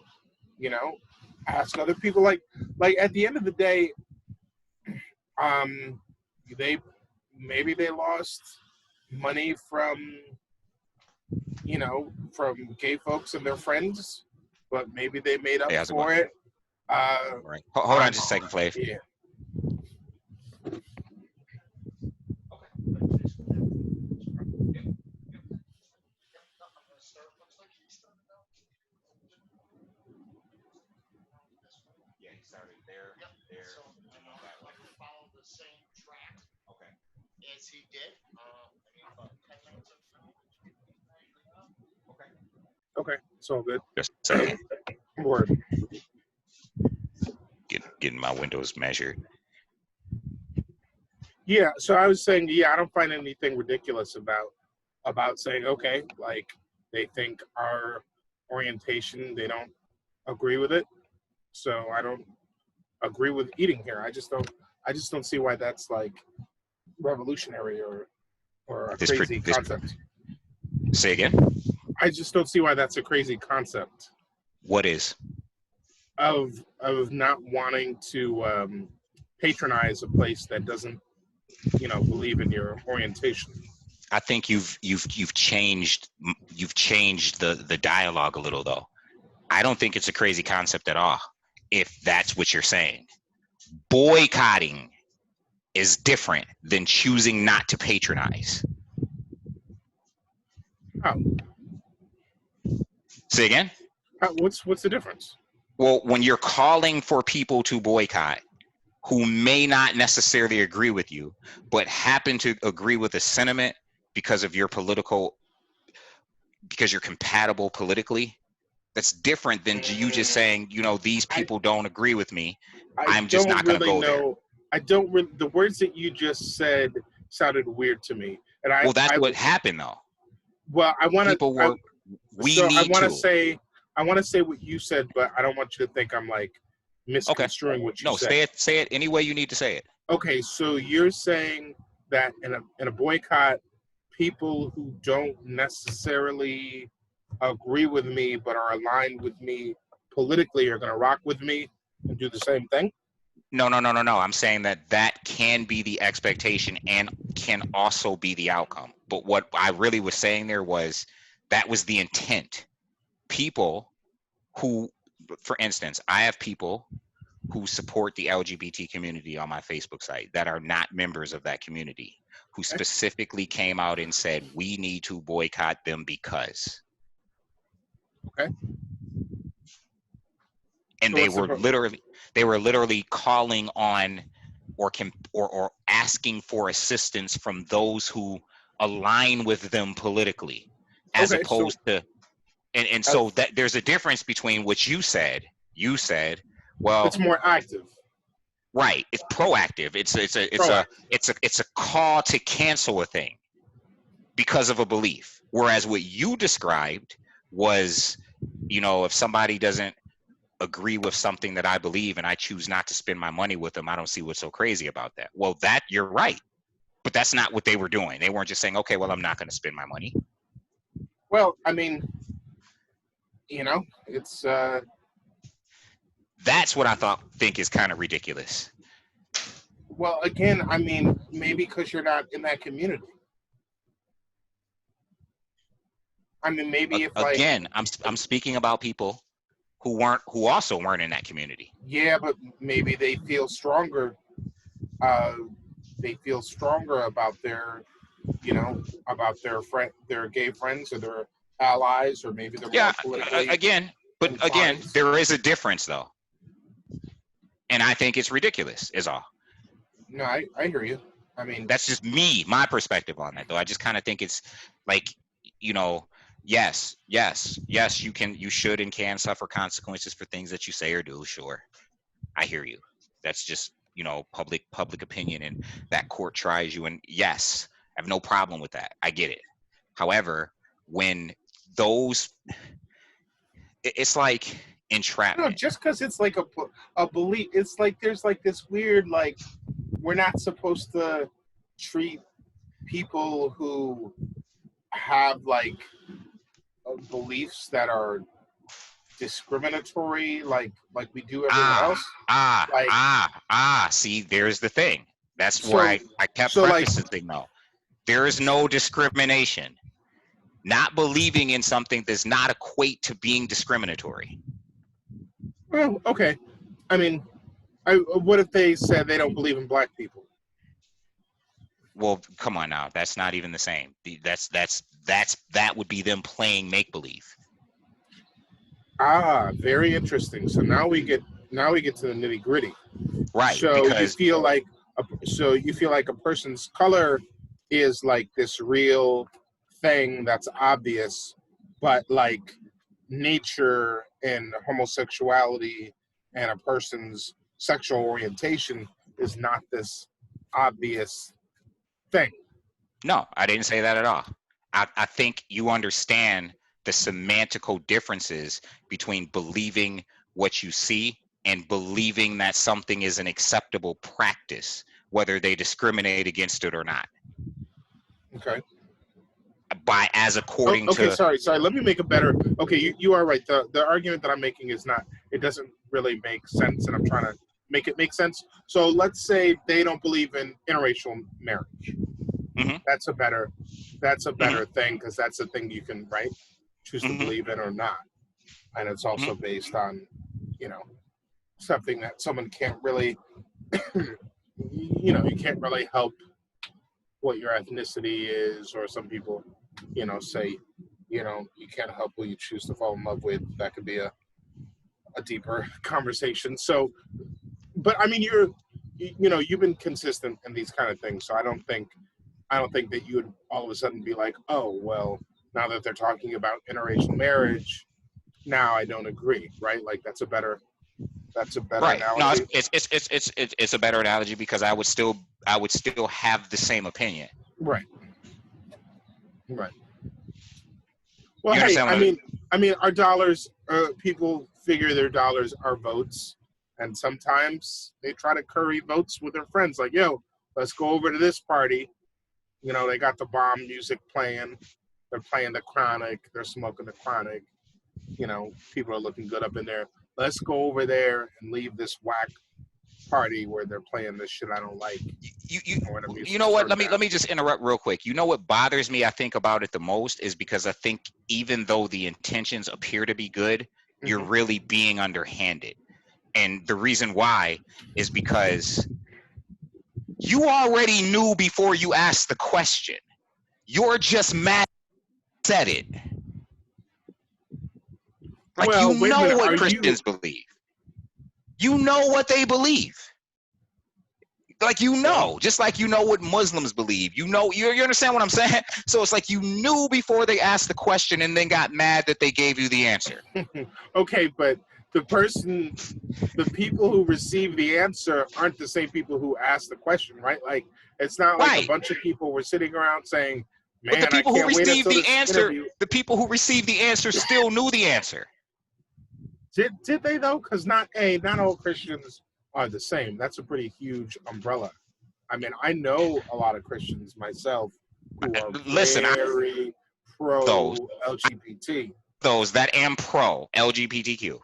Speaker 2: ask other people. Like at the end of the day, maybe they lost money from gay folks and their friends, but maybe they made up for it.
Speaker 1: Right. Hold on just a second, Flav.
Speaker 2: Yeah.
Speaker 1: Yeah, he started there.
Speaker 5: So I would follow the same track.
Speaker 1: Okay.
Speaker 5: As he did. About 10 minutes
Speaker 2: Okay, it's all good.
Speaker 1: Just a second.
Speaker 2: Word.
Speaker 1: Getting my windows measured.
Speaker 2: Yeah, so I was saying, I don't find anything ridiculous about saying, okay, like they think our orientation, they don't agree with it, so I don't agree with eating here. I just don't see why that's like revolutionary or a crazy concept.
Speaker 1: Say again?
Speaker 2: I just don't see why that's a crazy concept.
Speaker 1: What is?
Speaker 2: Of not wanting to patronize a place that doesn't, believe in your orientation.
Speaker 1: I think you've changed the dialogue a little though. I don't think it's a crazy concept at all, if that's what you're saying. Boycotting is different than choosing not to patronize.
Speaker 2: How?
Speaker 1: Say again?
Speaker 2: What's the difference?
Speaker 1: Well, when you're calling for people to boycott who may not necessarily agree with you, but happen to agree with the sentiment because you're compatible politically, that's different than you just saying, these people don't agree with me. I'm just not going to go there.
Speaker 2: I don't really, the words that you just said sounded weird to me. And
Speaker 1: that's what happened though.
Speaker 2: Well, I want to say what you said, but I don't want you to think I'm like misconstruing what you said.
Speaker 1: No, say it any way you need to say it.
Speaker 2: Okay, so you're saying that in a boycott, people who don't necessarily agree with me but are aligned with me politically are going to rock with me and do the same thing?
Speaker 1: No. I'm saying that can be the expectation and can also be the outcome. But what I really was saying there was that was the intent. People who, for instance, I have people who support the LGBT community on my Facebook site that are not members of that community, who specifically came out and said, we need to boycott them because.
Speaker 2: Okay.
Speaker 1: And they were literally calling on or asking for assistance from those who align with them politically, as opposed to, and so that there's a difference between what you said. You said, well,
Speaker 2: it's more active.
Speaker 1: Right. It's proactive. It's a call to cancel a thing because of a belief. Whereas what you described was, if somebody doesn't agree with something that I believe and I choose not to spend my money with them, I don't see what's so crazy about that. Well, you're right. But that's not what they were doing. They weren't just saying, okay, well, I'm not going to spend my money.
Speaker 2: Well, I mean, it's
Speaker 1: that's what I think is kind of ridiculous.
Speaker 2: Well, again, I mean, maybe because you're not in that community. I mean, maybe if
Speaker 1: I'm speaking about people who also weren't in that community.
Speaker 2: Yeah, but maybe they feel stronger. They feel stronger about their, about their gay friends or
Speaker 3: allies, or maybe they're
Speaker 1: Yeah,
Speaker 3: more politically
Speaker 1: again,
Speaker 3: inclined.
Speaker 1: there is a difference though, and I think it's ridiculous. Is all.
Speaker 3: No, I hear you. I mean,
Speaker 1: That's just me, my perspective on that though. I just kind of think it's like, you know, yes, you should and can suffer consequences for things that you say or do. Sure, I hear you. That's just, you know, public opinion, and that court tries you. And yes, I have no problem with that. I get it. However, when those, it's like
Speaker 3: no,
Speaker 1: entrapment.
Speaker 3: just because it's like a belief, it's like there's like this weird, like, we're not supposed to treat people who have like beliefs that are discriminatory like we do everyone else. Like,
Speaker 1: See, there's the thing. That's
Speaker 3: So-
Speaker 1: where I kept
Speaker 3: so, like-
Speaker 1: prefacing though. There is no discrimination. Not believing in something does not equate to being discriminatory.
Speaker 3: well, okay. I mean, what if they said they don't believe in black people?
Speaker 1: Well, come on now. That's not even the same. That would be them playing make believe.
Speaker 3: Ah, very interesting. So now we get to the nitty gritty.
Speaker 1: Right.
Speaker 3: So
Speaker 1: because
Speaker 3: you feel like a person's color is like this real thing that's obvious, but like nature and homosexuality and a person's sexual orientation is not this obvious thing.
Speaker 1: no, I didn't say that at all. I think you understand the semantical differences between believing what you see and believing that something is an acceptable practice, whether they discriminate against it or not.
Speaker 3: Okay.
Speaker 1: According
Speaker 3: Okay,
Speaker 1: to
Speaker 3: sorry. Let me make a better. Okay, you are right. The argument that I'm making is not. It doesn't really make sense, and I'm trying to make it make sense. So let's say they don't believe in interracial marriage.
Speaker 1: Mhm.
Speaker 3: That's a better thing, because that's a thing you can choose to
Speaker 1: Mhm.
Speaker 3: believe in or not, and it's also based on something that someone can't really you can't really help what your ethnicity is, or some people say you can't help who you choose to fall in love with. That could be a deeper conversation. So, but I mean, you've been consistent in these kind of things, so I don't think that you would all of a sudden be like, oh well, now that they're talking about interracial marriage, now I don't agree, right? Like that's a better
Speaker 1: right. No,
Speaker 3: analogy.
Speaker 1: it's a better analogy, because I would still have the same opinion.
Speaker 3: Right. Well,
Speaker 1: You
Speaker 3: hey,
Speaker 1: understand
Speaker 3: I mean, our dollars. People figure their dollars are votes, and sometimes they try to curry votes with their friends. Like, yo, let's go over to this party. They got the bomb music playing. They're playing the Chronic. They're smoking the Chronic. People are looking good up in there. Let's go over there and leave this whack party where they're playing this shit I don't like.
Speaker 1: You know what? Let me just interrupt real quick. You know what bothers me, I think, about it the most is because I think even though the intentions appear to be good, you're really being underhanded. And the reason why is because you already knew before you asked the question. You're just mad said it. Like,
Speaker 3: well,
Speaker 1: you know what
Speaker 3: are
Speaker 1: Christians believe. You know what they believe. Like, just like you know what Muslims believe. You understand what I'm saying? So it's like you knew before they asked the question and then got mad that they gave you the answer.
Speaker 3: Okay, but the people who receive the answer aren't the same people who asked the question, right? Like, it's not like
Speaker 1: Right.
Speaker 3: a bunch of people were sitting around saying, man,
Speaker 1: But the people
Speaker 3: I can't
Speaker 1: who
Speaker 3: wait
Speaker 1: received
Speaker 3: until
Speaker 1: the
Speaker 3: this
Speaker 1: answer,
Speaker 3: interview.
Speaker 1: the people who received the answer still knew the answer.
Speaker 3: Did they though? Because not all Christians are the same. That's a pretty huge umbrella. I mean, I know a lot of Christians myself who are very pro LGBT.
Speaker 1: Those that am pro LGBTQ,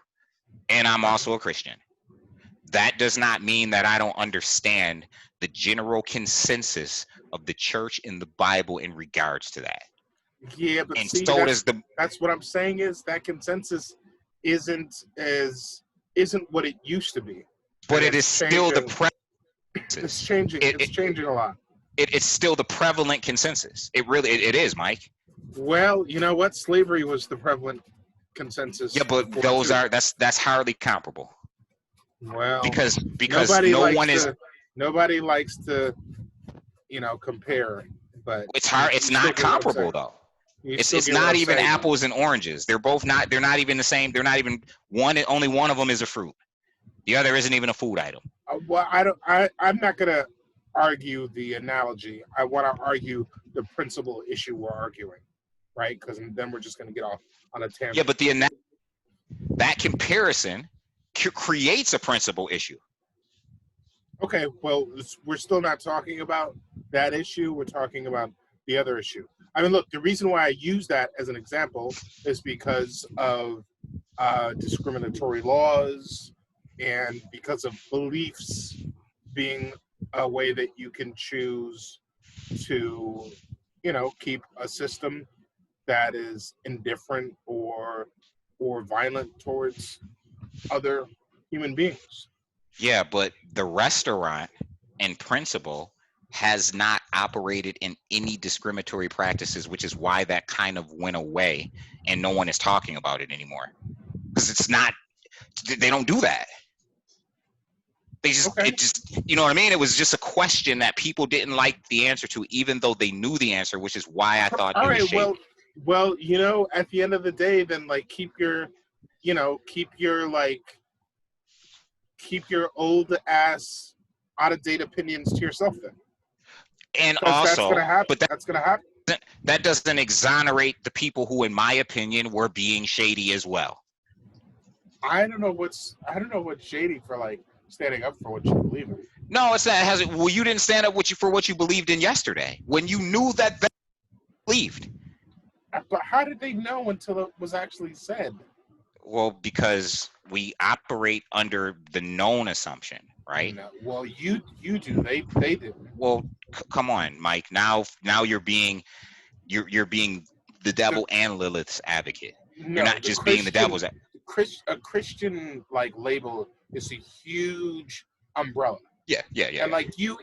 Speaker 1: and I'm also a Christian. That does not mean that I don't understand the general consensus of the church in the Bible in regards to that.
Speaker 3: Yeah, but
Speaker 1: And
Speaker 3: see,
Speaker 1: so
Speaker 3: that's what I'm saying is that consensus isn't what it used to be.
Speaker 1: But
Speaker 3: And
Speaker 1: it is still the prevalent.
Speaker 3: It's changing. It's changing a lot.
Speaker 1: It's still the prevalent consensus. It is, Mike.
Speaker 2: Well, you know what? Slavery was the prevalent consensus.
Speaker 1: Yeah, but
Speaker 2: before, too.
Speaker 1: that's hardly comparable
Speaker 2: Well,
Speaker 1: because
Speaker 2: nobody likes to compare, but
Speaker 1: it's hard.
Speaker 2: you
Speaker 1: It's
Speaker 2: still
Speaker 1: not
Speaker 2: get what I'm
Speaker 1: comparable
Speaker 2: saying.
Speaker 1: though.
Speaker 2: You
Speaker 1: It's
Speaker 2: still
Speaker 1: it's
Speaker 2: get what
Speaker 1: not
Speaker 2: I'm
Speaker 1: even
Speaker 2: saying.
Speaker 1: apples and oranges. They're not even the same. They're not even one. Only one of them is a fruit. The other isn't even a food item.
Speaker 2: Well, I'm not gonna argue the analogy. I want to argue the principal issue we're arguing, right? Because then we're just gonna get off on a tangent.
Speaker 1: Yeah, but that comparison creates a principal issue.
Speaker 2: Okay, well, we're still not talking about that issue. We're talking about the other issue. I mean, look, the reason why I use that as an example is because of discriminatory laws and because of beliefs being a way that you can choose to, keep a system that is indifferent or violent towards other human beings.
Speaker 1: Yeah, but the restaurant in principle has not operated in any discriminatory practices, which is why that kind of went away and no one is talking about it anymore. Because they don't do that.
Speaker 2: Okay.
Speaker 1: You know what I mean? It was just a question that people didn't like the answer to, even though they knew the answer, which is why I thought
Speaker 2: All
Speaker 1: it was
Speaker 2: right,
Speaker 1: shady.
Speaker 2: well, at the end of the day, then keep your old ass out of date opinions to yourself then.
Speaker 1: And
Speaker 2: Because that's
Speaker 1: also,
Speaker 2: gonna happen.
Speaker 1: but
Speaker 2: That's gonna happen.
Speaker 1: that doesn't exonerate the people who, in my opinion, were being shady as well.
Speaker 2: I don't know what's shady for standing up for what you believe in.
Speaker 1: No, it's not. Well, you didn't stand up for what you believed in yesterday when you knew that they believed.
Speaker 2: But how did they know until it was actually said?
Speaker 1: Well, because we operate under the known assumption, right?
Speaker 2: No. Well, you do. They didn't.
Speaker 1: Well, come on, Mike. Now you're being the devil and Lilith's advocate.
Speaker 2: No,
Speaker 1: You're not just being the devil's.
Speaker 2: A Christian label is a huge umbrella.
Speaker 1: Yeah.
Speaker 2: And you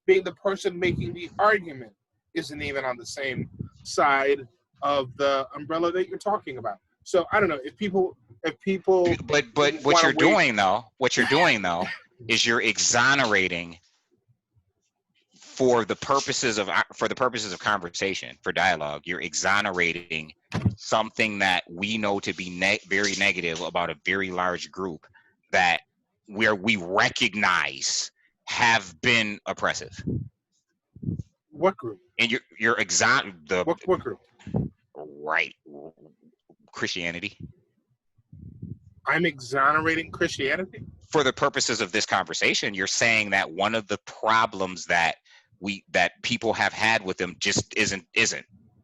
Speaker 2: being the person making the argument isn't even on the same side of the umbrella that you're talking about. So I don't know if people.
Speaker 1: But what you're doing though is you're exonerating for the purposes of conversation, for dialogue. You're exonerating something that we know to be very negative about a very large group that where we recognize have been oppressive.
Speaker 2: What group?
Speaker 1: And you're
Speaker 2: what group?
Speaker 1: Right. Christianity.
Speaker 2: I'm exonerating Christianity?
Speaker 1: For the purposes of this conversation, you're saying that one of the problems that people have had with them just isn't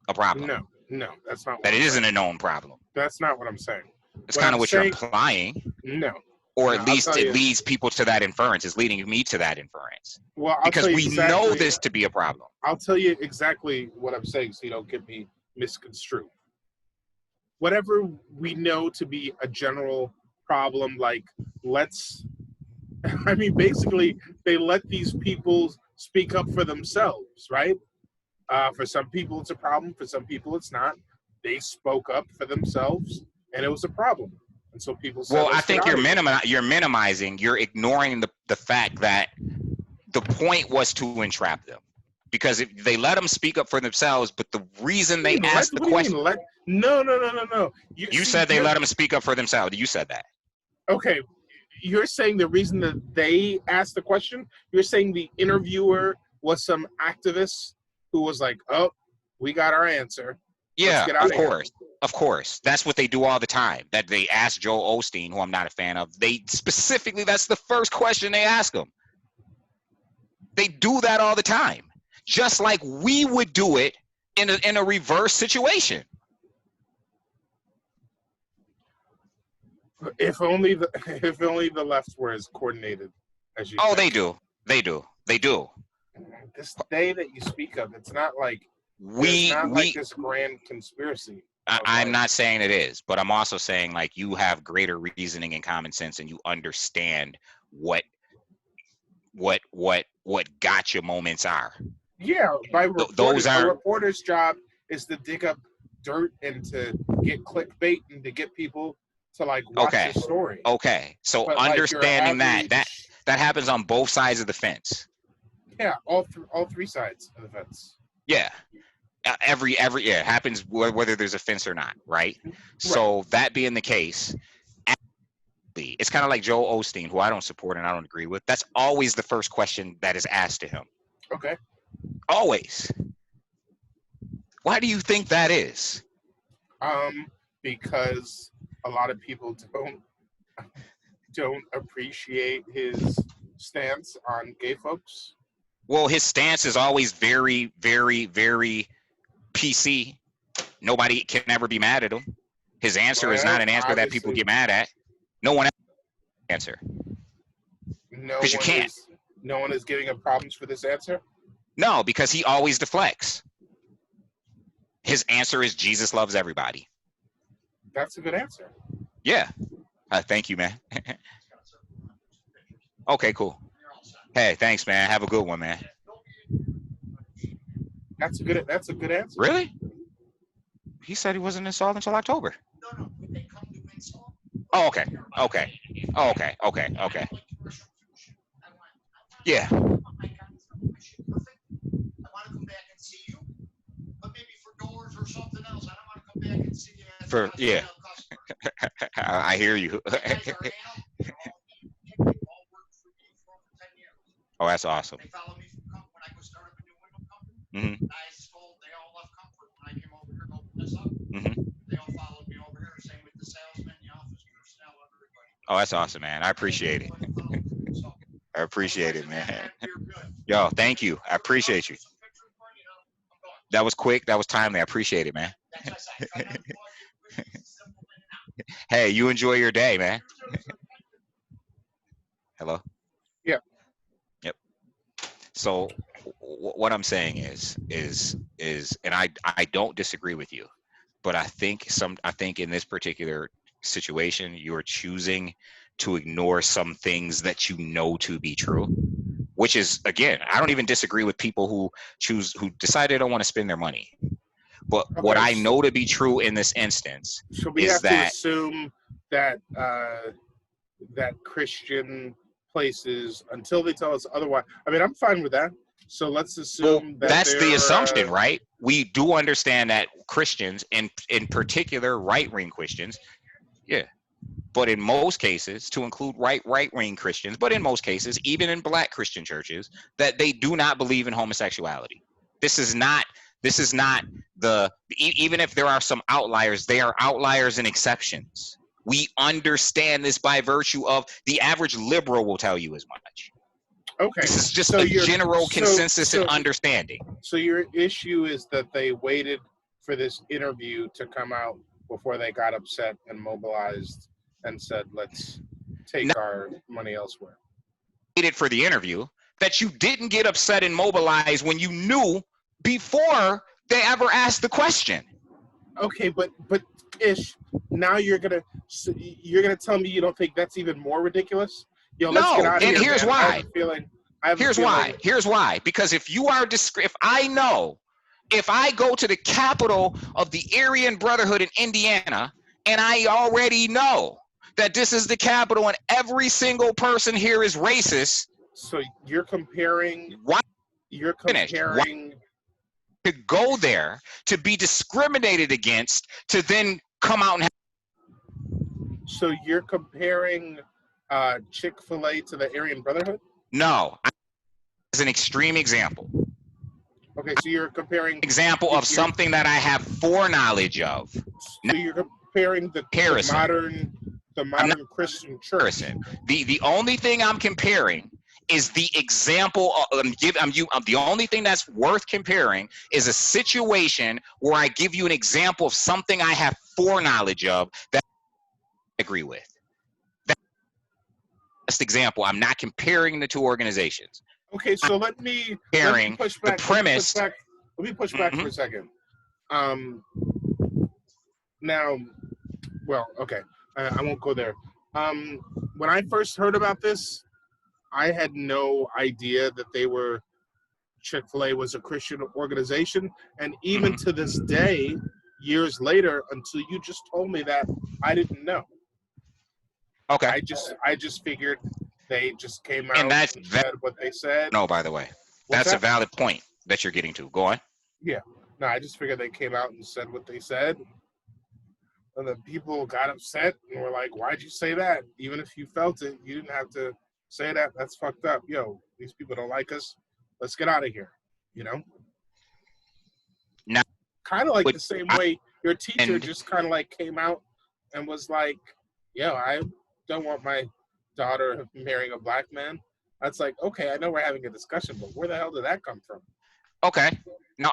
Speaker 1: a problem.
Speaker 2: No, that's not.
Speaker 1: That it isn't a known problem.
Speaker 2: That's not what I'm saying.
Speaker 1: It's kind of what you're implying.
Speaker 2: No.
Speaker 1: Or at least it leads people to that inference. It's leading me to that inference.
Speaker 2: Well,
Speaker 1: because we know this to be a problem.
Speaker 2: I'll tell you exactly what I'm saying so you don't get me misconstrued. Whatever we know to be a general problem, basically they let these people speak up for themselves, right? For some people it's a problem, for some people it's not. They spoke up for themselves and it was a problem. And so people said,
Speaker 1: well, I think you're minimizing, you're ignoring the fact that the point was to entrap them. Because if they let them speak up for themselves, but the reason they asked the question.
Speaker 2: No.
Speaker 1: You said they let them speak up for themselves. You said that.
Speaker 2: Okay. You're saying the reason that they asked the question, you're saying the interviewer was some activist who was like, oh, we got our answer.
Speaker 1: Yeah, of course. That's what they do all the time. That they ask Joel Osteen, who I'm not a fan of. They specifically, that's the first question they ask him. They do that all the time. Just like we would do it in a reverse situation.
Speaker 2: If only the left were as coordinated as you.
Speaker 1: Oh, think. They do.
Speaker 2: This day that you speak of, it's not like this grand conspiracy.
Speaker 1: I'm not saying it is, but I'm also saying you have greater reasoning and common sense, and you understand what gotcha moments are.
Speaker 2: Yeah, a reporter's job is to dig up dirt and to get clickbait and to get people to like watch
Speaker 1: Okay.
Speaker 2: your story.
Speaker 1: Okay. So
Speaker 2: But, like, your
Speaker 1: understanding
Speaker 2: average-
Speaker 1: that happens on both sides of the fence.
Speaker 2: Yeah, all three sides of the fence.
Speaker 1: Yeah. Every yeah, it happens whether there's a fence or not, right? So that being the case, it's kind of like Joel Osteen, who I don't support and I don't agree with. That's always the first question that is asked to him.
Speaker 2: Okay.
Speaker 1: Always. Why do you think that is?
Speaker 2: Because a lot of people don't appreciate his stance on gay folks.
Speaker 1: Well, his stance is always very, very, very PC. Nobody can ever be mad at him. His answer is not an answer that people get mad at. No one answer. Because you can't.
Speaker 2: No one is giving him problems for this answer?
Speaker 1: No, because he always deflects. His answer is Jesus loves everybody.
Speaker 2: That's a good answer.
Speaker 1: Yeah. Thank you, man. Okay, cool. Hey, thanks, man. Have a good one, man.
Speaker 2: That's a good answer.
Speaker 1: Really? He said he wasn't installed until October.
Speaker 4: No, they come to install.
Speaker 1: Oh, okay. Okay. Oh, okay. Okay. Okay. Yeah.
Speaker 4: I got this perfect. I want to come back and see you, but maybe for doors or something else. I don't want to come back and see you.
Speaker 1: For yeah. I hear you. Oh, that's awesome.
Speaker 4: They follow me from when I go start up a new window company.
Speaker 1: Mm-hmm.
Speaker 4: They all left Comfort when I came over here to open this up.
Speaker 1: Mm-hmm.
Speaker 4: They all followed me over here. Same with the salesmen, the office personnel, everybody.
Speaker 1: Oh, that's awesome, man. I appreciate it. I appreciate it, man. Yo, thank you. I appreciate you. That was quick. That was timely. I appreciate it, man. Hey, you enjoy your day, man. Hello?
Speaker 2: Yep.
Speaker 1: Yep. So what I'm saying is, and I don't disagree with you, but I think in this particular situation, you are choosing to ignore some things that you know to be true, which is, again, I don't even disagree with people who decide they don't want to spend their money. But
Speaker 2: Okay,
Speaker 1: what I know to be true in this instance
Speaker 2: so we
Speaker 1: is
Speaker 2: have
Speaker 1: that
Speaker 2: to assume that that Christian places, until they tell us otherwise. I mean, I'm fine with that. So let's assume
Speaker 1: that's the assumption, right? We do understand that Christians, in particular right-wing Christians, yeah. But in most cases, to include right-wing Christians, but in most cases, even in black Christian churches, that they do not believe in homosexuality. This is not even if there are some outliers, they are outliers and exceptions. We understand this by virtue of the average liberal will tell you as much.
Speaker 2: Okay.
Speaker 1: This is just a general consensus and understanding.
Speaker 2: So your issue is that they waited for this interview to come out before they got upset and mobilized and said, let's take our money elsewhere.
Speaker 1: Waited for the interview, that you didn't get upset and mobilize when you knew before they ever asked the question.
Speaker 2: Okay, but Ish, now you're gonna tell me you don't think that's even more ridiculous? Yo, let's get out of
Speaker 1: and
Speaker 2: here.
Speaker 1: Here's
Speaker 2: man.
Speaker 1: why. Here's why. Because if I go to the capital of the Aryan Brotherhood in Indiana, and I already know that this is the capital and every single person here is racist.
Speaker 2: So you're comparing.
Speaker 1: Why?
Speaker 2: You're comparing.
Speaker 1: To go there, to be discriminated against, to then come out and
Speaker 2: So you're comparing Chick-fil-A to the Aryan Brotherhood?
Speaker 1: No, as an extreme example.
Speaker 2: Okay, so you're comparing
Speaker 1: example of something that I have foreknowledge of.
Speaker 2: So you're comparing the modern Christian church.
Speaker 1: The only thing I'm comparing is the example the only thing that's worth comparing is a situation where I give you an example of something I have foreknowledge of that I agree with. That's the example. I'm not comparing the two organizations.
Speaker 2: Okay, so let me push back.
Speaker 1: The premise.
Speaker 2: Let me push back for a second. Now, well, okay, I won't go there. When I first heard about this, I had no idea that they were Chick-fil-A was a Christian organization. And even to this day, years later, until you just told me that, I didn't know.
Speaker 1: Okay.
Speaker 2: I just figured they just came out
Speaker 1: And that's
Speaker 2: and said what they said.
Speaker 1: no, by the way,
Speaker 2: What's
Speaker 1: that's a
Speaker 2: that?
Speaker 1: valid point that you're getting to. Go on.
Speaker 2: Yeah. No, I just figured they came out and said what they said. And then people got upset and were like, why'd you say that? Even if you felt it, you didn't have to say that. That's fucked up. Yo, these people don't like us. Let's get out of here. You know?
Speaker 1: Now,
Speaker 2: kind of like
Speaker 1: but
Speaker 2: the same way your teacher just kind of like came out and was like, yo, I don't want my daughter marrying a black man. That's like, okay, I know we're having a discussion, but where the hell did that come from?
Speaker 1: okay. No,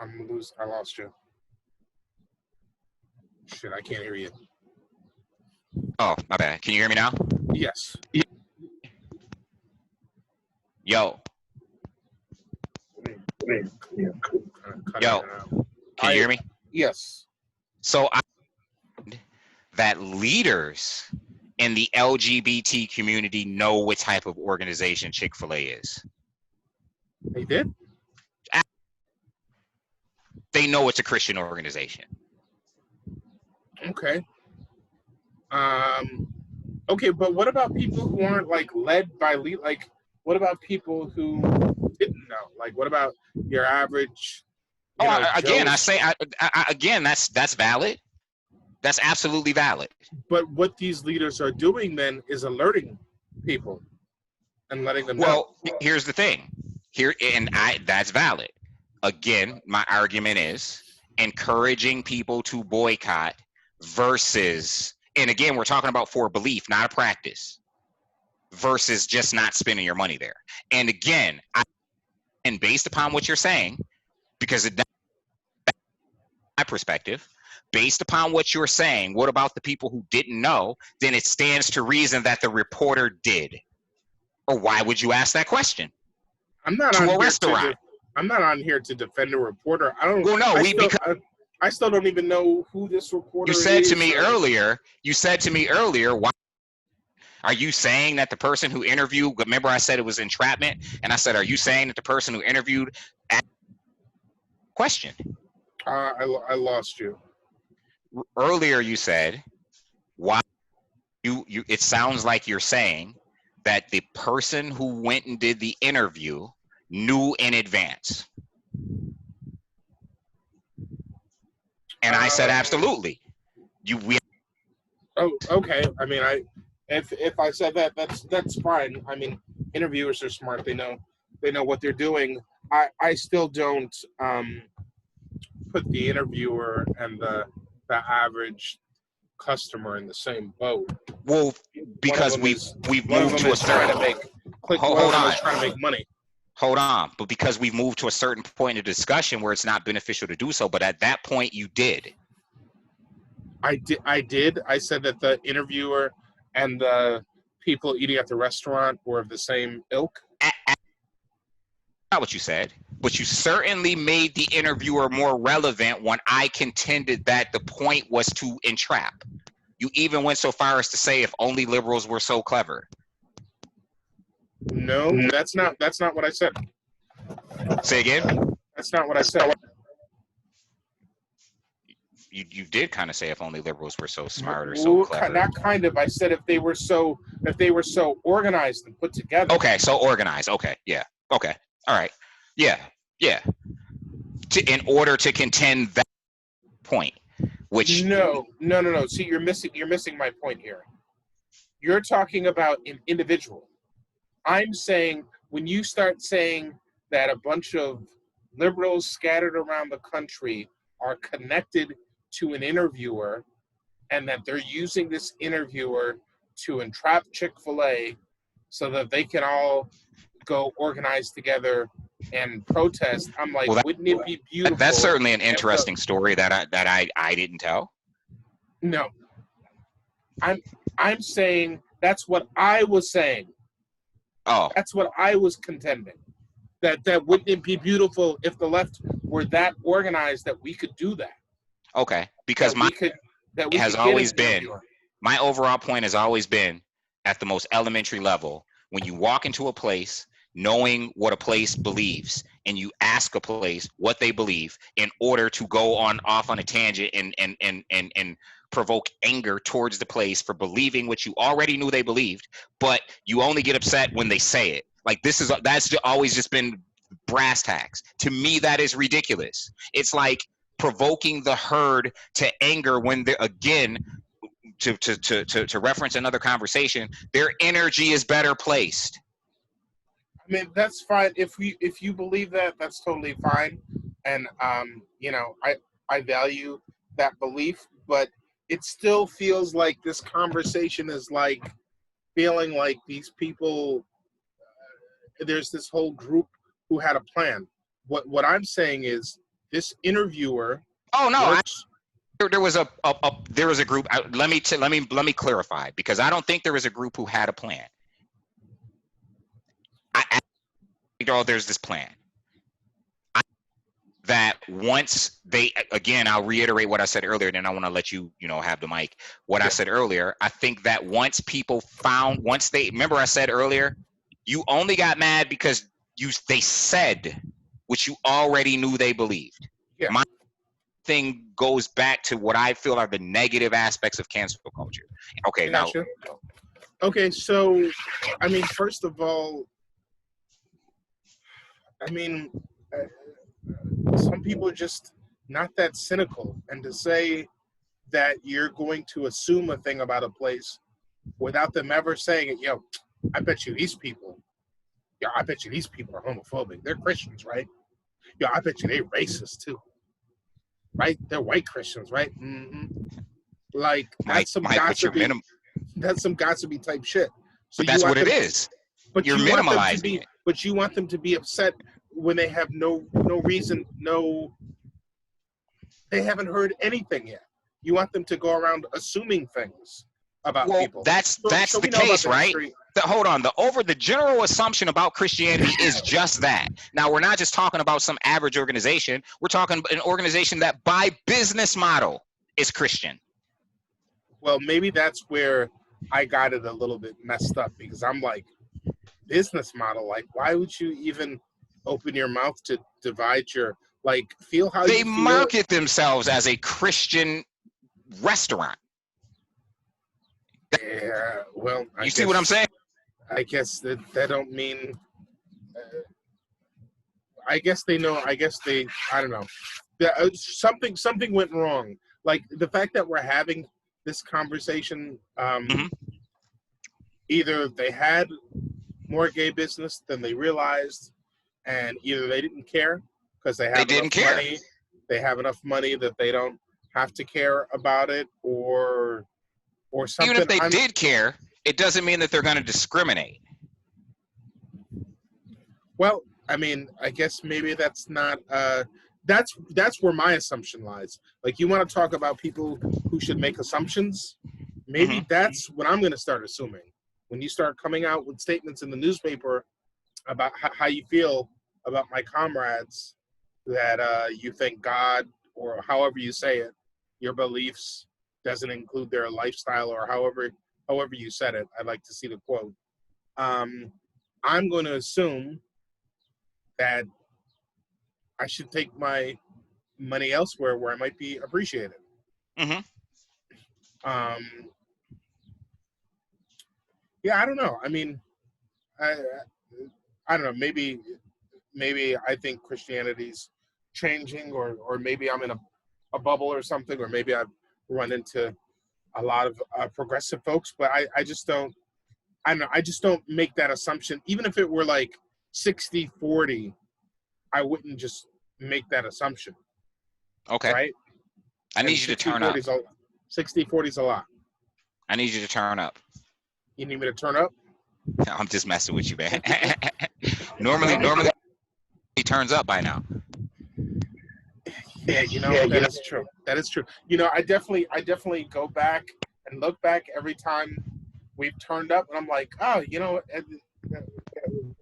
Speaker 2: I'm loose. I lost you. Shit, I can't hear you.
Speaker 1: oh, my bad. Can you hear me now?
Speaker 2: Yes.
Speaker 1: Yo, Yo. can you hear me?
Speaker 2: Yes.
Speaker 1: So that leaders in the LGBT community know what type of organization Chick-fil-A is.
Speaker 2: They did?
Speaker 1: They know it's a Christian organization.
Speaker 2: Okay. Okay, but what about people who aren't like led by like what about people who didn't know? Like what about your average
Speaker 1: Again,
Speaker 2: Joe's-
Speaker 1: again, that's valid. That's absolutely valid.
Speaker 2: But what these leaders are doing then is alerting people and letting them know.
Speaker 1: Well, here's the thing. That's valid. Again, my argument is encouraging people to boycott versus, and again, we're talking about for a belief, not a practice, versus just not spending your money there. And again, and based upon what you're saying, because my perspective, based upon what you're saying, what about the people who didn't know? Then it stands to reason that the reporter did. Or why would you ask that question?
Speaker 2: I'm not
Speaker 1: to
Speaker 2: on
Speaker 1: a
Speaker 2: here
Speaker 1: restaurant.
Speaker 2: I'm not on here to defend a reporter. I don't.
Speaker 1: Well, no,
Speaker 2: I still don't even know who this reporter
Speaker 1: you said
Speaker 2: is.
Speaker 1: to me earlier. You said to me earlier. Why are you saying that the person who interviewed? Remember, I said it was entrapment, and I said, "Are you saying that the person who interviewed?" Question.
Speaker 2: I lost you.
Speaker 1: Earlier, you said, "Why?" You. It sounds like you're saying that the person who went and did the interview knew in advance. And I said, absolutely.
Speaker 2: Oh, okay. I mean, if I said that, that's fine. I mean, interviewers are smart. They know what they're doing. I still don't put the interviewer and the average customer in the same boat.
Speaker 1: Well, because we've moved to a certain
Speaker 2: hold on, trying to make money.
Speaker 1: Hold on, but because we've moved to a certain point of discussion where it's not beneficial to do so, but at that point you did.
Speaker 2: I did. I said that the interviewer and the people eating at the restaurant were of the same ilk.
Speaker 1: Not what you said, but you certainly made the interviewer more relevant when I contended that the point was to entrap. You even went so far as to say if only liberals were so clever.
Speaker 2: No, that's not what I said.
Speaker 1: Say again?
Speaker 2: That's not what I said.
Speaker 1: You did kind of say if only liberals were so smart or so clever.
Speaker 2: Not kind of. I said if they were so organized and put together.
Speaker 1: Okay, so organized. Okay, yeah. Okay, all right. Yeah. In order to contend that point, which
Speaker 2: no. See, you're missing my point here. You're talking about an individual. I'm saying when you start saying that a bunch of liberals scattered around the country are connected to an interviewer and that they're using this interviewer to entrap Chick-fil-A so that they can all go organize together and protest, I'm like, wouldn't it be beautiful?
Speaker 1: That's certainly an interesting story that I didn't tell.
Speaker 2: No. I'm saying that's what I was saying.
Speaker 1: Oh.
Speaker 2: That's what I was contending. That wouldn't it be beautiful if the left were that organized that we could do that?
Speaker 1: Okay, because my overall point has always been, at the most elementary level, when you walk into a place knowing what a place believes, and you ask a place what they believe in order to go off on a tangent and provoke anger towards the place for believing what you already knew they believed, but you only get upset when they say it. Like, that's always just been brass tacks. To me, that is ridiculous. It's like provoking the herd to anger when they're, again, to reference another conversation, their energy is better placed.
Speaker 2: I mean, that's fine. If you believe that, that's totally fine. And I value that belief, but it still feels like this conversation is like feeling like these people. There's this whole group who had a plan. What I'm saying is this interviewer.
Speaker 1: Oh no,
Speaker 2: works,
Speaker 1: there was a group. Let me clarify, because I don't think there was a group who had a plan. There's this plan. That once they, again, I'll reiterate what I said earlier, then I want to let you have the mic. What I said earlier, I think that once people remember I said earlier, you only got mad because they said what you already knew they believed.
Speaker 2: Yeah.
Speaker 1: My thing goes back to what I feel are the negative aspects of cancel culture. Okay,
Speaker 2: gotcha. Okay, so I mean, first of all, some people are just not that cynical, and to say that you're going to assume a thing about a place without them ever saying it, I bet you these people are homophobic. They're Christians, right? I bet you they're racist too, right? They're white Christians, right? Mm-hmm. Like, that's some gossipy. That's some gossipy type shit. So
Speaker 1: that's what it is.
Speaker 2: But
Speaker 1: you're minimalizing it.
Speaker 2: But you want them to be upset when they have no reason, they haven't heard anything yet. You want them to go around assuming things about people.
Speaker 1: That's the case, right? Hold on. The general assumption about Christianity is just that. Now, we're not just talking about some average organization. We're talking an organization that by business model is Christian.
Speaker 2: Well, maybe that's where I got it a little bit messed up, because I'm like, business model, like, why would you even open your mouth to divide feel how
Speaker 1: they
Speaker 2: you feel?
Speaker 1: market themselves as a Christian restaurant.
Speaker 2: Yeah, well,
Speaker 1: you see what I'm saying?
Speaker 2: I guess that don't mean. I guess they know. I don't know. Something went wrong. Like, the fact that we're having this conversation, either they had more gay business than they realized, and either they didn't care because they didn't care. Money. They have enough money that they don't have to care about it, or something.
Speaker 1: Even if they did care, it doesn't mean that they're going to discriminate.
Speaker 2: Well, I mean, I guess maybe that's not. That's where my assumption lies. Like, you want to talk about people who should make assumptions? Maybe that's what I'm going to start assuming. When you start coming out with statements in the newspaper about how you feel about my comrades, that you think God, or however you say it, your beliefs doesn't include their lifestyle, or however you said it. I'd like to see the quote. I'm going to assume that I should take my money elsewhere where I might be appreciated.
Speaker 1: Mm-hmm.
Speaker 2: Yeah, I don't know. I mean, I don't know. Maybe I think Christianity's changing, or maybe I'm in a bubble or something, or maybe I've run into a lot of progressive folks, but I just don't. I don't know. I just don't make that assumption. Even if it were like 60-40, I wouldn't just make that assumption.
Speaker 1: Okay.
Speaker 2: Right?
Speaker 1: I need you to turn up.
Speaker 2: 60-40 is a lot.
Speaker 1: I need you to turn up.
Speaker 2: You need me to turn up?
Speaker 1: I'm just messing with you, man. normally he turns up by now.
Speaker 2: Yeah, that is true. That is true. I definitely go back and look back every time we've turned up, and I'm like, oh,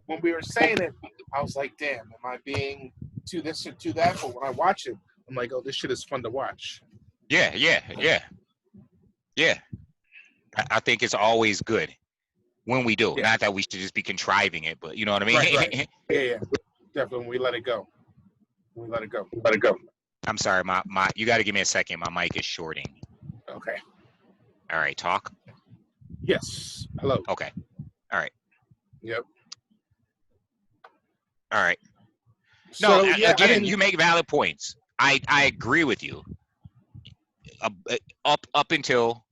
Speaker 2: when we were saying it, I was like, damn, am I being too this or too that? But when I watch it, I'm like, oh, this shit is fun to watch.
Speaker 1: Yeah. I think it's always good. when we do.
Speaker 3: Yeah.
Speaker 1: Not that we should just be contriving it, but you know what I mean?
Speaker 3: Right. Yeah. Definitely, we let it go.
Speaker 2: Let it go.
Speaker 1: I'm sorry, my you got to give me a second. My mic is shorting.
Speaker 3: Okay.
Speaker 1: All right, talk.
Speaker 2: Yes. Hello.
Speaker 1: Okay. All right.
Speaker 2: Yep.
Speaker 1: All right.
Speaker 2: So,
Speaker 1: No,
Speaker 2: yeah,
Speaker 1: again, you make valid points. I agree with you. Up until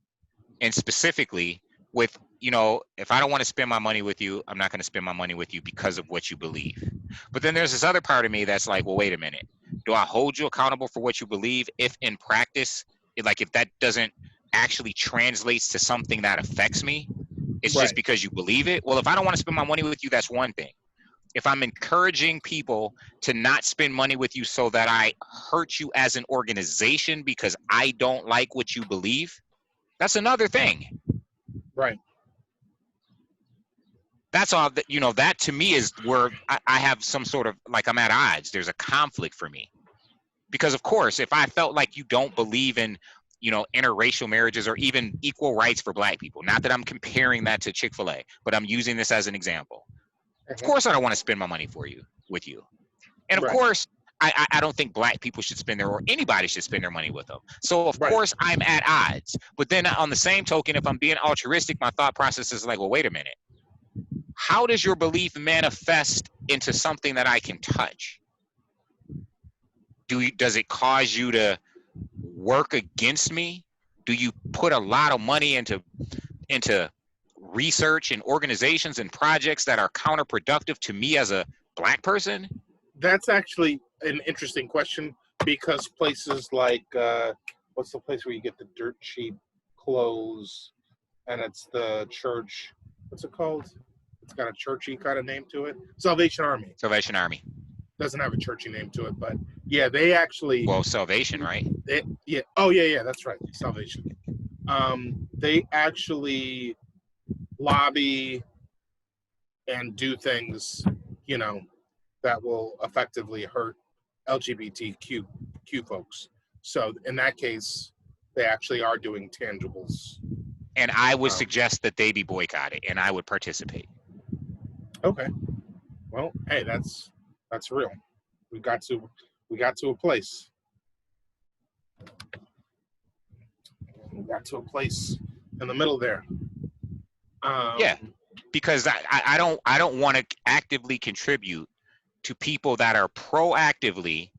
Speaker 1: and specifically with, you know, if I don't want to spend my money with you, I'm not going to spend my money with you because of what you believe. But then there's this other part of me that's like, well, wait a minute. Do I hold you accountable for what you believe if in practice, if that doesn't actually translates to something that affects me, it's just
Speaker 2: Right.
Speaker 1: because you believe it? Well, if I don't want to spend my money with you, that's one thing. If I'm encouraging people to not spend money with you so that I hurt you as an organization because I don't like what you believe, that's another thing.
Speaker 2: Right.
Speaker 1: That's all that, you know, that to me is where I have some sort of, like, I'm at odds. There's a conflict for me. Because of course, if I felt like you don't believe in, you know, interracial marriages or even equal rights for black people, not that I'm comparing that to Chick-fil-A, but I'm using this as an example. Of course, I don't want to spend my money with you. And of
Speaker 2: Right.
Speaker 1: course, I don't think black people should spend or anybody should spend their money with them. So of
Speaker 2: Right.
Speaker 1: course I'm at odds. But then on the same token, if I'm being altruistic, my thought process is like, well, wait a minute. How does your belief manifest into something that I can touch? Does it cause you to work against me? Do you put a lot of money into research and organizations and projects that are counterproductive to me as a black person?
Speaker 2: That's actually an interesting question, because places like what's the place where you get the dirt cheap clothes, and it's the church. What's it called? It's got a churchy kind of name to it. Salvation Army.
Speaker 1: Salvation Army.
Speaker 2: Doesn't have a churchy name to it, but yeah, they actually.
Speaker 1: Well, Salvation, right?
Speaker 2: Yeah. Oh yeah. That's right. Salvation. They actually lobby and do things, you know, that will effectively hurt LGBTQ folks. So in that case, they actually are doing tangibles.
Speaker 1: And I would suggest that they be boycotted, and I would participate.
Speaker 2: Okay. Well, hey, that's real. We got to a place. We got to a place in the middle there.
Speaker 1: Yeah, because I don't want to actively contribute to people that are proactively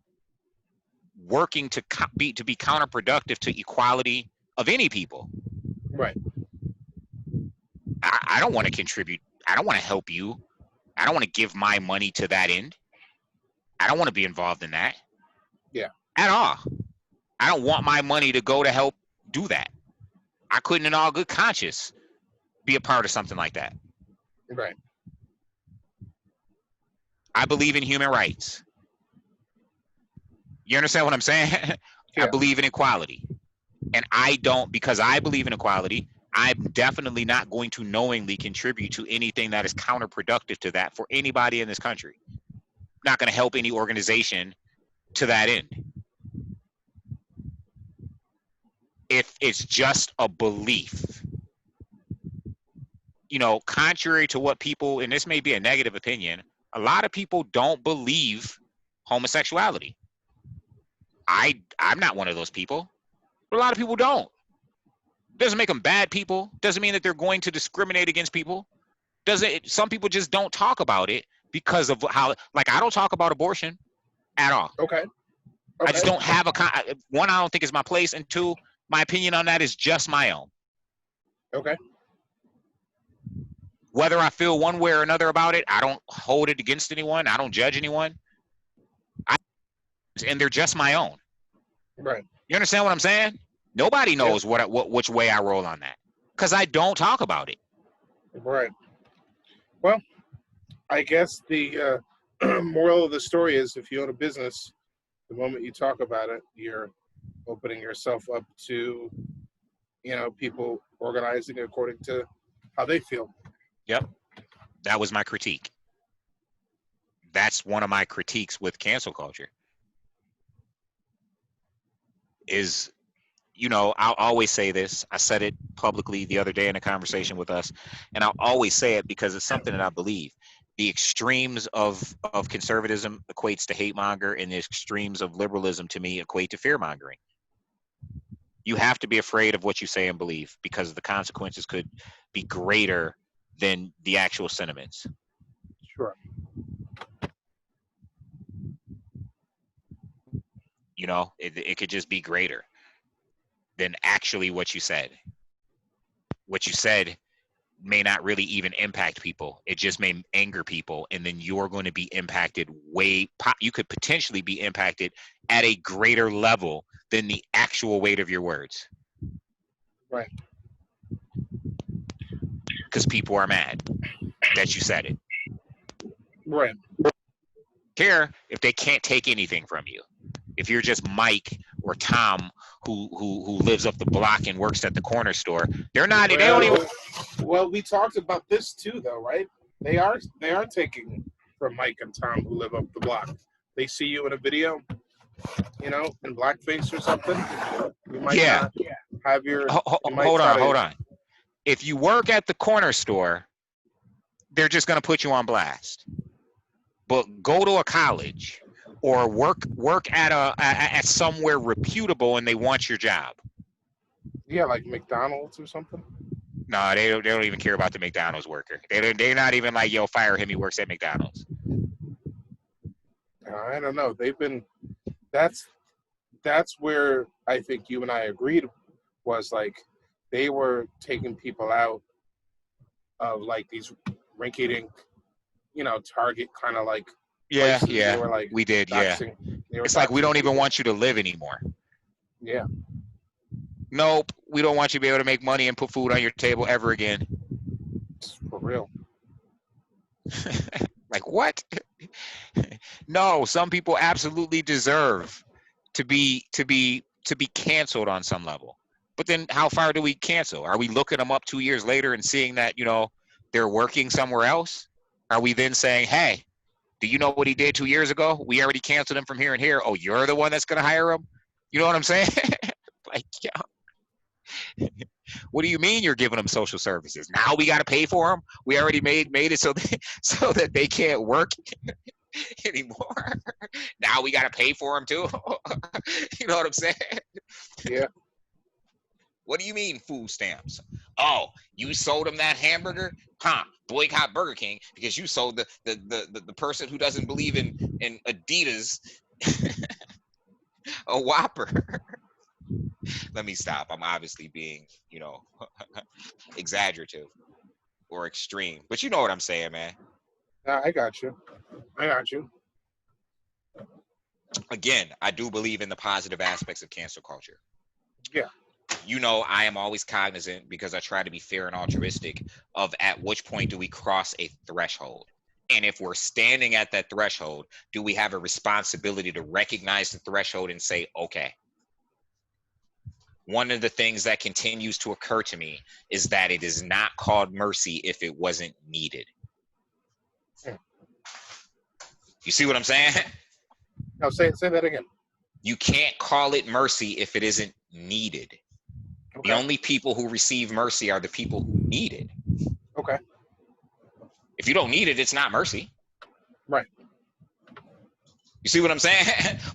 Speaker 1: working to be counterproductive to equality of any people.
Speaker 2: Right.
Speaker 1: I don't want to contribute. I don't want to help you. I don't want to give my money to that end. I don't want to be involved in that.
Speaker 2: Yeah.
Speaker 1: At all. I don't want my money to go to help do that. I couldn't in all good conscience be a part of something like that.
Speaker 2: Right.
Speaker 1: I believe in human rights. You understand what I'm saying?
Speaker 2: Yeah.
Speaker 1: I believe in equality. And because I believe in equality, I'm definitely not going to knowingly contribute to anything that is counterproductive to that for anybody in this country. Not going to help any organization to that end. If it's just a belief, you know, contrary to what people, and this may be a negative opinion, a lot of people don't believe homosexuality. I'm not one of those people, but a lot of people don't. Doesn't make them bad people. Doesn't mean that they're going to discriminate against people. Some people just don't talk about it because of how, like, I don't talk about abortion at all.
Speaker 2: Okay.
Speaker 1: I just don't have one, I don't think it's my place, and two, my opinion on that is just my own.
Speaker 2: Okay.
Speaker 1: Whether I feel one way or another about it, I don't hold it against anyone. I don't judge anyone. And they're just my own.
Speaker 2: Right.
Speaker 1: You understand what I'm saying? Nobody knows which way I roll on that, because I don't talk about it.
Speaker 2: Right. Well, I guess the moral of the story is, if you own a business, the moment you talk about it, you're opening yourself up to, you know, people organizing according to how they feel.
Speaker 1: Yep. That was my critique. That's one of my critiques with cancel culture. Is you know, I'll always say this. I said it publicly the other day in a conversation with us, and I'll always say it because it's something that I believe. The extremes of conservatism equates to hate monger, and the extremes of liberalism to me equate to fear mongering. You have to be afraid of what you say and believe because the consequences could be greater than the actual sentiments.
Speaker 2: Sure.
Speaker 1: You know, it could just be greater than actually what you said. What you said may not really even impact people. It just may anger people, and then you're going to be impacted you could potentially be impacted at a greater level than the actual weight of your words.
Speaker 2: Right.
Speaker 1: Because people are mad that you said it.
Speaker 2: Right.
Speaker 1: Care if they can't take anything from you. If you're just Mike or Tom who lives up the block and works at the corner store, they're not. They don't even.
Speaker 2: Well, we talked about this too, though, right? They are taking from Mike and Tom who live up the block. They see you in a video, you know, in blackface or something. You might not have your.
Speaker 1: Hold on. If you work at the corner store, they're just going to put you on blast. But go to a college or work at somewhere reputable, and they want your job.
Speaker 2: Yeah, like McDonald's or something.
Speaker 1: No, they don't even care about the McDonald's worker. They're not even like, yo, fire him. He works at McDonald's.
Speaker 2: I don't know. They've been. That's where I think you and I agreed was like they were taking people out of like these rinky-dink, you know, Target kind of like.
Speaker 1: Yeah,
Speaker 2: places.
Speaker 1: yeah.
Speaker 2: They were like
Speaker 1: we did,
Speaker 2: doxing,
Speaker 1: yeah. It's like we don't even want you to live anymore.
Speaker 2: Yeah.
Speaker 1: Nope, we don't want you to be able to make money and put food on your table ever again.
Speaker 2: For real.
Speaker 1: Like what? No, some people absolutely deserve to be canceled on some level. But then how far do we cancel? Are we looking them up 2 years later and seeing that, you know, they're working somewhere else? Are we then saying, hey, do you know what he did 2 years ago? We already canceled him from here and here. Oh, you're the one that's going to hire him? You know what I'm saying? Like, yeah. What do you mean you're giving them social services? Now we got to pay for them? We already made it so that they can't work anymore. Now we got to pay for them too? You know what I'm saying?
Speaker 2: Yeah.
Speaker 1: What do you mean food stamps? Oh, you sold them that hamburger? Huh? Boycott Burger King because you sold the person who doesn't believe in Adidas a Whopper. Let me stop. I'm obviously being, you know, exaggerative or extreme, but you know what I'm saying, man.
Speaker 2: I got you.
Speaker 1: Again, I do believe in the positive aspects of cancel culture.
Speaker 2: Yeah.
Speaker 1: You know, I am always cognizant because I try to be fair and altruistic of at which point do we cross a threshold. And if we're standing at that threshold, do we have a responsibility to recognize the threshold and say, okay. One of the things that continues to occur to me is that it is not called mercy if it wasn't needed. You see what I'm saying?
Speaker 2: No, say that again.
Speaker 1: You can't call it mercy if it isn't needed. Okay. The only people who receive mercy are the people who need it.
Speaker 2: Okay.
Speaker 1: If you don't need it, it's not mercy.
Speaker 2: Right.
Speaker 1: You see what I'm saying?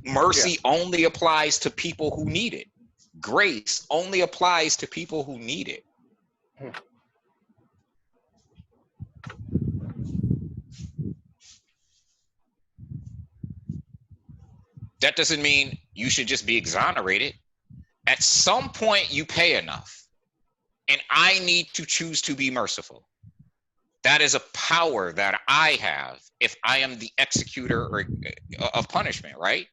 Speaker 1: Mercy only applies to people who need it. Grace only applies to people who need it. That doesn't mean you should just be exonerated. At some point, you pay enough. And I need to choose to be merciful. That is a power that I have if I am the executor of punishment, right?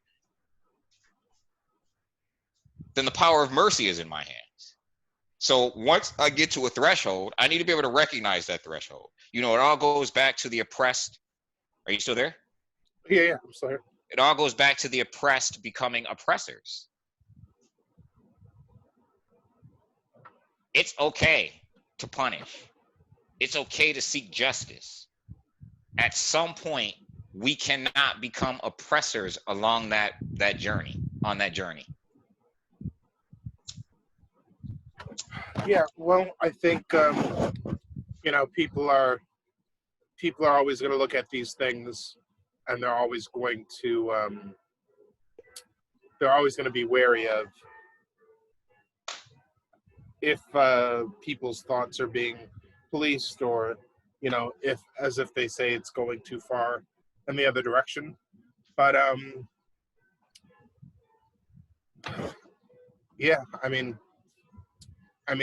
Speaker 1: Then the power of mercy is in my hands. So once I get to a threshold, I need to be able to recognize that threshold. You know, it all goes back to the oppressed. Are you still there?
Speaker 2: Yeah, I'm still here.
Speaker 1: It all goes back to the oppressed becoming oppressors. It's okay to punish. It's okay to seek justice. At some point, we cannot become oppressors along that journey, on that journey.
Speaker 2: Yeah, well, I think you know, people are always going to look at these things, and they're always going to be wary of if people's thoughts are being policed, or you know, if as if they say it's going too far in the other direction. But yeah, I mean,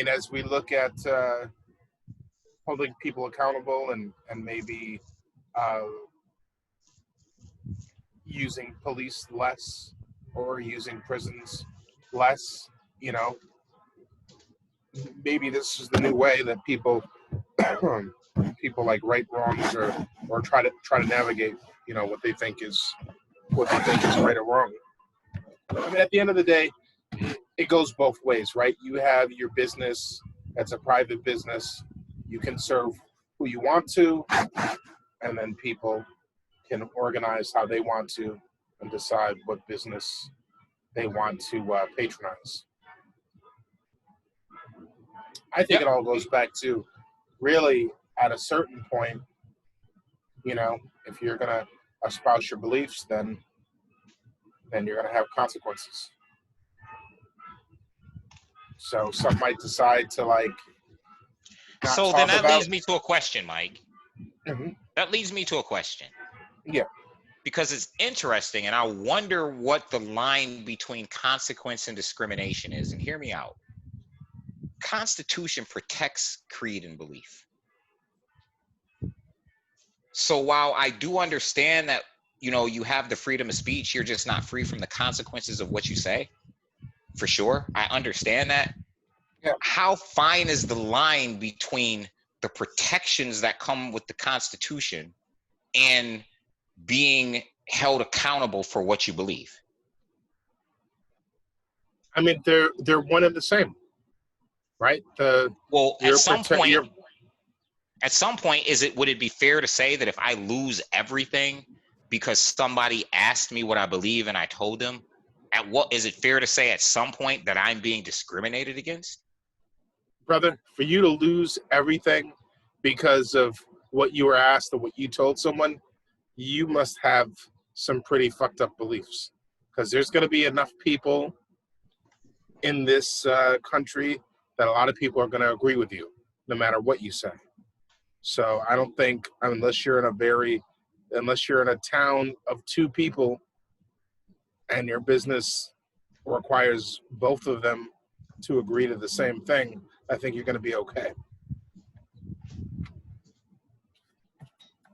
Speaker 2: as we look at holding people accountable and maybe uh, using police less or using prisons less, you know, maybe this is the new way that people like right wrongs, or try to navigate, you know, what they think is right or wrong. I mean, at the end of the day, it goes both ways, right? You have your business that's a private business. You can serve who you want to, and then people can organize how they want to and decide what business they want to patronize. I think it all goes back to really at a certain point, you know, if you're going to espouse your beliefs, then you're going to have consequences. So some might decide to like not
Speaker 1: So
Speaker 2: talk
Speaker 1: then that
Speaker 2: about.
Speaker 1: leads me to a question, Mike.
Speaker 2: Mhm.
Speaker 1: That leads me to a question.
Speaker 2: Yeah.
Speaker 1: Because it's interesting, and I wonder what the line between consequence and discrimination is. And hear me out. Constitution protects creed and belief. So while I do understand that, you know, you have the freedom of speech, you're just not free from the consequences of what you say. For sure. I understand that.
Speaker 2: Yeah.
Speaker 1: How fine is the line between the protections that come with the Constitution and being held accountable for what you believe?
Speaker 2: I mean, they're one and the same, right?
Speaker 1: Well, at some point, would it be fair to say that if I lose everything because somebody asked me what I believe and I told them, is it fair to say at some point that I'm being discriminated against?
Speaker 2: Brother, for you to lose everything because of what you were asked or what you told someone, you must have some pretty fucked up beliefs. Because there's going to be enough people in this country that a lot of people are going to agree with you, no matter what you say. So I don't think, unless you're in a town of 2 people and your business requires both of them to agree to the same thing, I think you're going to be okay.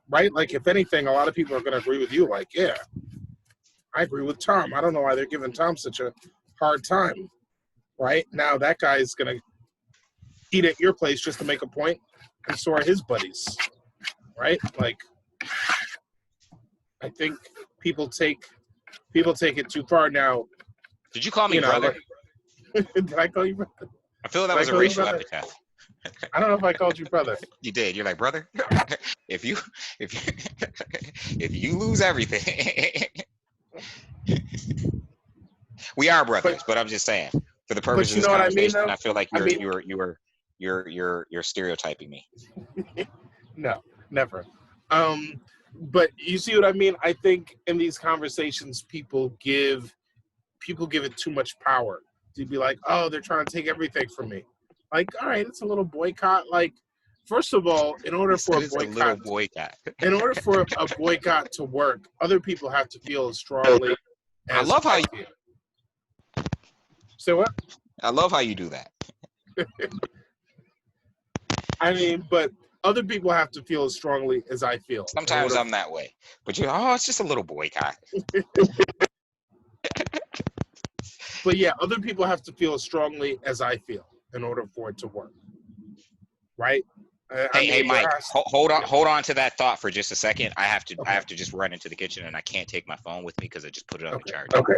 Speaker 2: Right? Like, if anything, a lot of people are going to agree with you. Like, yeah, I agree with Tom. I don't know why they're giving Tom such a hard time. Right? Now that guy is going to eat at your place just to make a point, and so are his buddies. Right? Like, I think people take it too far now.
Speaker 1: Did you call me brother?
Speaker 2: Like, did I call you brother?
Speaker 1: I feel that was a racial epithet.
Speaker 2: I don't know if I called you brother.
Speaker 1: You did. You're like, brother, if you lose everything, we are brothers. But I'm just saying, for the purpose of this conversation, I feel like you're stereotyping me.
Speaker 2: No, never. But you see what I mean? I think in these conversations, people give it too much power to be like, oh, they're trying to take everything from me. Like, all right, it's a little boycott. Like, first of all, in order for a boycott to work, other people have to feel as strongly.
Speaker 1: I love how you
Speaker 2: feel. So what?
Speaker 1: I love how you do that.
Speaker 2: I mean, but other people have to feel as strongly as I feel.
Speaker 1: Sometimes I'm that way, but it's just a little boycott.
Speaker 2: But yeah, other people have to feel as strongly as I feel in order for it to work. Right?
Speaker 1: Hey, Mike, hold on to that thought for just a second. I have to just run into the kitchen, and I can't take my phone with me because I just put it on the charger.
Speaker 2: Okay.